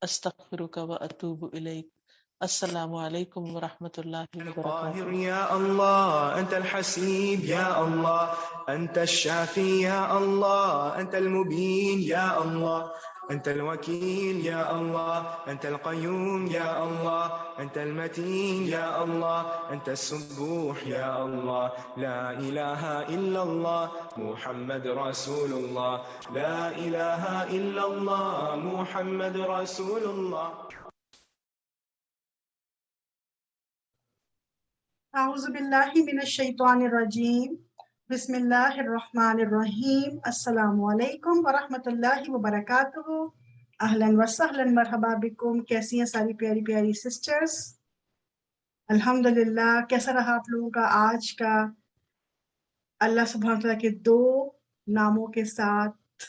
استغفرک واتوب الیک۔ السلام علیکم ورحمۃ اللہ القاهر وبرکاتہ۔ يا الله، أنت الحسيب يا الله، أنت الشافي يا الله، أنت المبين يا الله، أنت الوكيل يا الله، أنت القيوم يا الله، أنت المتين يا الله، أنت السبوح يا الله، لا إله إلا الله محمد رسول الله، لا إله إلا الله محمد رسول الله۔ اعوذ باللہ من الشیطان الرجیم، بسم اللہ الرحمن الرحیم. السلام علیکم ورحمۃ اللہ وبرکاتہ. اہلاً وسہلاً مرحبا بکم. کیسی ہیں ساری پیاری پیاری سسٹرز؟ الحمدللہ. کیسا رہا آپ لوگوں کا آج کا اللہ سبحانہ تعالیٰ کے 2 ناموں کے ساتھ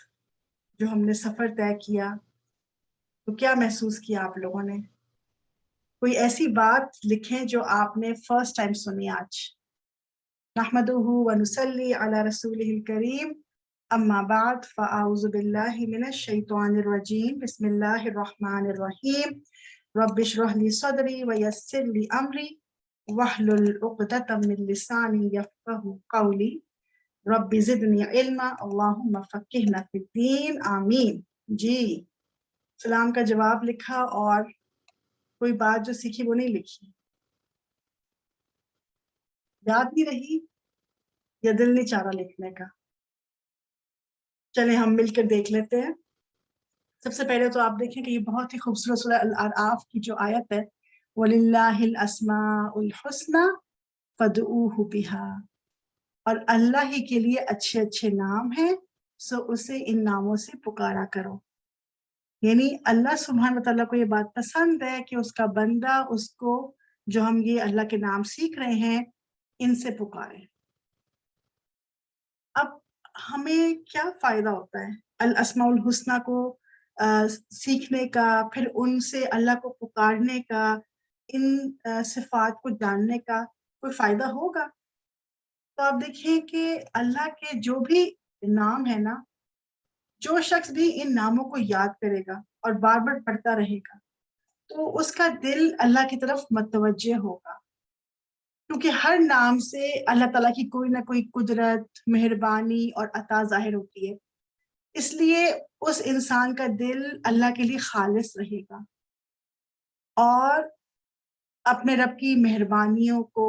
جو ہم نے سفر طے کیا؟ تو کیا محسوس کیا آپ لوگوں نے؟ کوئی ایسی بات لکھیں جو آپ نے فرسٹ ٹائم سنی آج. نحمدہ ونصلی علی رسولہ الکریم. اما بعد فاعوذ باللہ من الشیطان الرجیم. بسم اللہ الرحمن الرحیم. رب اشرح لی صدری ویسر لی امری واحلل عقدۃ من لسانی یفقہوا قولی. رب زدنی علما اللہم فقہنا فی الدین. آمین. جی سلام کا جواب لکھا اور کوئی بات جو سیکھی وہ نہیں لکھی؟ یاد نہیں رہی یا دل نہیں چاہ رہا لکھنے کا؟ چلیں ہم مل کر دیکھ لیتے ہیں. سب سے پہلے تو آپ دیکھیں کہ یہ بہت ہی خوبصورت سورہ الاعراف کی جو آیت ہے وَلِلَّهِ الْأَسْمَاءُ الْحُسْنَى فَادْعُوهُ بِهَا، اور اللہ ہی کے لیے اچھے اچھے نام ہیں سو اسے ان ناموں سے پکارا کرو. یعنی اللہ سبحانہ وتعالیٰ کو یہ بات پسند ہے کہ اس کا بندہ اس کو جو ہم یہ اللہ کے نام سیکھ رہے ہیں ان سے پکارے. اب ہمیں کیا فائدہ ہوتا ہے الاسماء الحسنہ کو سیکھنے کا، پھر ان سے اللہ کو پکارنے کا، ان صفات کو جاننے کا؟ کوئی فائدہ ہوگا؟ تو آپ دیکھیں کہ اللہ کے جو بھی نام ہے نا، جو شخص بھی ان ناموں کو یاد کرے گا اور بار بار پڑھتا رہے گا تو اس کا دل اللہ کی طرف متوجہ ہوگا، کیونکہ ہر نام سے اللہ تعالیٰ کی کوئی نہ کوئی قدرت، مہربانی اور عطا ظاہر ہوتی ہے. اس لیے اس انسان کا دل اللہ کے لیے خالص رہے گا اور اپنے رب کی مہربانیوں کو،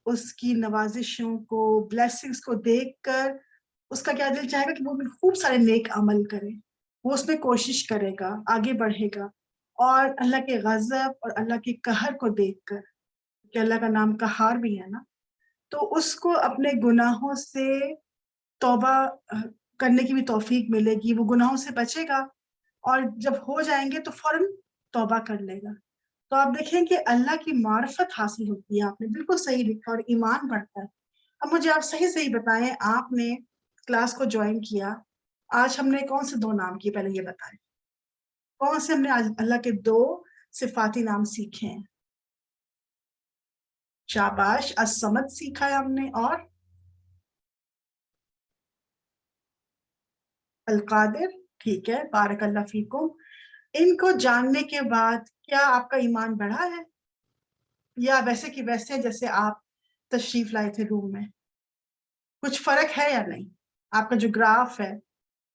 اس کی نوازشوں کو، بلیسنگز کو دیکھ کر اس کا کیا دل چاہے گا کہ وہ خوب سارے نیک عمل کرے. وہ اس میں کوشش کرے گا، آگے بڑھے گا، اور اللہ کے غضب اور اللہ کے قہر کو دیکھ کر، کہ اللہ کا نام قہار بھی ہے نا، تو اس کو اپنے گناہوں سے توبہ کرنے کی بھی توفیق ملے گی. وہ گناہوں سے بچے گا اور جب ہو جائیں گے تو فوراً توبہ کر لے گا. تو آپ دیکھیں کہ اللہ کی معرفت حاصل ہوتی ہے. آپ نے بالکل صحیح لکھا، اور ایمان بڑھتا ہے. اب مجھے آپ صحیح صحیح بتائیں، آپ نے کلاس کو جوائن کیا، آج ہم نے کون سے 2 نام کیے؟ پہلے یہ بتائیں کون سے ہم نے آج اللہ کے 2 صفاتی نام سیکھے ہیں؟ شاباش. الصمد سیکھا ہے ہم نے، اور القادر. ٹھیک ہے، بارک اللہ فیکم. ان کو جاننے کے بعد کیا آپ کا ایمان بڑھا ہے یا ویسے کہ ویسے جیسے آپ تشریف لائے تھے روم میں؟ کچھ فرق ہے یا نہیں؟ آپ کا جو گراف ہے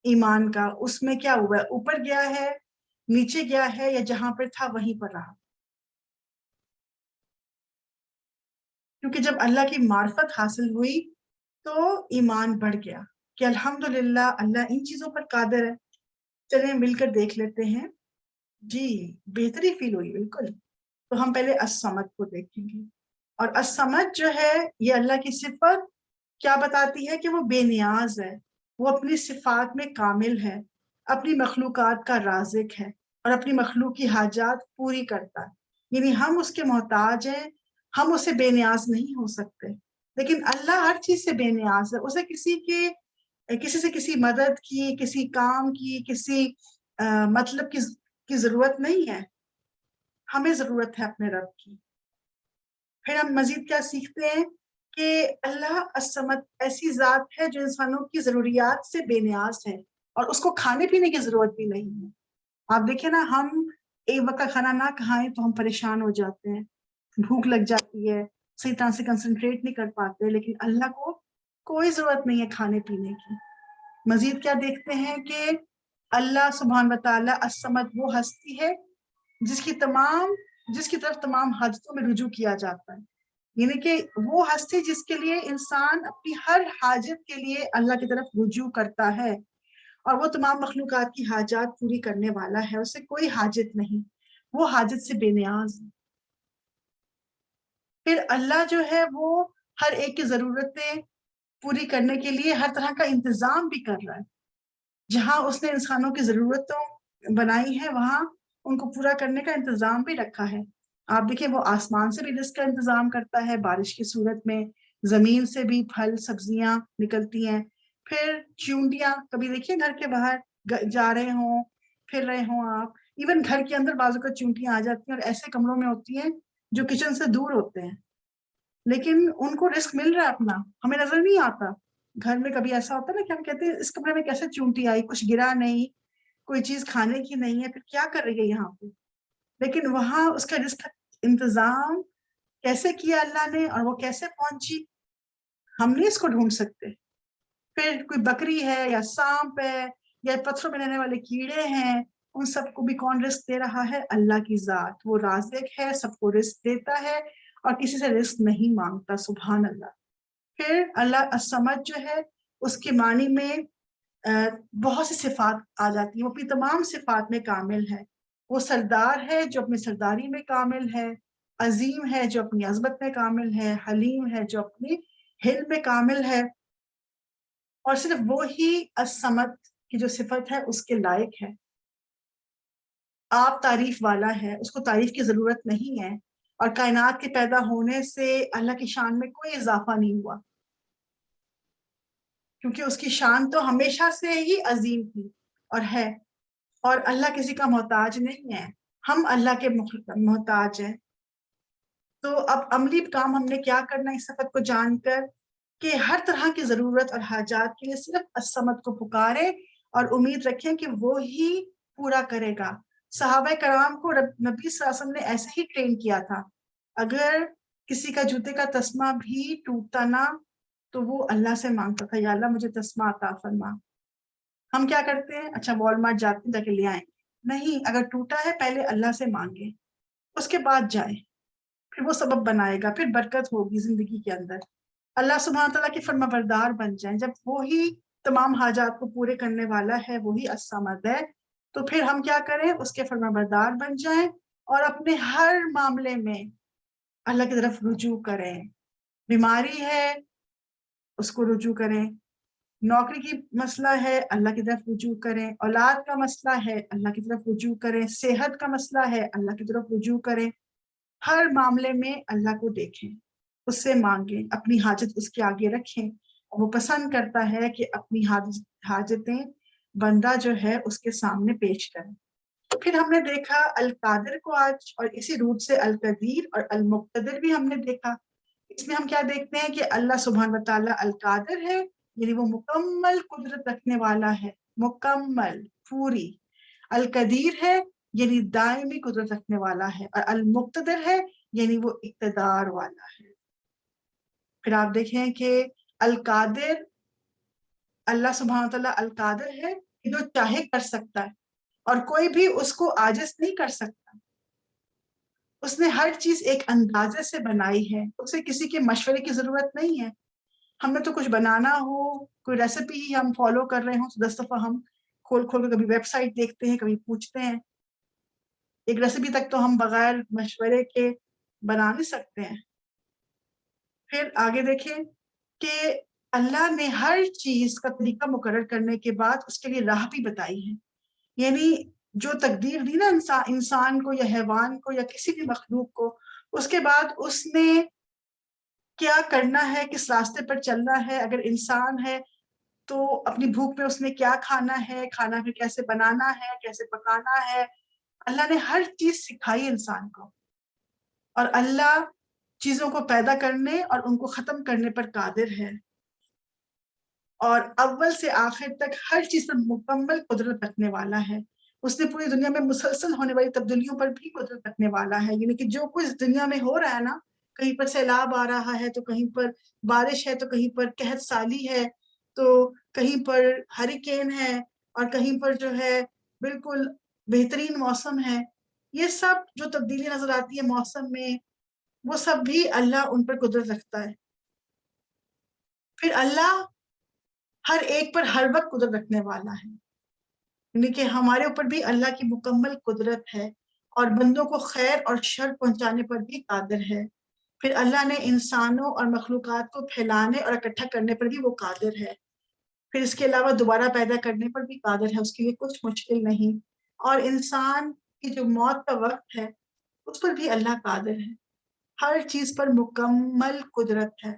ایمان کا اس میں کیا ہوا ہے؟ اوپر گیا ہے، نیچے گیا ہے، یا جہاں پر تھا وہیں پر رہا؟ کیونکہ جب اللہ کی معرفت حاصل ہوئی تو ایمان بڑھ گیا کہ الحمدللہ اللہ ان چیزوں پر قادر ہے. چلیں مل کر دیکھ لیتے ہیں. جی بہتری فیل ہوئی بالکل. تو ہم پہلے الصمد کو دیکھیں گے. اور الصمد جو ہے یہ اللہ کی صفت کیا بتاتی ہے؟ کہ وہ بے نیاز ہے، وہ اپنی صفات میں کامل ہے، اپنی مخلوقات کا رازق ہے اور اپنی مخلوق کی حاجات پوری کرتا ہے. یعنی ہم اس کے محتاج ہیں، ہم اسے بے نیاز نہیں ہو سکتے. لیکن اللہ ہر چیز سے بے نیاز ہے. اسے کسی سے کسی مدد کی، کسی کام کی، کسی مطلب کی ضرورت نہیں ہے. ہمیں ضرورت ہے اپنے رب کی. پھر ہم مزید کیا سیکھتے ہیں؟ کہ اللہ الصمد ایسی ذات ہے جو انسانوں کی ضروریات سے بے نیاز ہے اور اس کو کھانے پینے کی ضرورت بھی نہیں ہے. آپ دیکھیں نا، ہم ایک وقت کا کھانا نہ کھائیں تو ہم پریشان ہو جاتے ہیں، بھوک لگ جاتی ہے، صحیح طرح سے کنسنٹریٹ نہیں کر پاتے. لیکن اللہ کو کوئی ضرورت نہیں ہے کھانے پینے کی. مزید کیا دیکھتے ہیں؟ کہ اللہ سبحانہ وتعالی الصمد وہ ہستی ہے جس کی طرف تمام حاجتوں میں رجوع کیا جاتا ہے. یعنی کہ وہ ہستی جس کے لیے انسان اپنی ہر حاجت کے لیے اللہ کی طرف رجوع کرتا ہے، اور وہ تمام مخلوقات کی حاجات پوری کرنے والا ہے. اسے کوئی حاجت نہیں، وہ حاجت سے بے نیاز. پھر اللہ جو ہے وہ ہر ایک کی ضرورتیں پوری کرنے کے لیے ہر طرح کا انتظام بھی کر رہا ہے. جہاں اس نے انسانوں کی ضرورتوں بنائی ہے وہاں ان کو پورا کرنے کا انتظام بھی رکھا ہے. آپ دیکھیں وہ آسمان سے بھی رزق کا انتظام کرتا ہے بارش کی صورت میں، زمین سے بھی پھل سبزیاں نکلتی ہیں. پھر چونٹیاں، کبھی دیکھیے گھر کے باہر جا رہے ہوں پھر رہے ہوں آپ، ایون گھر کے اندر بازو کا چونٹیاں آ جاتی ہیں اور ایسے کمروں میں ہوتی ہیں جو کچن سے دور ہوتے ہیں، لیکن ان کو رزق مل رہا ہے اپنا، ہمیں نظر نہیں آتا. گھر میں کبھی ایسا ہوتا ہے نا کہ ہم کہتے ہیں اس کمرے میں کیسے چونٹی آئی، کچھ گرا نہیں، کوئی چیز کھانے کی نہیں ہے، پھر کیا کر رہی ہے یہاں پہ. لیکن وہاں اس کا رزق انتظام کیسے کیا اللہ نے اور وہ کیسے پہنچی، ہم نہیں اس کو ڈھونڈ سکتے. پھر کوئی بکری ہے یا سانپ ہے یا پتھروں میں رہنے والے کیڑے ہیں، ان سب کو بھی کون رزق دے رہا ہے؟ اللہ کی ذات. وہ رازق ہے، سب کو رزق دیتا ہے اور کسی سے رزق نہیں مانگتا. سبحان اللہ. پھر اللہ الصمد جو ہے اس کے معنی میں بہت سی صفات آ جاتی ہیں، وہ اپنی تمام صفات میں کامل ہے. وہ سردار ہے جو اپنی سرداری میں کامل ہے، عظیم ہے جو اپنی عظمت میں کامل ہے، حلیم ہے جو اپنی حلم میں کامل ہے، اور صرف وہی الصمد کی جو صفت ہے اس کے لائق ہے. آپ تعریف والا ہے، اس کو تعریف کی ضرورت نہیں ہے، اور کائنات کے پیدا ہونے سے اللہ کی شان میں کوئی اضافہ نہیں ہوا، کیونکہ اس کی شان تو ہمیشہ سے ہی عظیم تھی اور ہے، اور اللہ کسی کا محتاج نہیں ہے، ہم اللہ کے محتاج ہیں. تو اب عملی کام ہم نے کیا کرنا اس صفت کو جان کر کہ ہر طرح کی ضرورت اور حاجات کے لیے صرف الصمد کو پکارے اور امید رکھیں کہ وہ ہی پورا کرے گا. صحابہ کرام کو نبی صلی اللہ علیہ وسلم نے ایسے ہی ٹرین کیا تھا. اگر کسی کا جوتے کا تسمہ بھی ٹوٹتا نا تو وہ اللہ سے مانگتا تھا، یا اللہ مجھے تسمہ عطا فرما. ہم کیا کرتے ہیں؟ اچھا والمارٹ جاتے ہیں جا کے لے آئیں. نہیں، اگر ٹوٹا ہے پہلے اللہ سے مانگیں، اس کے بعد جائیں، پھر وہ سبب بنائے گا، پھر برکت ہوگی زندگی کے اندر. اللہ سبحانہ تعالیٰ کی فرما بردار بن جائیں. جب وہی تمام حاجات کو پورے کرنے والا ہے، وہی الصمد ہے، تو پھر ہم کیا کریں؟ اس کے فرما بردار بن جائیں اور اپنے ہر معاملے میں اللہ کی طرف رجوع کریں. بیماری ہے اس کو رجوع کریں، نوکری کی مسئلہ ہے اللہ کی طرف رجوع کریں، اولاد کا مسئلہ ہے اللہ کی طرف رجوع کریں، صحت کا مسئلہ ہے اللہ کی طرف رجوع کریں. ہر معاملے میں اللہ کو دیکھیں، اس سے مانگیں، اپنی حاجت اس کے آگے رکھیں. وہ پسند کرتا ہے کہ اپنی حاجتیں بندہ جو ہے اس کے سامنے پیش کریں. پھر ہم نے دیکھا القادر کو آج، اور اسی روٹ سے القدیر اور المقتدر بھی ہم نے دیکھا. اس میں ہم کیا دیکھتے ہیں کہ اللہ سبحانہ وتعالیٰ القادر ہے، یعنی وہ مکمل قدرت رکھنے والا ہے، مکمل پوری. القدیر ہے یعنی دائمی قدرت رکھنے والا ہے، اور المقتدر ہے یعنی وہ اقتدار والا ہے. پھر آپ دیکھیں کہ القادر، اللہ سبحانہ تعالیٰ القادر ہے کہ جو چاہے کر سکتا ہے، اور کوئی بھی اس کو عاجز نہیں کر سکتا. اس نے ہر چیز ایک اندازے سے بنائی ہے، اسے کسی کے مشورے کی ضرورت نہیں ہے. ہم نے تو کچھ بنانا ہو، کوئی ریسیپی ہی ہم فالو کر رہے ہوں تو 10 دفعہ ہم کھول کے کبھی ویب سائٹ دیکھتے ہیں، کبھی پوچھتے ہیں. ایک ریسیپی تک تو ہم بغیر مشورے کے بنا نہیں سکتے ہیں. پھر آگے دیکھیں کہ اللہ نے ہر چیز کا طریقہ مقرر کرنے کے بعد اس کے لیے راہ بھی بتائی ہے. یعنی جو تقدیر دی نا انسان کو یا حیوان کو یا کسی بھی مخلوق کو، اس کے بعد اس نے کیا کرنا ہے، کس راستے پر چلنا ہے. اگر انسان ہے تو اپنی بھوک میں اس نے کیا کھانا ہے، کھانا پھر کیسے بنانا ہے، کیسے پکانا ہے. اللہ نے ہر چیز سکھائی انسان کو، اور اللہ چیزوں کو پیدا کرنے اور ان کو ختم کرنے پر قادر ہے، اور اول سے آخر تک ہر چیز پر مکمل قدرت رکھنے والا ہے. اس نے پوری دنیا میں مسلسل ہونے والی تبدیلیوں پر بھی قدرت رکھنے والا ہے. یعنی کہ جو کچھ دنیا میں ہو رہا ہے نا، کہیں پر سیلاب آ رہا ہے تو کہیں پر بارش ہے تو کہیں پر قحط سالی ہے تو کہیں پر ہریکین ہے اور کہیں پر جو ہے بالکل بہترین موسم ہے. یہ سب جو تبدیلی نظر آتی ہے موسم میں، وہ سب بھی اللہ ان پر قدرت رکھتا ہے. پھر اللہ ہر ایک پر ہر وقت قدرت رکھنے والا ہے، یعنی کہ ہمارے اوپر بھی اللہ کی مکمل قدرت ہے، اور بندوں کو خیر اور شر پہنچانے پر بھی قادر ہے. پھر اللہ نے انسانوں اور مخلوقات کو پھیلانے اور اکٹھا کرنے پر بھی وہ قادر ہے. پھر اس کے علاوہ دوبارہ پیدا کرنے پر بھی قادر ہے، اس کے لیے کچھ مشکل نہیں. اور انسان کی جو موت کا وقت ہے اس پر بھی اللہ قادر ہے. ہر چیز پر مکمل قدرت ہے.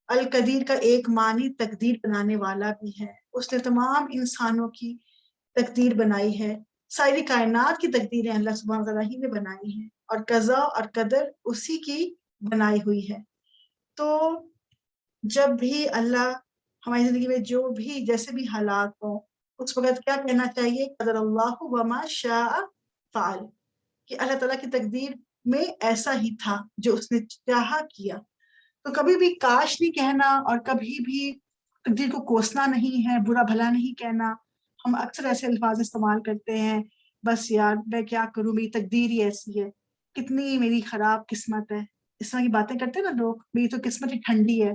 القدیر کا ایک معنی تقدیر بنانے والا بھی ہے. اس نے تمام انسانوں کی تقدیر بنائی ہے. ساری کائنات کی تقدیریں اللہ سبحانہ وتعالیٰ ہی نے بنائی ہیں، اور قضا اور قدر اسی کی بنائی ہوئی ہے. تو جب بھی اللہ ہماری زندگی میں جو بھی جیسے بھی حالات ہوں، اس وقت کیا کہنا چاہیے؟ قدر اللہ وما شاء فعل، کہ اللہ تعالیٰ کی تقدیر میں ایسا ہی تھا جو اس نے چاہا کیا. تو کبھی بھی کاش نہیں کہنا، اور کبھی بھی تقدیر کو کوسنا نہیں ہے، برا بھلا نہیں کہنا. ہم اکثر ایسے الفاظ استعمال کرتے ہیں، بس یار میں کیا کروں، میری تقدیر ہی ایسی ہے، کتنی میری خراب قسمت ہے. اس طرح کی باتیں کرتے ہیں نا لوگ، میری تو قسمت ہی ٹھنڈی ہے.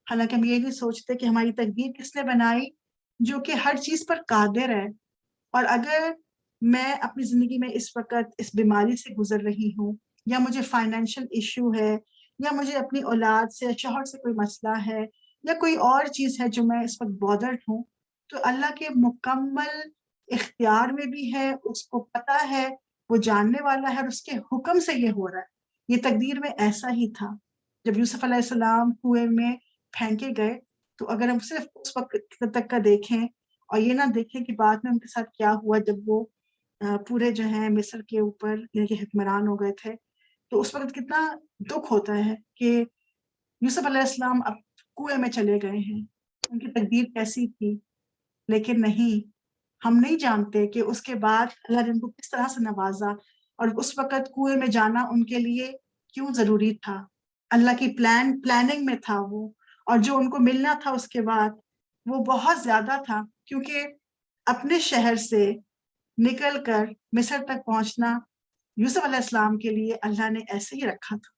حالانکہ ہم یہ نہیں سوچتے کہ ہماری تقدیر کس نے بنائی، جو کہ ہر چیز پر قادر ہے. اور اگر میں اپنی زندگی میں اس وقت اس بیماری سے گزر رہی ہوں، یا مجھے فائنینشیل ایشو ہے، یا مجھے اپنی اولاد سے شوہر سے کوئی مسئلہ ہے، یا کوئی اور چیز ہے جو میں اس وقت بودرڈ ہوں، تو اللہ کے مکمل اختیار میں بھی ہے، اس کو پتہ ہے، وہ جاننے والا ہے، اور اس کے حکم سے یہ ہو رہا ہے. یہ تقدیر میں ایسا ہی تھا. جب یوسف علیہ السلام کنویں میں پھینکے گئے، تو اگر ہم صرف اس وقت تک کا دیکھیں اور یہ نہ دیکھیں کہ بعد میں ان کے ساتھ کیا ہوا جب وہ پورے جو ہیں مصر کے اوپر یعنی کہ حکمران ہو گئے تھے، تو اس وقت کتنا دکھ ہوتا ہے کہ یوسف علیہ السلام اب کنویں میں چلے گئے ہیں، ان کی تقدیر کیسی تھی. لیکن نہیں، ہم نہیں جانتے کہ اس کے بعد اللہ نے ان کو کس طرح سے نوازا، اور اس وقت کنویں میں جانا ان کے لیے کیوں ضروری تھا. اللہ کی پلاننگ میں تھا وہ، اور جو ان کو ملنا تھا اس کے بعد وہ بہت زیادہ تھا، کیونکہ اپنے شہر سے نکل کر مصر تک پہنچنا یوسف علیہ السلام کے لیے اللہ نے ایسے ہی رکھا تھا.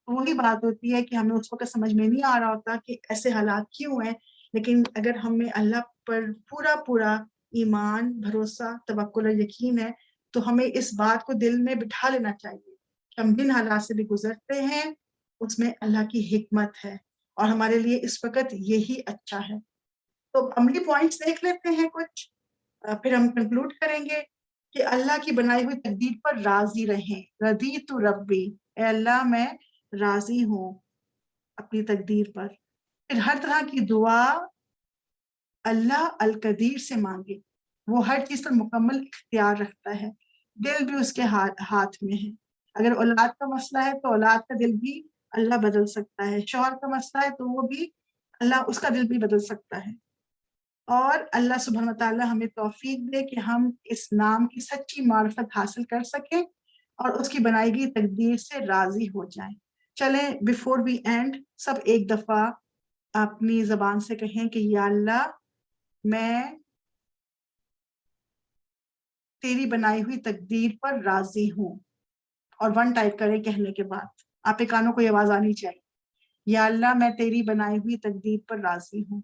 وہی بات ہوتی ہے کہ ہمیں اس وقت سمجھ میں نہیں آ رہا ہوتا کہ ایسے حالات کیوں ہیں، لیکن اگر ہمیں اللہ پر پورا ایمان، بھروسہ، توکل اور یقین ہے، تو ہمیں اس بات کو دل میں بٹھا لینا چاہیے کہ ہم جن حالات سے بھی گزرتے ہیں اس میں اللہ کی حکمت ہے، اور ہمارے لیے اس وقت یہی اچھا ہے. تو عملی پوائنٹس دیکھ لیتے ہیں کچھ، پھر ہم کنکلوڈ کریں گے کہ اللہ کی بنائی ہوئی تقدیر پر راضی رہیں. رضیت ربی، اے اللہ میں راضی ہوں اپنی تقدیر پر. پھر ہر طرح کی دعا اللہ القدیر سے مانگے، وہ ہر چیز پر مکمل اختیار رکھتا ہے، دل بھی اس کے ہاتھ میں ہے. اگر اولاد کا مسئلہ ہے تو اولاد کا دل بھی اللہ بدل سکتا ہے، شوہر کا مسئلہ ہے تو وہ بھی اللہ اس کا دل بھی بدل سکتا ہے. اور اللہ سبحانہ وتعالی ہمیں توفیق دے کہ ہم اس نام کی سچی معرفت حاصل کر سکیں اور اس کی بنائی گئی تقدیر سے راضی ہو جائیں. چلیں بیفور وی اینڈ سب ایک دفعہ اپنی زبان سے کہیں کہ یا اللہ میں تیری بنائی ہوئی تقدیر پر راضی ہوں، اور 1 ٹائپ کریں کہنے کے بعد. آپ کے کانوں کو یہ آواز آنی چاہیے، یا اللہ میں تیری بنائی ہوئی تقدیر پر راضی ہوں.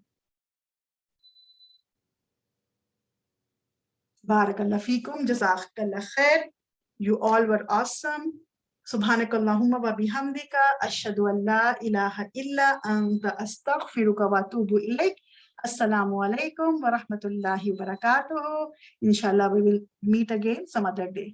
بارک اللہ فیکم، جزاک اللہ خیر. You all were awesome. سبحانک اللہم و بحمدک، اشہد ان لا الہ الا انت، استغفرک و اتوب الیک. السلام علیکم ورحمۃ اللہ وبرکاتہ. Inshallah we will meet again some other day.